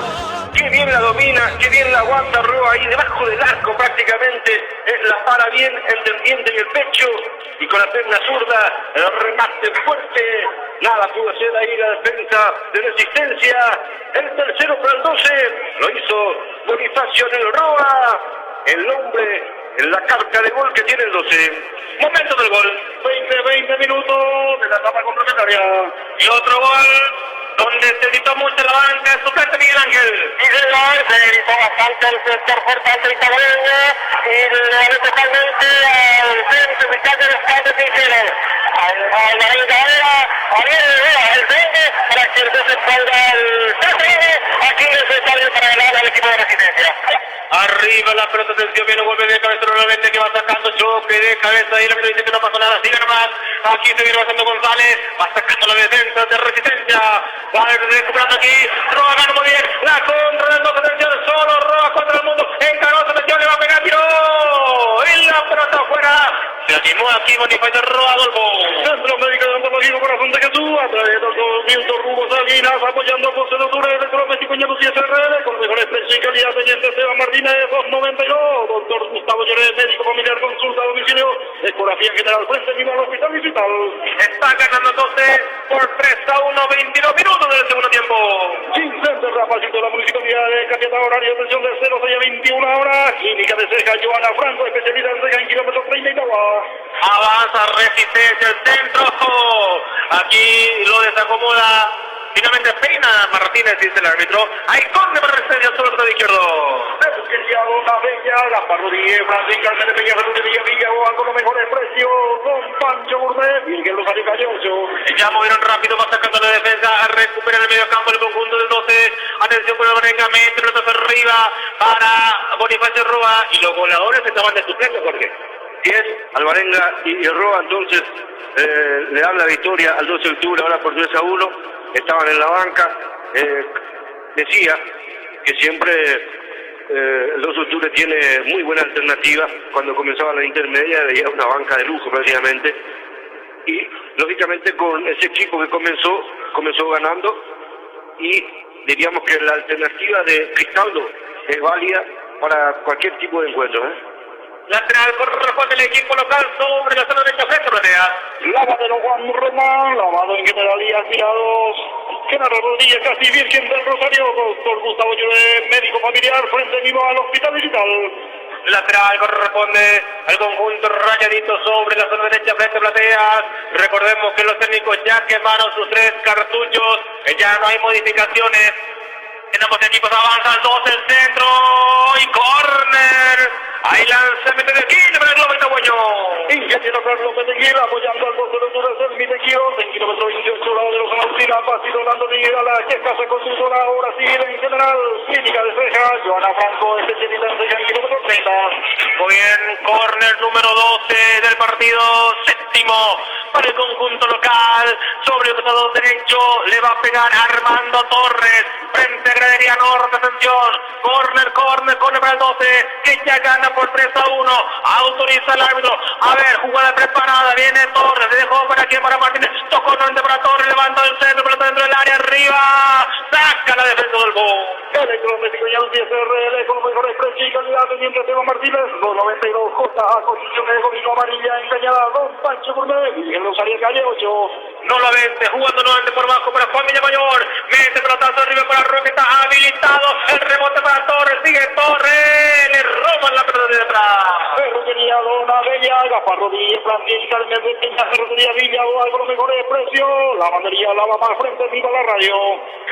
Speaker 1: qué bien la domina, qué bien la aguanta Roa ahí debajo del arco prácticamente. La para bien entre el diente y el pecho. Y con la pierna zurda, el remate fuerte. Nada pudo hacer ahí la defensa de Resistencia. El tercero para el 12 lo hizo Bonifacio Nel Roa. El hombre en la carta de gol que tiene el 12. Momento del gol.
Speaker 3: 20 minutos de la etapa complementaria.
Speaker 2: Y otro gol donde se gritó mucho la banca, el suplente Miguel Ángel.
Speaker 5: Sí, señor, se gritó bastante el sector fuerte ante Itagueña y le dio totalmente al centro fiscal de los Cantos que hicieron. Al Maringadera, el frente para que se ponga el CCN aquí necesario para ganar al equipo de Resistencia.
Speaker 2: Arriba la pelota, atención, viene un golpe de cabeza nuevamente que va sacando choque de cabeza y el árbitro dice que no pasó nada, sigue nomás. Aquí se viene pasando González, va sacando la defensa de Resistencia, va recuperando aquí, Roa gana muy bien, la contra del 12, atención, solo Roa contra el mundo, encaró, atención, le va a pegar, tiró, y la pelota afuera, se animó aquí Bonifacio Roa, Adolfo.
Speaker 3: Centro Médico de Odontológico Corazón de Jesús, a través del doctor Milton Rubo Salinas, apoyando a José Doctora, Electroméxico Ñanos y SRL, con mejores precios y calidad, teniente Esteban Martínez, 292, doctor Gustavo Lloret, médico familiar, consulta a domicilio, ecografía general, frente vivo al hospital digital.
Speaker 2: Está ganando 12 por 3-1, 22 minutos del segundo tiempo.
Speaker 3: Gym Center, Rapacito de la Municipalidad de Capiatá, horario de atención de 06 a 21 horas, clínica de ceja, Joana Franco, especialista en ceja en kilómetro 30 y Itagua.
Speaker 2: Avanza Resistencia el centro. Aquí lo desacomoda. Finalmente peina Martínez, dice el árbitro. Hay corte para Resistencia sobre el lado izquierdo.
Speaker 3: Una bella, Gaspar Rodríguez, Francisco Carmen de Peña, Jesús de Villaboa con los mejores precios. Don Pancho Gourmet, Miguel Rosario Calloso.
Speaker 2: Ya movieron rápido, va sacando la defensa, recupera el medio campo el conjunto del 12. Atención con el Barengamente, pelotas arriba para Bonifacio Roa. Y los goleadores estaban de suplente, Jorge.
Speaker 1: 10, Alvarenga y Roa, entonces le dan la victoria al 12 de octubre, ahora por 3-1, estaban en la banca. Decía que siempre el 12 de octubre tiene muy buena alternativa. Cuando comenzaba la intermedia veía una banca de lujo prácticamente, y lógicamente con ese equipo que comenzó ganando, y diríamos que la alternativa de Cristaldo es válida para cualquier tipo de encuentro,
Speaker 2: Lateral corresponde el equipo local sobre la zona derecha frente platea.
Speaker 3: Lavadero Juan Román, lavado en generalía tirados. Genaro Rodríguez, casi Virgen del Rosario, doctor Gustavo Lloret, médico familiar, frente vivo al hospital digital.
Speaker 2: Lateral corresponde al conjunto rayadito sobre la zona derecha frente plateas. Recordemos que los técnicos ya quemaron sus 3 cartuchos, que ya no hay modificaciones. En ambos equipos avanza el 12, el centro y córner. Hay lanzamiento de Quilmes para el globo itagüeño.
Speaker 3: Ingeniero Carlos Peteguir apoyando al 12 de octubre del Mitequiros en kilómetro 28 lado de los Agustina, Pasito Orlando Miguel a la que casa constructora, ahora sí en general, clínica de ceja, Joana Franco, especialista en ceja en kilómetro 30.
Speaker 2: Muy bien, córner número 12 del partido, séptimo para el conjunto local, sobre el costado derecho, le va a pegar Armando Torres, frente a gradería norte, atención, córner para el 12, que ya gana por 3-1, autoriza el árbitro, a ver, jugada preparada, viene Torres, le dejó para aquí para Martínez, tocó nuevamente para Torres, levanta el centro, pelota dentro del área, arriba, saca la defensa del gol.
Speaker 3: Electroméxico y SRL con los mejores precios y calidad, teniente Esteban Martínez, 292 JA, construcción de gobierno amarilla engañada, Don Pancho Gourmet, Miguel Rosario Calle 8.
Speaker 2: No lo vende, jugando nuevamente por bajo para Juan Villamayor, mete pelotazo arriba para Roque, está habilitado, el rebote para Torres, sigue Torres, le roban la pelota de detrás.
Speaker 3: Ferretería Dona Bella, Gaspar Rodríguez, Francisco Carmen de Peña, Ferretería Villaboa con los mejores precios, lavandería Lava más frente, viva la radio.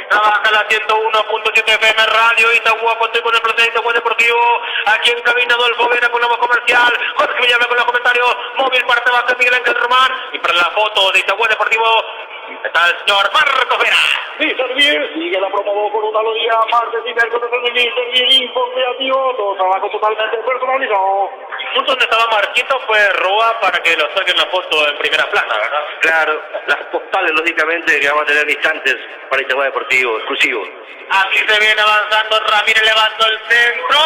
Speaker 2: Trabaja la 101.7 FM Radio Itagua, ponte con el presidente Buen Deportivo, aquí en cabina Adolfo Vera con la voz comercial, Jorge Villalba con los comentarios, móvil parte baja Miguel Ángel Román, y para la foto de Itagua Deportivo está el señor Marcos Vera.
Speaker 3: Sí, servir, sigue la promo con una día martes y miércoles en el servir info creativo, todo trabajo totalmente personalizado.
Speaker 2: Justo donde estaba Marquito fue Roa para que lo saquen la foto en primera plana, ¿verdad?
Speaker 1: Claro, las postales lógicamente que vamos a tener instantes para Itagua Deportivo, exclusivo.
Speaker 2: Aquí se viene avanzando Ramírez, levantó el centro,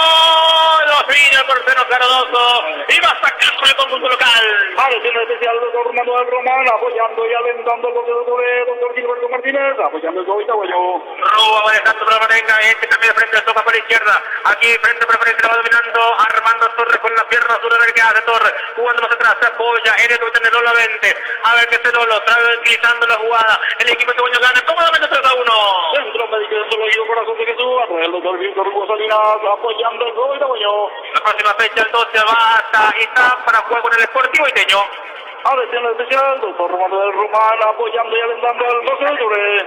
Speaker 2: los niños por seno Cardoso, y va sacando el conjunto local.
Speaker 3: Atención especial del doctor Manuel Román, apoyando y alentando el doctor de doctor Gilberto Martínez, apoyando el globo itagüeño.
Speaker 2: Roba manejando para Marenga, este cambio de frente, toca por la izquierda. Aquí frente preferencia va dominando Armando Torres con la pierna sur, a ver qué hace Torres. Jugando más atrás, se apoya, en el capitán de Lolo 20. A ver qué hace Lolo, tranquilizando la jugada. El equipo itagüeño gana cómodamente 3-1.
Speaker 3: Centro médico de Solo Oído Corazón de Jesús, a través del doctor Víctor Hugo Salinas, apoyando el globo itagüeño.
Speaker 2: La próxima fecha, el 12, va hasta Itá para jugar con el Sportivo Iteño.
Speaker 3: Atención especial, doctor Romano del Román, apoyando y alentando al 12 de octubre.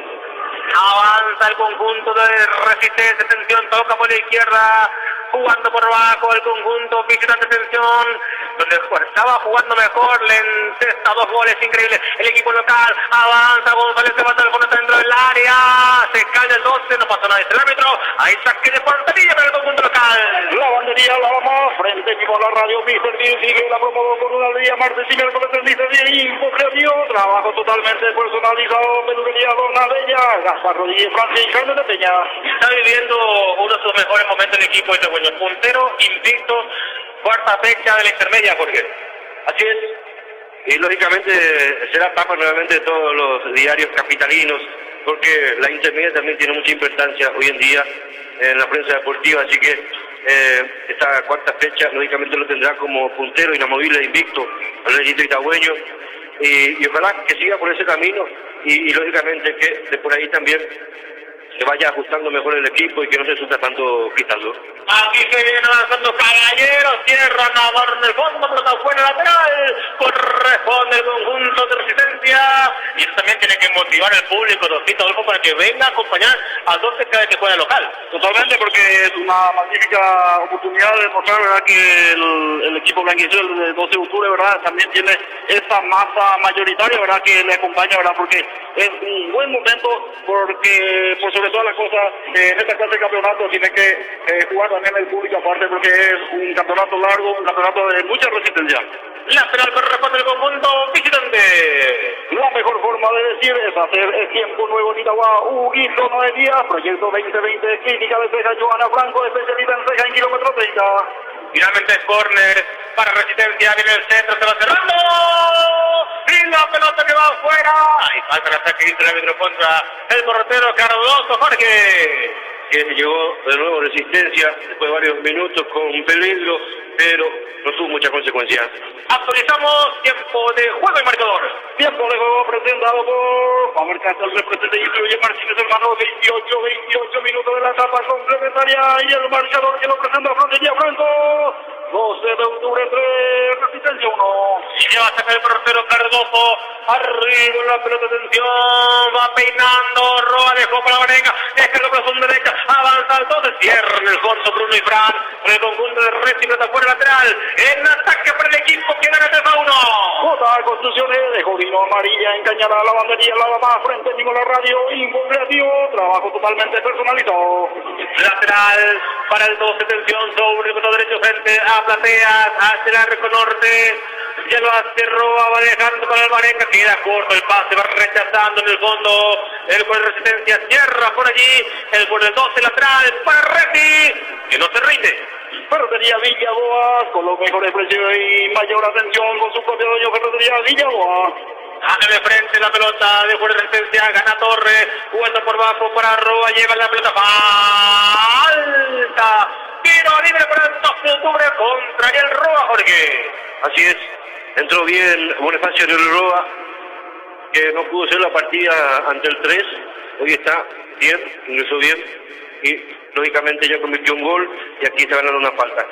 Speaker 2: Avanza el conjunto de Resistencia, atención, toca por la izquierda, jugando por abajo el conjunto visitante, atención, donde estaba jugando mejor, le encesta 2 goles, increíble, el equipo local, avanza González, se va al fondo dentro del área, se cae el 12, no pasa nada, es el árbitro, ahí saque de portería para el conjunto local.
Speaker 3: La bandería la vamos, frente mismo a la radio, Mr. Deal sigue la promo con una día martes y miércoles, el Mr. Deal, imposible, trabajo totalmente personalizado, peluquería Dona Bella, Gaspar Rodríguez, Francia y Carmen de Peña.
Speaker 2: Está viviendo uno de sus mejores momentos el equipo de Tehueño, puntero, invicto, cuarta fecha de la intermedia, Jorge.
Speaker 1: Así es. Y lógicamente será tapa nuevamente de todos los diarios capitalinos, porque la intermedia también tiene mucha importancia hoy en día en la prensa deportiva, así que esta cuarta fecha lógicamente lo tendrá como puntero inamovible e invicto al recinto itagüeño, y ojalá que siga por ese camino y lógicamente que de por ahí también se vaya ajustando mejor el equipo y que no se sufra tanto quitando.
Speaker 2: Aquí se viene avanzando Caballeros, cierra Navarro en el fondo, pelota fuera lateral, corresponde el conjunto de Resistencia, y eso también tiene que motivar al público, Docito Adolfo, para que venga a acompañar al 12 cada vez que juega local.
Speaker 3: Totalmente, porque es una magnífica oportunidad de mostrar, ¿verdad?, que el equipo blanquiazul del 12 de octubre, ¿verdad?, también tiene esa masa mayoritaria, ¿verdad?, que le acompaña, ¿verdad?, porque es un buen momento, porque por sobre todas las cosas en esta clase de campeonato tiene que jugar también el público aparte, porque es un campeonato largo, un campeonato de mucha resistencia.
Speaker 2: Lateral corresponde el conjunto visitante.
Speaker 3: La mejor forma de decir es hacer el tiempo nuevo en Itagua. Huguito Noelia, proyecto 2020, clínica de ceja, Joana Franco, especialista en ceja en kilómetro 30.
Speaker 2: Finalmente es córner para Resistencia, viene el centro, se va cerrando. Y la pelota que va afuera. Ahí falta el ataque entre el árbitro contra el portero Cardoso, Jorge.
Speaker 1: Que llegó de nuevo Resistencia después de varios minutos con peligro, pero no tuvo muchas consecuencias.
Speaker 2: Actualizamos tiempo de juego y marcador.
Speaker 3: Tiempo de juego presentado por Faber Castell, representa y incluye Martínez, hermano, 28 minutos de la etapa complementaria, y el marcador que lo presenta Frontería Franco, 12 de octubre 3, Resistencia 1.
Speaker 2: Y ya va a sacar el portero Cardoso, arriba la pelota, atención, va peinando, Roa dejó para Varenga, deja el corazón derecha, avanza al 12, cierra en el fondo Bruno y Fran, con el conjunto de Resi, pelota fuera lateral, en ataque para el equipo que gana 3-1.
Speaker 3: J. Construcciones de Jovino Amarilla, encañada la bandería, la más frente mismo la radio, Info Creativo, trabajo totalmente personalizado.
Speaker 2: Lateral para el 12, atención, sobre el derecho frente a Plateas, hacia el arco norte, ya lo hace Roa, va dejando para el Varenga, queda corto el pase, va rechazando en el fondo, el por Resistencia cierra por allí, el por el 12 lateral para Resi, que no se rinde.
Speaker 3: Ferretería Villaboas, con los mejores precios y mayor atención con su propio dueño, Ferretería Villaboas.
Speaker 2: Hágale frente la pelota de fuera de Resistencia, gana Torres, jugando por bajo para Roa, lleva la pelota, falta, tiro libre para el 12 de octubre contra el Roa, Jorge.
Speaker 1: Así es, entró bien Bonifacio del Roa, que no pudo ser la partida ante el 3, hoy está bien, ingresó bien, y lógicamente ya convirtió un gol, y aquí está ganando una falta.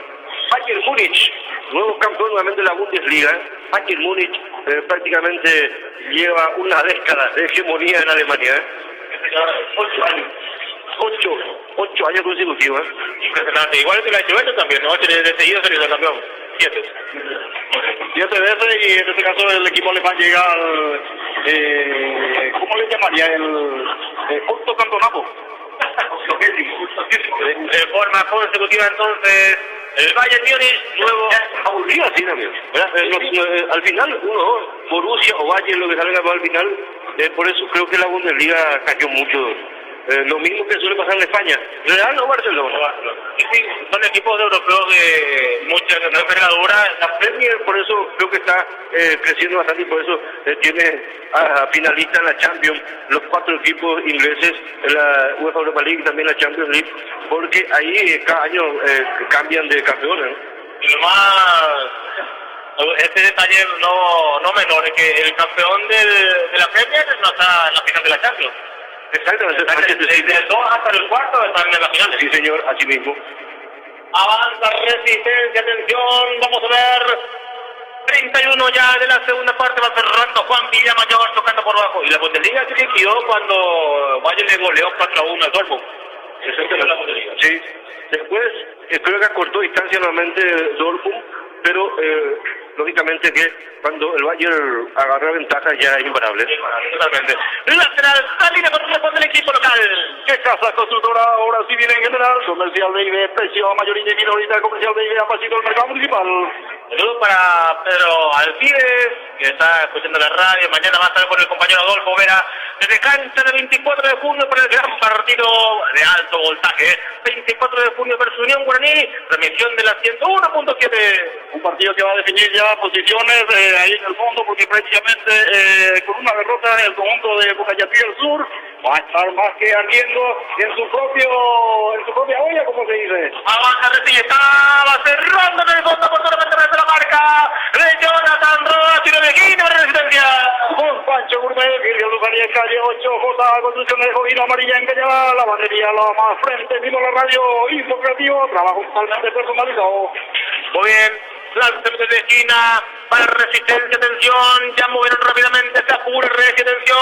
Speaker 1: Bayern Múnich, nuevo campeón nuevamente de la Bundesliga. Bayern Múnich prácticamente lleva una década de hegemonía en Alemania. 8 años. 8 años consecutivos.
Speaker 2: Impresionante, igual que la Juventus también, ¿no? De seguido salió campeón. 7
Speaker 3: veces, y en este caso el equipo alemán llega al, ¿cómo le llamaría? El octocampeonato.
Speaker 2: De forma consecutiva entonces el Bayern Múnich, nuevo
Speaker 1: aburrido así también, al final Borussia o Bayern, lo que salga al final, por eso creo que la Bundesliga cayó mucho lo mismo que suele pasar en España. Real o Barcelona.
Speaker 2: Sí, son equipos europeos de mucha envergadura.
Speaker 1: La Premier por eso creo que está creciendo bastante y por eso tiene a finalista en la Champions los 4 equipos ingleses en la UEFA Europa League y también la Champions League, porque ahí cada año cambian de campeones, ¿no?
Speaker 2: Y lo más, este detalle no menor, es que el campeón de la Premier no está en la final de la Champions.
Speaker 1: Exactamente.
Speaker 2: Desde el 2 hasta el cuarto están en la final.
Speaker 1: Sí, señor, así mismo.
Speaker 2: Avanza Resistencia, atención, vamos a ver. 31 ya de la segunda parte, va cerrando Juan Villamayor tocando por abajo. Y la Bundesliga se liquidó cuando Bayern le goleó 4-1 al Dortmund.
Speaker 1: Sí. Después creo que acortó distancia nuevamente Dortmund, pero lógicamente que cuando el Bayern agarra ventaja ya es imparable.
Speaker 2: Totalmente. Lateral, salida corresponde del equipo local.
Speaker 3: Que Casa Constructora ahora sí viene en general. Comercial BIB, precio a mayorista y minorista. Comercial BIB a pasito del mercado municipal.
Speaker 2: Saludos para Pedro Alcides, que está escuchando la radio. Mañana va a estar con el compañero Adolfo Vera desde cancha de 24 de junio para el gran partido de alto voltaje. 24 de junio versus Unión Guaraní, transmisión de la 101.7.
Speaker 3: Un partido que va a definir ya posiciones ahí en el fondo, porque prácticamente con una derrota en el conjunto de Bucayatí del Sur va a estar más que ardiendo en su propia olla, como se dice.
Speaker 2: Avanza Reti, estaba cerrando en el fondo por toda la marca de Jonathan Roa, tiro de esquina para Resistencia.
Speaker 3: Con Pancho Gourmet, Virgil Lucaría, calle 8J, Construcciones de Jovino, Amarilla en Cañada, la batería, la más frente, mismo la radio, Info Creativo, trabajo totalmente personalizado.
Speaker 2: Muy bien, lanzamiento de esquina para Resistencia, atención, ya movieron rápidamente, se apura Resistencia,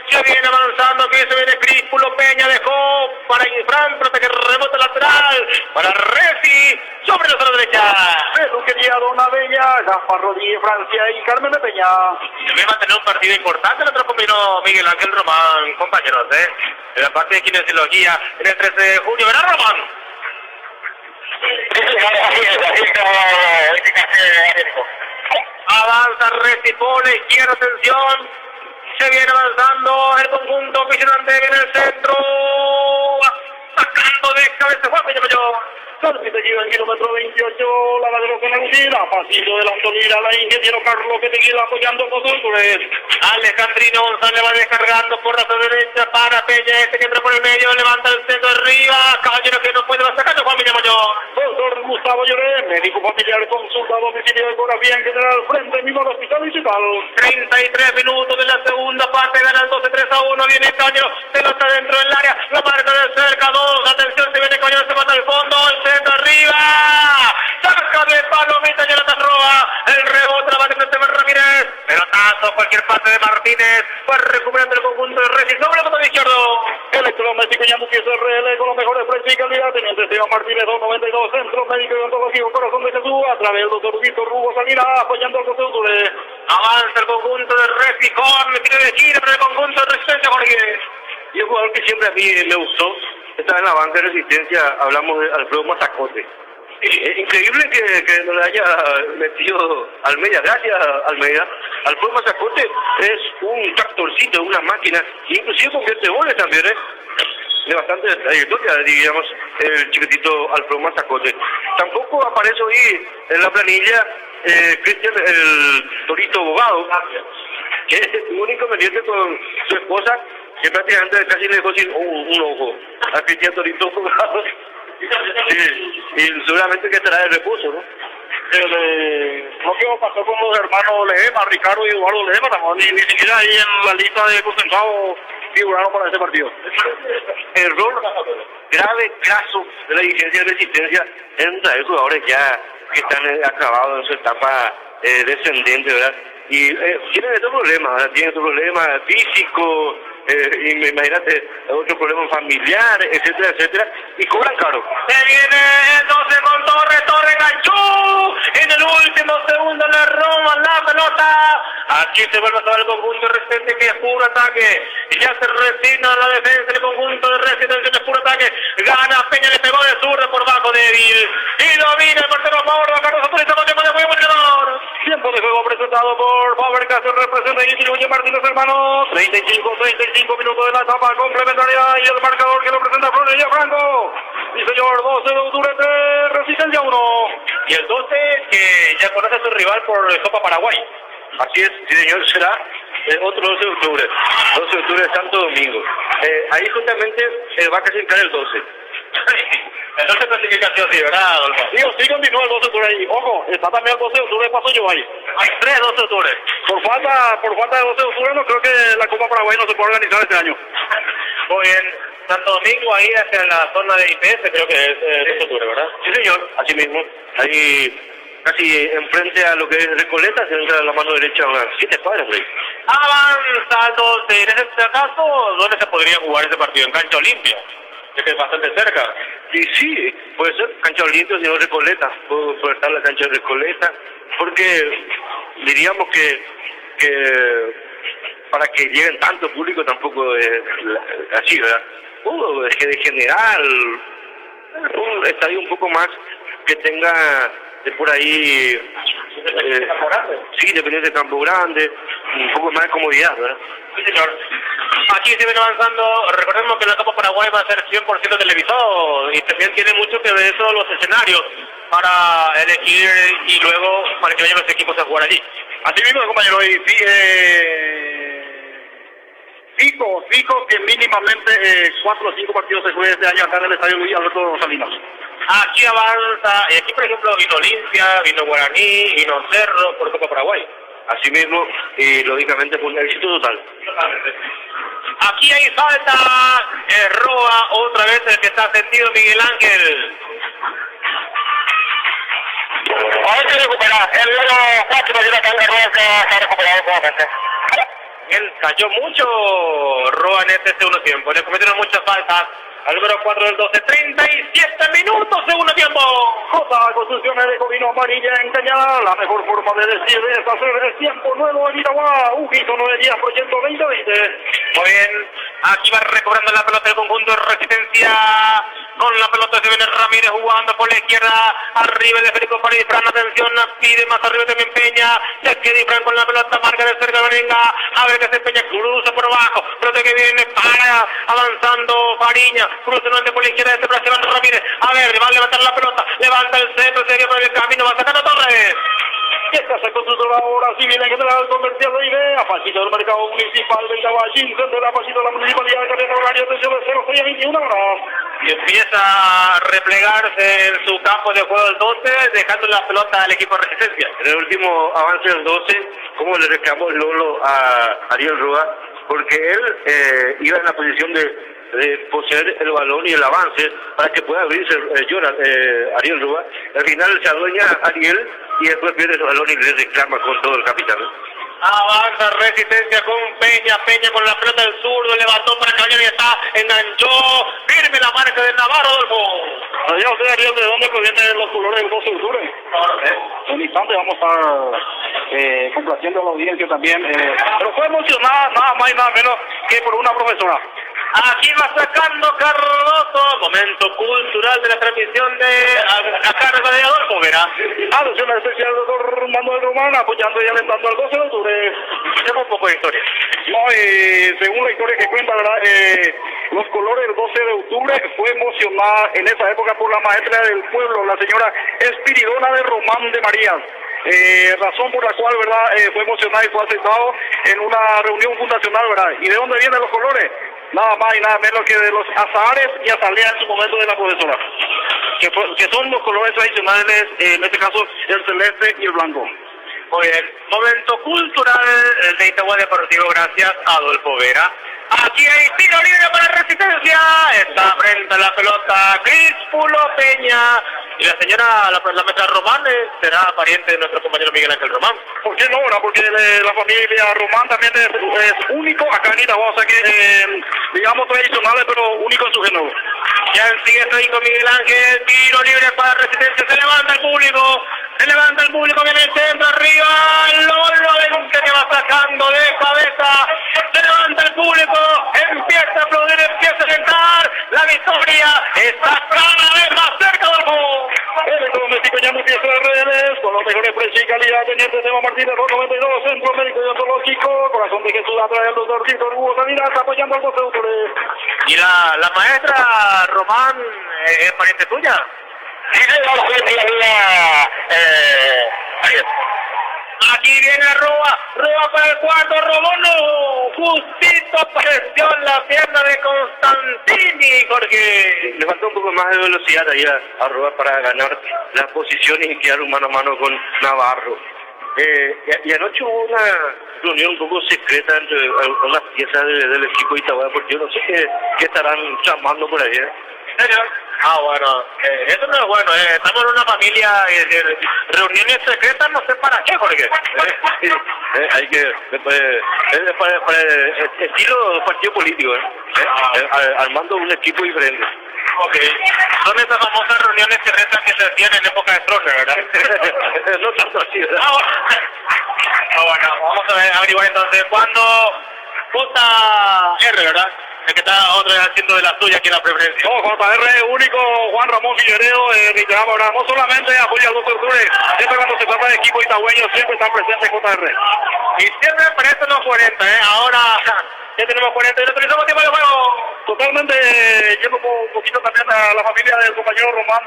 Speaker 2: se viene avanzando, que se viene Críspulo, Peña dejó para Infran, pero que rebota lateral, para Resi, sobre la zona derecha.
Speaker 3: Peluquería Dona Bella, Gaspar Rodríguez, Francia y Carmen de Peña.
Speaker 2: También va a tener un partido importante, nuestro compañero Miguel Ángel Román, compañeros, en la parte de kinesiología, en el 13 de junio, verá Román. Avanza Resi por la izquierda, atención. Se viene avanzando el conjunto vigilante en el centro. Sacando de cabeza Juan Villamayor.
Speaker 3: Salpitequida en kilómetro 28, la de los Agustina, pasillo de la Antonina, la ingeniero Carlos Petequila apoyando con Sultures.
Speaker 2: Alejandrino González va descargando por la derecha para Peña, este que entra por el medio, levanta el centro arriba, caballero que no puede, va sacando Juan Villamayor.
Speaker 3: Doctor Gustavo Lloré, médico familiar, consulta a domicilio de ecografía en general, frente mismo al hospital digital.
Speaker 2: 33 minutos de la segunda parte, gana el 12-3-1, viene el caballero, pelota dentro del área, la marca de cerca, 2, atención, se viene el caballero, se mata al fondo, el centro arriba, saca de palomita Jonathan Roa, el rebote la va a tener Ramírez, pelotazo, cualquier parte de Martínez, va recuperando el conjunto de Resi, sobre el botón izquierdo.
Speaker 3: Electrodoméstico Ñanduki SRL con los mejores precios y calidad, teniente Esteban Martínez 292, Centro Médico y Odontológico Corazón de Jesús, a través del doctor Víctor Rubo Salina, apoyando al conjunto.
Speaker 2: Avanza el conjunto de Resi con tiro de esquina para el conjunto de Resistencia, Jorge.
Speaker 1: Y el jugador que siempre a mí me gustó, está en la banca de Resistencia, hablamos de Alfredo Mazacote. Es increíble que no le haya metido Almeida, gracias Almeida. Alfredo Mazacote es un tractorcito, una máquina, inclusive convierte goles también, de bastante trayectoria, digamos, el chiquitito Alfredo Mazacote. Tampoco aparece hoy en la planilla Cristian, el Torito Bogado, que tuvo un inconveniente con su esposa, que prácticamente casi le dejó sin un ojo a Cristian Torito Bogado. Sí, y seguramente que estará de reposo, ¿no?
Speaker 3: Lo que pasó con los hermanos Lehema, Ricardo y Eduardo Lehema, ni siquiera ahí en la lista de concentrados figuraron para este partido.
Speaker 1: Error grave, caso de la dirigencia de Resistencia en traer jugadores ya que están acabados en su etapa descendente, ¿verdad? Y tienen estos problemas, ¿verdad? Tienen estos problemas físicos, imagínate, otro problema familiar, etcétera, etcétera, y cobran caro.
Speaker 2: Se viene el 12 con Torre ganchó, en el último segundo le roban la pelota, aquí se vuelve a tomar el conjunto de Resistencia que es puro ataque, y ya se resigna la defensa del conjunto de Resistencia que es puro ataque, gana Peña, le pegó de zurda por bajo débil, y domina el portero a favor de Carlos Autoriza, con tiempo de juego marcador.
Speaker 3: Tiempo de juego presentado por Fábrica, se representa y distribuye Martínez Hermanos. 35 minutos de la etapa complementaria y el marcador que lo presenta Florencia Franco. Sí, señor, 12 de octubre de Resistencia 1.
Speaker 2: Y el 12 que ya conoce a su rival por Copa Paraguay.
Speaker 1: Así es, sí señor, será otro 12 de octubre. 12 de octubre de Santo Domingo. Ahí justamente va a clasificar el 12.
Speaker 2: Entonces clasificación, sí, ¿verdad, Adolfo?
Speaker 3: Sí, continúa el 12 de octubre ahí. Ojo, está también el 12 de octubre, paso yo ahí.
Speaker 2: Hay 3 12 de octubre.
Speaker 3: Por falta de 12 de octubre, no creo que la Copa Paraguay no se pueda organizar este año.
Speaker 2: Muy bien. Santo Domingo, ahí hacia la zona de IPS, creo que es 12 de octubre, ¿verdad?
Speaker 1: Sí, señor, así mismo. Ahí casi enfrente a lo que es Recoleta, se entra a la mano derecha unas 7 cuadras por ahí.
Speaker 2: Avanza el 12. En ese caso, ¿dónde se podría jugar ese partido? ¿En cancha Olimpia? Que es bastante cerca.
Speaker 1: Y sí, puede ser cancha Olimpia, sino Recoleta. Puede estar la cancha de Recoleta, porque diríamos que para que lleguen tanto público tampoco es así, ¿verdad? Es que de general, un estadio un poco más que tenga por ahí, sí, dependiente de Campo Grande, un poco más de comodidad, ¿verdad?
Speaker 2: Sí, señor. Aquí se viene avanzando. Recordemos que la Copa Paraguay va a ser 100% televisado y también tiene mucho que ver eso los escenarios para elegir y luego para que vayan los equipos a jugar allí.
Speaker 3: Así mismo, compañero, y fijo que mínimamente 4 o 5 partidos se jueguen este año acá en el estadio Luis Alberto Salinas.
Speaker 2: Aquí avanza, y aquí por ejemplo vino Olimpia, vino Guaraní, vino Cerro por Copa Paraguay.
Speaker 1: Así mismo, y lógicamente fue un éxito total.
Speaker 2: Totalmente. Aquí hay falta, Roa, otra vez el que está sentido Miguel Ángel.
Speaker 5: Ahora se recupera, el número 4 de la Roa se ha recuperado nuevamente.
Speaker 2: Él cayó mucho Roa en este segundo tiempo, le cometieron muchas faltas. Al número 4 del 12, 37 minutos, segundo tiempo.
Speaker 3: J. Construcciones de Covino Amarilla en Cañada. La mejor forma de decir es hacer el tiempo nuevo en Itagua. Ujito 910, proyecto 2020.
Speaker 2: Muy bien, aquí va recobrando la pelota el conjunto de Resistencia. Con la pelota se viene Ramírez jugando por la izquierda. Arriba de Federico Farid. Fran, atención, pide más arriba también Peña. Se queda Fran con la pelota, marca de cerca, venga. A ver que se Peña, cruza por abajo. Pelota que viene para avanzando Fariña. Cruza nuevamente por la izquierda de Sebastián Ramírez. A ver, va a levantar la pelota. Levanta el centro, se por el camino, va sacando Torres.
Speaker 3: Y esta se construyó ahora sí viene general comercial de idea. Pasito del mercado municipal del Taballín. Centro de la pasito de la municipalidad de Carrera Horario. Atención de 0, 6 a 21 horas.
Speaker 2: Y empieza a replegarse en su campo de juego el 12, dejando la pelota al equipo de Resistencia.
Speaker 1: En el último avance del 12, como le reclamó Lolo a Ariel Rúa, porque él iba en la posición de poseer el balón y el avance para que pueda abrirse Ariel Rúa. Al final se adueña Ariel y después pierde el balón y le reclama con todo el capitán.
Speaker 2: Avanza Resistencia con Peña, Peña con la pelota del zurdo, levantó para Caballero y está, enganchó, firme la marca de Navarro, Adolfo.
Speaker 3: Ya usted, Ariel, ¿de dónde provienen los colores del 12 de octubre? En un instante vamos a estar complaciendo a la audiencia también, pero fue emocionada nada más y nada menos que por una profesora.
Speaker 2: Aquí va sacando Cardoso, momento cultural de la transmisión de a cargo de Adolfo Vera.
Speaker 3: Atención especial del doctor Manuel Román, apoyando y alentando al 12 de octubre.
Speaker 2: Tenemos un poco de historia.
Speaker 3: No, según la historia que cuenta, ¿verdad? Los colores del 12 de octubre fue emocionada en esa época por la maestra del pueblo, la señora Espiridona de Román de Marías. Razón por la cual, ¿verdad? Fue emocionada y fue aceptado en una reunión fundacional, ¿verdad? ¿Y de dónde vienen los colores? Nada más y nada menos que de los azahares y azaleas en su momento de la profesora, que son los colores tradicionales, en este caso el celeste y el blanco.
Speaker 2: Muy bien, momento cultural de Itagua Deportivo, gracias Adolfo Vera. Aquí hay tiro libre para Resistencia, está frente a la pelota Crispulo Peña. Y la señora, la maestra Román, será pariente de nuestro compañero Miguel Ángel Román.
Speaker 3: ¿Por qué no? Porque la familia Román también es único acá en Itagua, o sea que, digamos, tradicionales, pero único en su género.
Speaker 2: Ya sigue ahí con Miguel Ángel, tiro libre para Resistencia, se levanta el público, viene el centro arriba, Lolo que va sacando de cabeza, se levanta el público, empieza a aplaudir, empieza a sentar, la victoria está cada vez más cerca del gol.
Speaker 3: El electrodoméstico ya no empieza a redes con los mejores precios. presencia y calidad, teniente Tema Martínez, 92, Centro Médico y Odontológico, Corazón de Jesús, atrás del doctor Víctor Hugo Salinas, apoyando al 12 de octubre.
Speaker 2: ¿Y la maestra Román es pariente tuya?
Speaker 5: Sí, señor, fue
Speaker 2: Aquí viene Roa para el cuarto, robó no, justito apareció en la pierna de Constantini, Jorge.
Speaker 1: Le faltó un poco más de velocidad ahí a Roa para ganar las posiciones y quedar mano a mano con Navarro. Y anoche hubo una reunión un poco secreta entre unas piezas del equipo de Itaúba, porque yo no sé qué estarán llamando por ahí.
Speaker 2: ¿En serio? Bueno, eso no es bueno, estamos en una familia, reuniones secretas no sé para qué, Jorge.
Speaker 1: Hay que, para estilo partido político, armando un equipo diferente.
Speaker 2: Ok, son esas famosas reuniones secretas que se hacían en época de Stroessner, ¿verdad?
Speaker 1: No tanto así, ¿verdad?
Speaker 2: Bueno, vamos a averiguar entonces, ¿cuándo JR, verdad? El que está otra vez haciendo de la suya aquí en la preferencia.
Speaker 3: No, JR único, Juan Ramón Figueredo, reiteramos ahora, no solamente apoya al 12 de octubre, siempre cuando se trata de equipo itagüeño, siempre están presentes JR.
Speaker 2: Y siempre aparecen los 40, ahora ya tenemos 40 y no utilizamos tiempo de juego.
Speaker 3: Totalmente, yendo un poquito también a la familia del compañero Román,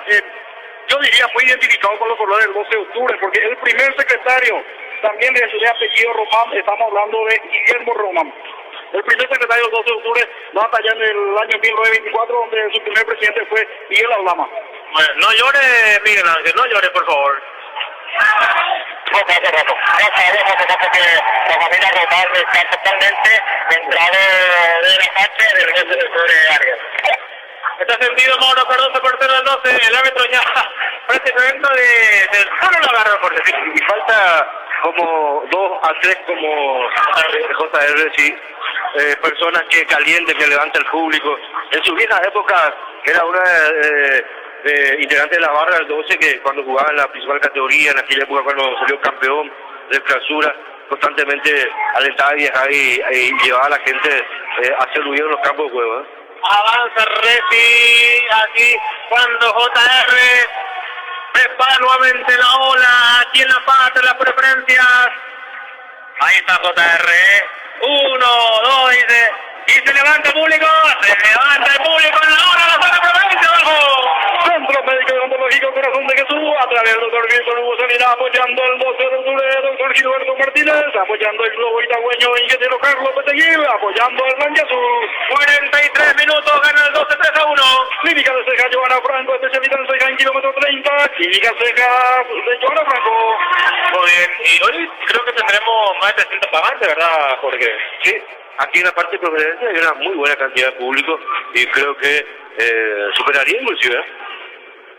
Speaker 3: yo diría muy identificado con los colores del 12 de octubre, porque el primer secretario también de apellido Román, estamos hablando de Guillermo Román. El primer secretario del 12 de octubre data ya en el año 1924, donde su primer presidente fue Miguel Aldama.
Speaker 2: Bueno, no llore, Miguel Ángel, no llore, por favor.
Speaker 5: No sabemos que la familia Román está totalmente entrado de la parte del 12 de octubre de Arias.
Speaker 2: Está sentido Mauro Cardoso, portero del 12, el árbitro ya prácticamente del solo lo agarró por decir.
Speaker 1: Y falta como 2 a 3 como JR, sí. Personas que calienten, que levanten el público. En su vieja época era una integrante de la barra del 12 que cuando jugaba en la principal categoría, en aquella época cuando salió campeón de clausura, constantemente alentaba a viajar y llevaba a la gente a hacer ruido en los campos de juego.
Speaker 2: Avanza Refi, aquí cuando JR prepara nuevamente la ola, aquí en la parte de las preferencias. Ahí está JR, 1, 2, y se levanta el público, en la hora, la zona preferencia, abajo.
Speaker 3: Centro Médico y Odontológico Corazón de Jesús, a través del doctor Víctor Hugo Salinas, apoyando el 12 de octubre, doctor Gilberto Martínez, apoyando el globo itagüeño, ingeniero Carlos Peteguil, apoyando el blanco azul.
Speaker 2: 43 minutos, gana el 12, 3 a 1.
Speaker 3: Clínica de Ceja, Joana Franco, especialista en ceja en kilómetro 30, Clínica Ceja de Joana Franco.
Speaker 2: Muy bien, y hoy creo que tendremos más de 300 pagantes, ¿verdad, Jorge?
Speaker 1: Sí, aquí en la parte preferencia hay una muy buena cantidad de público y creo que superaría inclusive.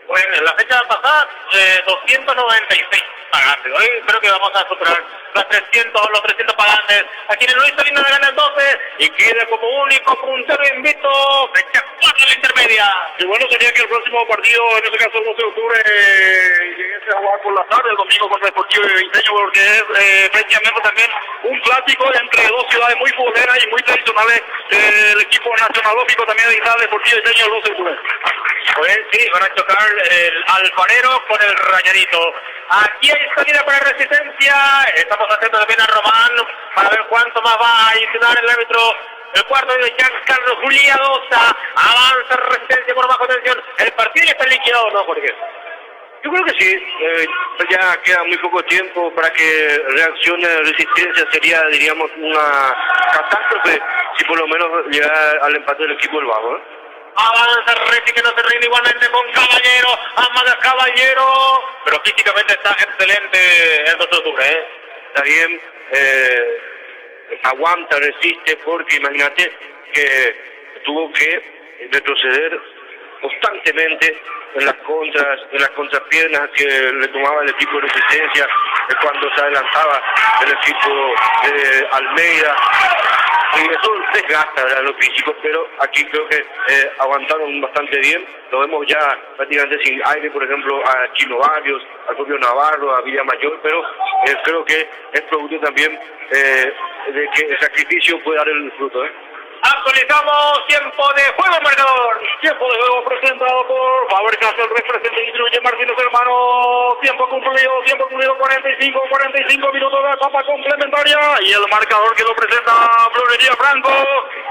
Speaker 2: Bueno, en la fecha pasada, 296 pagantes. Hoy creo que vamos a superar los 300 pagantes. Aquí en el Luis Salinas gana el 12 y queda como único puntero invicto. Fecha 4 de la intermedia.
Speaker 3: Y bueno, sería que el próximo partido, en este caso el 12 de octubre, lleguese a jugar por la tarde, el domingo contra Deportivo de Vinteño, porque es prácticamente también un clásico entre dos ciudades muy futboleras y muy tradicionales del equipo nacionalógico también de Italia, Deportivo de Vinteño, el 12 de octubre.
Speaker 2: Pues sí, van a chocar el alfarero con el rayadito. Aquí hay salida para Resistencia. Estamos haciendo también a Román para ver cuánto más va a adicionar el árbitro. El cuarto de Giancarlo Juliadosa. Avanza Resistencia por bajo tensión. El partido ya está liquidado, ¿no, Jorge?
Speaker 1: Yo creo que sí. Ya queda muy poco tiempo para que reaccione Resistencia. Sería, diríamos, una catástrofe si por lo menos llegara al empate del equipo del Bajo.
Speaker 2: Avanza Resi, que no se rinde igualmente con Caballero. Amaga Caballero. Pero físicamente está excelente el 12 de octubre,
Speaker 1: Está bien. Aguanta, resiste, porque imagínate que tuvo que retroceder constantemente en las contrapiernas que le tomaba el equipo de Resistencia cuando se adelantaba el equipo de Almeida. Y eso desgasta, ¿verdad?, los físicos, pero aquí creo que aguantaron bastante bien. Lo vemos ya prácticamente sin aire, por ejemplo, a Chino Barrios, al propio Navarro, a Villamayor, pero creo que es producto también de que el sacrificio puede dar el fruto.
Speaker 2: A Actualizamos tiempo de juego, marcador.
Speaker 3: Tiempo de juego presentado por Fábricas, el representante distribuye Martínez Hermano. Tiempo cumplido, 45 minutos de etapa complementaria. Y el marcador que lo presenta Florería Franco.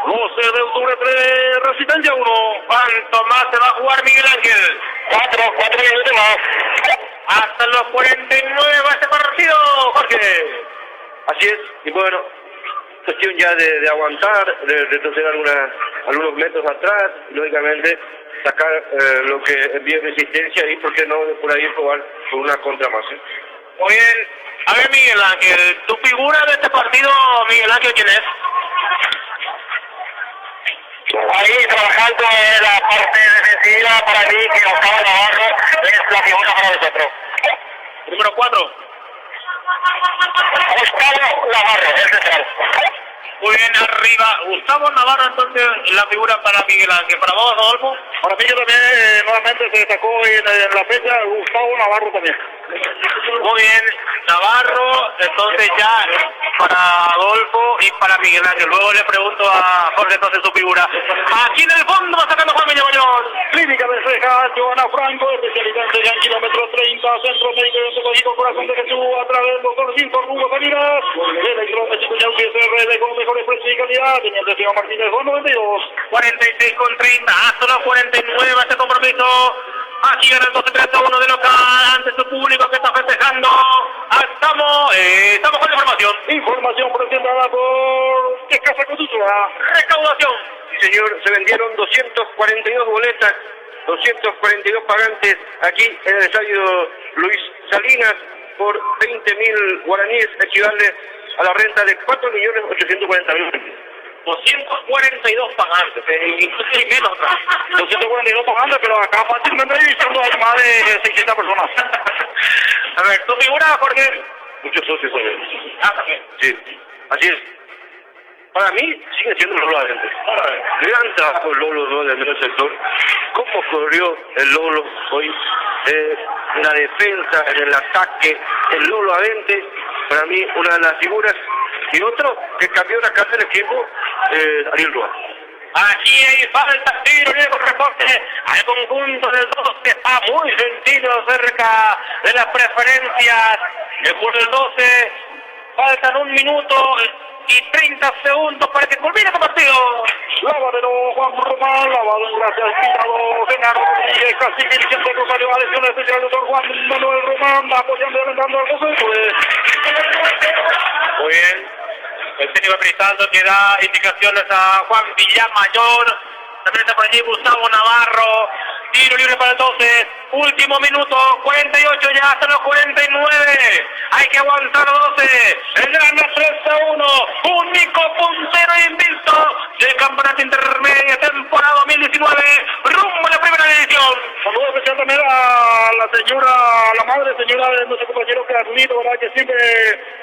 Speaker 3: 12 de octubre 3, Resistencia 1.
Speaker 2: ¿Cuánto más se va a jugar Miguel Ángel?
Speaker 5: 4 minutos más.
Speaker 2: Hasta los 49 va este partido, Jorge.
Speaker 1: Así es, y bueno, cuestión ya de aguantar, de retroceder algunos metros atrás, lógicamente sacar lo que envíe resistencia y por qué no por ahí probar con una contra más.
Speaker 2: Muy bien. A ver, Miguel Ángel, tu figura de este partido, Miguel Ángel, ¿quién es?
Speaker 5: Ahí trabajando en la parte defensiva, para mí que Gustavo Navarro es la figura para nosotros.
Speaker 2: Número 4.
Speaker 5: Gustavo Navarro, el central.
Speaker 2: Muy bien, arriba. Gustavo Navarro, entonces, la figura para Miguel Ángel. ¿Para vos, Rodolfo?
Speaker 3: Para mí que también nuevamente se destacó en la fecha Gustavo Navarro también.
Speaker 2: Muy bien, Navarro, entonces ya para Adolfo y para Miguel Ángel. Luego le pregunto a Jorge entonces su figura. Aquí en el fondo va sacando Juan Villamayón.
Speaker 3: Clínica de Cejas, Joana Franco, especialista en kilómetro 30, centro médico de Oncológico Corazón de Jesús, a través del doctor Víctor Hugo Salinas, electromédico y UCR con mejores precios y calidad, teniente señor Martínez, 92.
Speaker 2: 46,30, hasta los 49 este compromiso. Aquí gana el 12-3-1 de local ante su público que está festejando. Estamos con la información.
Speaker 3: Información presentada por Escasa Cultura.
Speaker 2: Recaudación.
Speaker 1: Sí, señor, se vendieron 242 boletas, 242 pagantes aquí en el estadio Luis Salinas por 20.000 guaraníes, equivale a la renta de 4.840.000.
Speaker 2: 242 pagantes, incluso menos.
Speaker 3: 242 pagantes, pero acá fácilmente hay más de 600 personas.
Speaker 2: A ver, ¿tu figura, Jorge?
Speaker 1: Muchos socios también.
Speaker 2: También.
Speaker 1: Sí, así es. Para mí sigue siendo Lolo adentro. Gran trabajo el Lolo del medio sector. ¿Cómo corrió el Lolo hoy? En la defensa, en el ataque, el Lolo adentro, para mí una de las figuras. Y otro que cambió la cara del equipo, Ariel Rúa.
Speaker 2: Aquí hay falta, tiro libre con reporte al conjunto del 12, está muy sencillo cerca de las preferencias. Por el 12, faltan 1 minuto y 30 segundos para que culmine el partido.
Speaker 3: Lavadero Juan Román, lavado gracias Pintado Genaro Rodríguez, casi dirigente del Rosario, a lesión especial del doctor Juan Manuel Román, apoyando y alentando al 12.
Speaker 2: Muy bien. El técnico Cristaldo que da indicaciones a Juan Villamayor. También está por allí Gustavo Navarro. Tiro libre para el 12. Último minuto. 48 ya hasta los 49. Hay que aguantar 12. El gana 3-1. Único puntero invicto del campeonato intermedio temporada 2019. Rumbo a la primera división.
Speaker 3: Saludos especial también a la señora, la madre señora de nuestro compañero Carlito, ¿verdad? Que siempre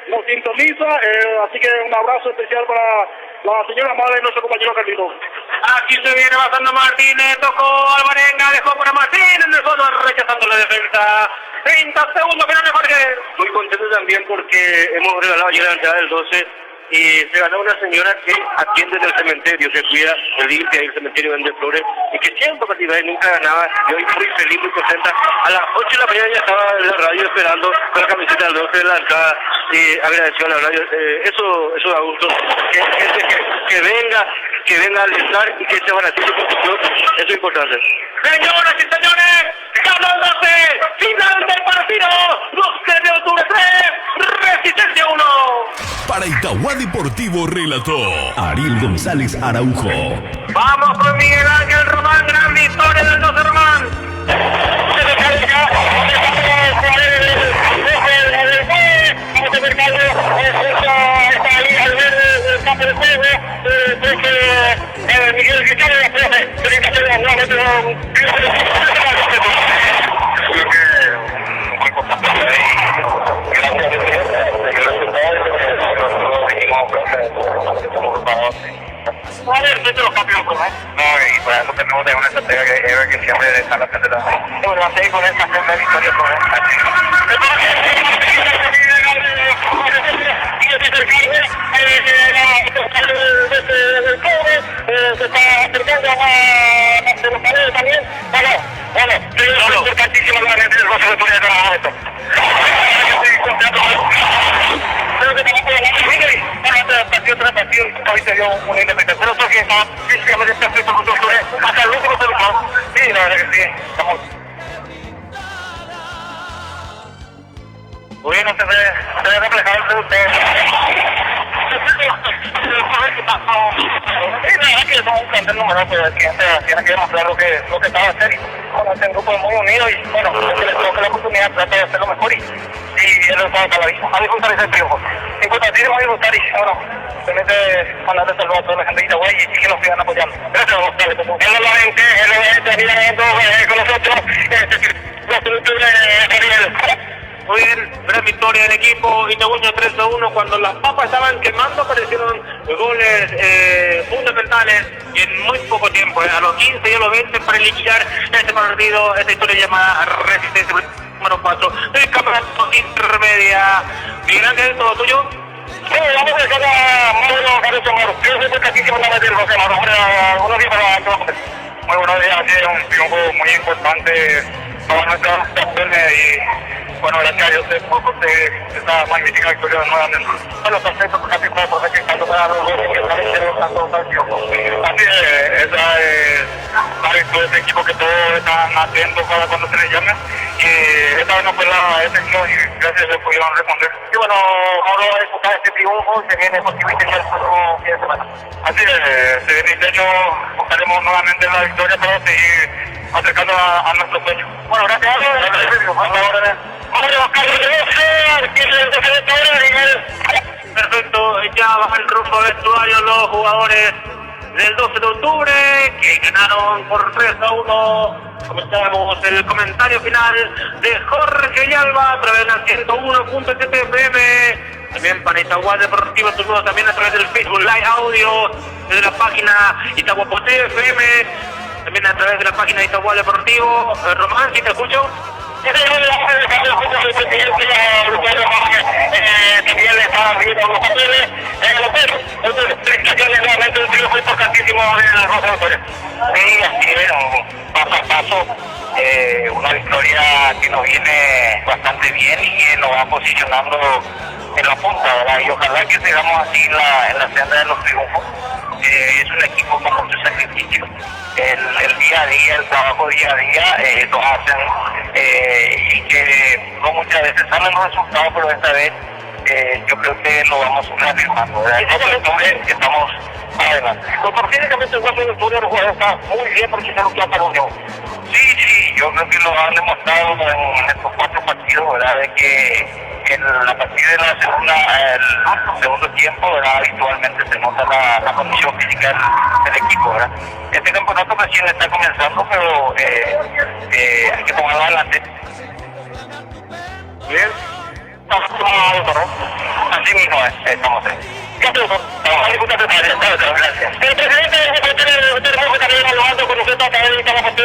Speaker 3: nos sintoniza. Así que un abrazo especial para la señora madre de nuestro compañero Carlito.
Speaker 2: Aquí se viene bajando Martínez, tocó Alvarenga, dejó para Martínez en el fondo, rechazando la defensa. 30 segundos, final de Jorge.
Speaker 1: Muy contento también porque hemos regalado ayer la entrada del 12 y se ganó una señora que atiende en el cementerio, se cuida, se limpia el cementerio, vende flores y que siempre participa y nunca ganaba. Y hoy muy feliz, muy contenta. A las 8 de la mañana ya estaba en la radio esperando con la camiseta del 12 de la entrada y agradeció a la radio. Eso da gusto. Que venga a alentar y que se beneficie por su club, eso es importante.
Speaker 2: Señoras y señores, ganó el 12, final del partido, 12 de octubre 3, Resistencia 1.
Speaker 4: Para Itauguá Deportivo relató Ariel González Araujo.
Speaker 2: Vamos con Miguel Ángel Román, gran victoria del 12 Román.
Speaker 5: Miguel Cristiano de la Plaza, tiene que hacer nuevamente creo que un cuerpo bastante ahí. Gracias a Dios, a ver, soy de los campeones, ¿no? No, y por eso tenemos una estrategia que siempre está la frente de la... Bueno, va a seguir con esta senda de victorias con alcanza de los paredes también. Bueno, es importantísimo nuevamente el gozo de tu vida esto. Creo que también partido ahorita dio una interpretación, pero creo que está físicamente perfecto con nosotros hasta el último segundo. Sí, la verdad que sí, estamos. Bueno, se ve reflejado entre ustedes. Sí, la verdad que somos un plantel numeroso, que tiene que demostrar lo que estaba a hacer. Bueno, este grupo es muy unido y bueno, que les toque la oportunidad, trata de hacerlo mejor y él lo sabe cada día. A disfrutar ese triunfo. Importantísimo a disfrutar y bueno, realmente mandarle saludos a toda la gente de Itagüey y que nos sigan apoyando. Gracias, González. Él lo ven con nosotros, la solución de Ariel.
Speaker 2: Muy bien, gran victoria del equipo itagüeño 3-1. Cuando las papas estaban quemando aparecieron goles fundamentales y en muy poco tiempo, a los 15 y a los 20 para liquidar este partido, esta historia llamada Resistencia número 4 del campeonato intermedia. Miguel Ángel, ¿todo tuyo?
Speaker 5: Sí, vamos a dejar a Mauro Caruso Moro. Yo soy importantísimo la de José Mauro. Buenos días para muy buenos días, ha sido un triunfo muy importante para nuestras campeones y bueno, gracias a Dios de esta magnífica victoria nuevamente. Bueno, perfecto, casi como perfectando para los goles que están haciendo tanto partido. Así es, esa es la virtud de este equipo que todos están atentos para cuando se les llame. Y esta vez no fue la excepción y gracias a Dios pudieron responder. Y bueno, ahora va a disputar este triunfo y se viene posiblemente ya el próximo fin de semana. Así es, se viene este año, buscaremos nuevamente la victoria para seguir acercando a nuestro sueño. Bueno, gracias.
Speaker 2: Perfecto, ya baja el rumbo vestuario los jugadores del 12 de octubre que ganaron por 3-1. Comenzamos el comentario final de Jorge Yalba a través de la 101.7 FM. También para Itagua Deportivo, también a través del Facebook Live Audio, desde la página Itagua Postre FM, también a través de la página Itagua Deportivo. Román, ¿sí te escucho?
Speaker 5: También le estaban viendo los papeles en el hotel. Entonces, realmente un triunfo importantísimo de la Rosa Victoria. Sí, así es, paso a paso, una victoria que nos viene bastante bien y que nos va posicionando en la punta, ¿verdad? Y ojalá que sigamos así en la senda de los triunfos. Es un equipo con mucho sacrificio. El día a día, el trabajo día a día, lo hacen y que no muchas veces salen los resultados, pero esta vez yo creo que lo vamos reafirmando. Estamos adelante. Físicamente el cuerpo de historia del jugador está muy bien porque se lo queda para unión. Sí, yo creo que lo han demostrado en estos 4 partidos, ¿verdad? De que a partir de el segundo tiempo, ¿verdad? Habitualmente se nota la condición física del equipo, ¿verdad? Este campeonato recién está comenzando, pero hay que tomarlo adelante.
Speaker 2: Bien.
Speaker 5: Así mismo estamos ahí. Gracias. El presidente tenemos que también evaluando con nosotros también estamos aquí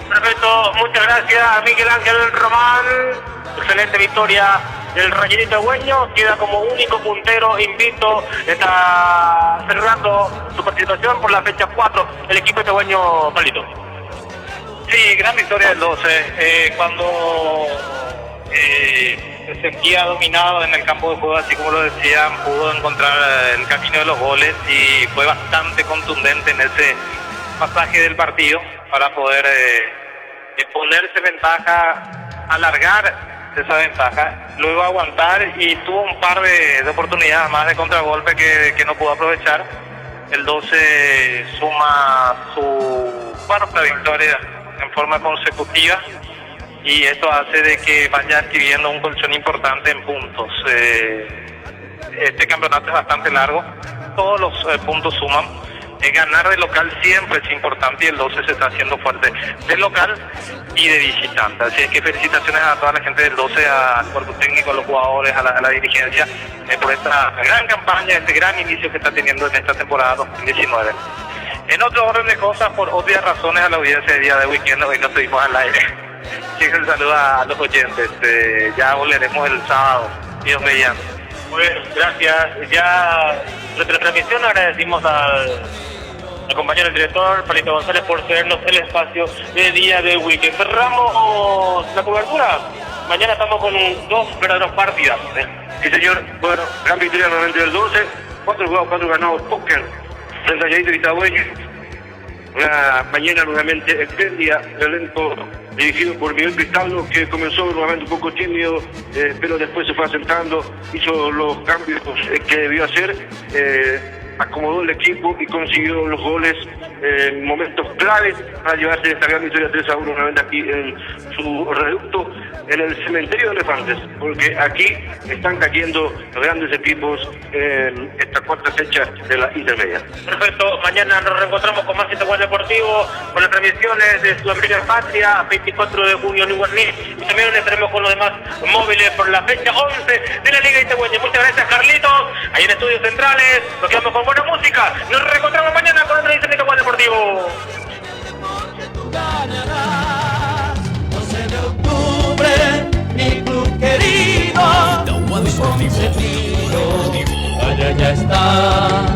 Speaker 2: Perfecto, muchas gracias a Miguel Ángel Román. Excelente victoria del Rayito Itagüeño, queda como único puntero invicto, está cerrando su participación por la fecha 4 el equipo itagüeño. Palito.
Speaker 18: Sí, gran victoria del 12. Cuando se sentía dominado en el campo de juego, así como lo decían, pudo encontrar el camino de los goles y fue bastante contundente en ese pasaje del partido para poder ponerse ventaja, alargar esa ventaja, luego aguantar y tuvo un par de oportunidades más de contragolpe que no pudo aprovechar. El 12 suma su cuarta victoria en forma consecutiva y esto hace de que vaya adquiriendo un colchón importante en puntos. Este campeonato es bastante largo, todos los puntos suman. Ganar de local siempre es importante y el 12 se está haciendo fuerte de local y de visitante. Así es que felicitaciones a toda la gente del 12, al cuerpo técnico, a los jugadores, a la dirigencia, por esta gran campaña, este gran inicio que está teniendo en esta temporada 2019. En otro orden de cosas, por obvias razones a la audiencia de día de weekend, hoy no estuvimos al aire. Así que un saludo a los oyentes. Ya volveremos el sábado, Dios mediante.
Speaker 2: Muy bien, gracias. Ya
Speaker 18: nuestra transmisión. Agradecimos al compañero director, Palito González, por cedernos el espacio de día de weekend. Cerramos la cobertura. Mañana estamos con dos verdaderos partidas.
Speaker 1: Sí, señor. Bueno, gran victoria nuevamente del 12. 4 jugados, 4 ganados, póker. Frente a Yadito Vitagüeño. Una mañana nuevamente espléndida, elenco dirigido por Miguel Cristaldo, que comenzó nuevamente un poco tímido, pero después se fue asentando, hizo los cambios que debió hacer, acomodó el equipo y consiguió los goles en momentos claves para llevarse esta gran victoria 3-1 nuevamente aquí en su reducto, en el cementerio de elefantes, porque aquí están cayendo grandes equipos en esta cuarta fecha de la intermedia.
Speaker 18: Perfecto, mañana nos reencontramos con más Itaguán Deportivo, con las transmisiones de Sudamérica Patria, 24 de junio en Iguaní, y también estaremos con los demás móviles por la fecha 11 de la Liga Itagüeña. Muchas gracias, Carlitos, ahí en Estudios Centrales, nos quedamos con buena música, nos reencontramos mañana con otra edición de Itaguán Deportivo.
Speaker 15: 12 de octubre, mi club querido,
Speaker 4: Itaguán Deportivo.
Speaker 15: allá ya está.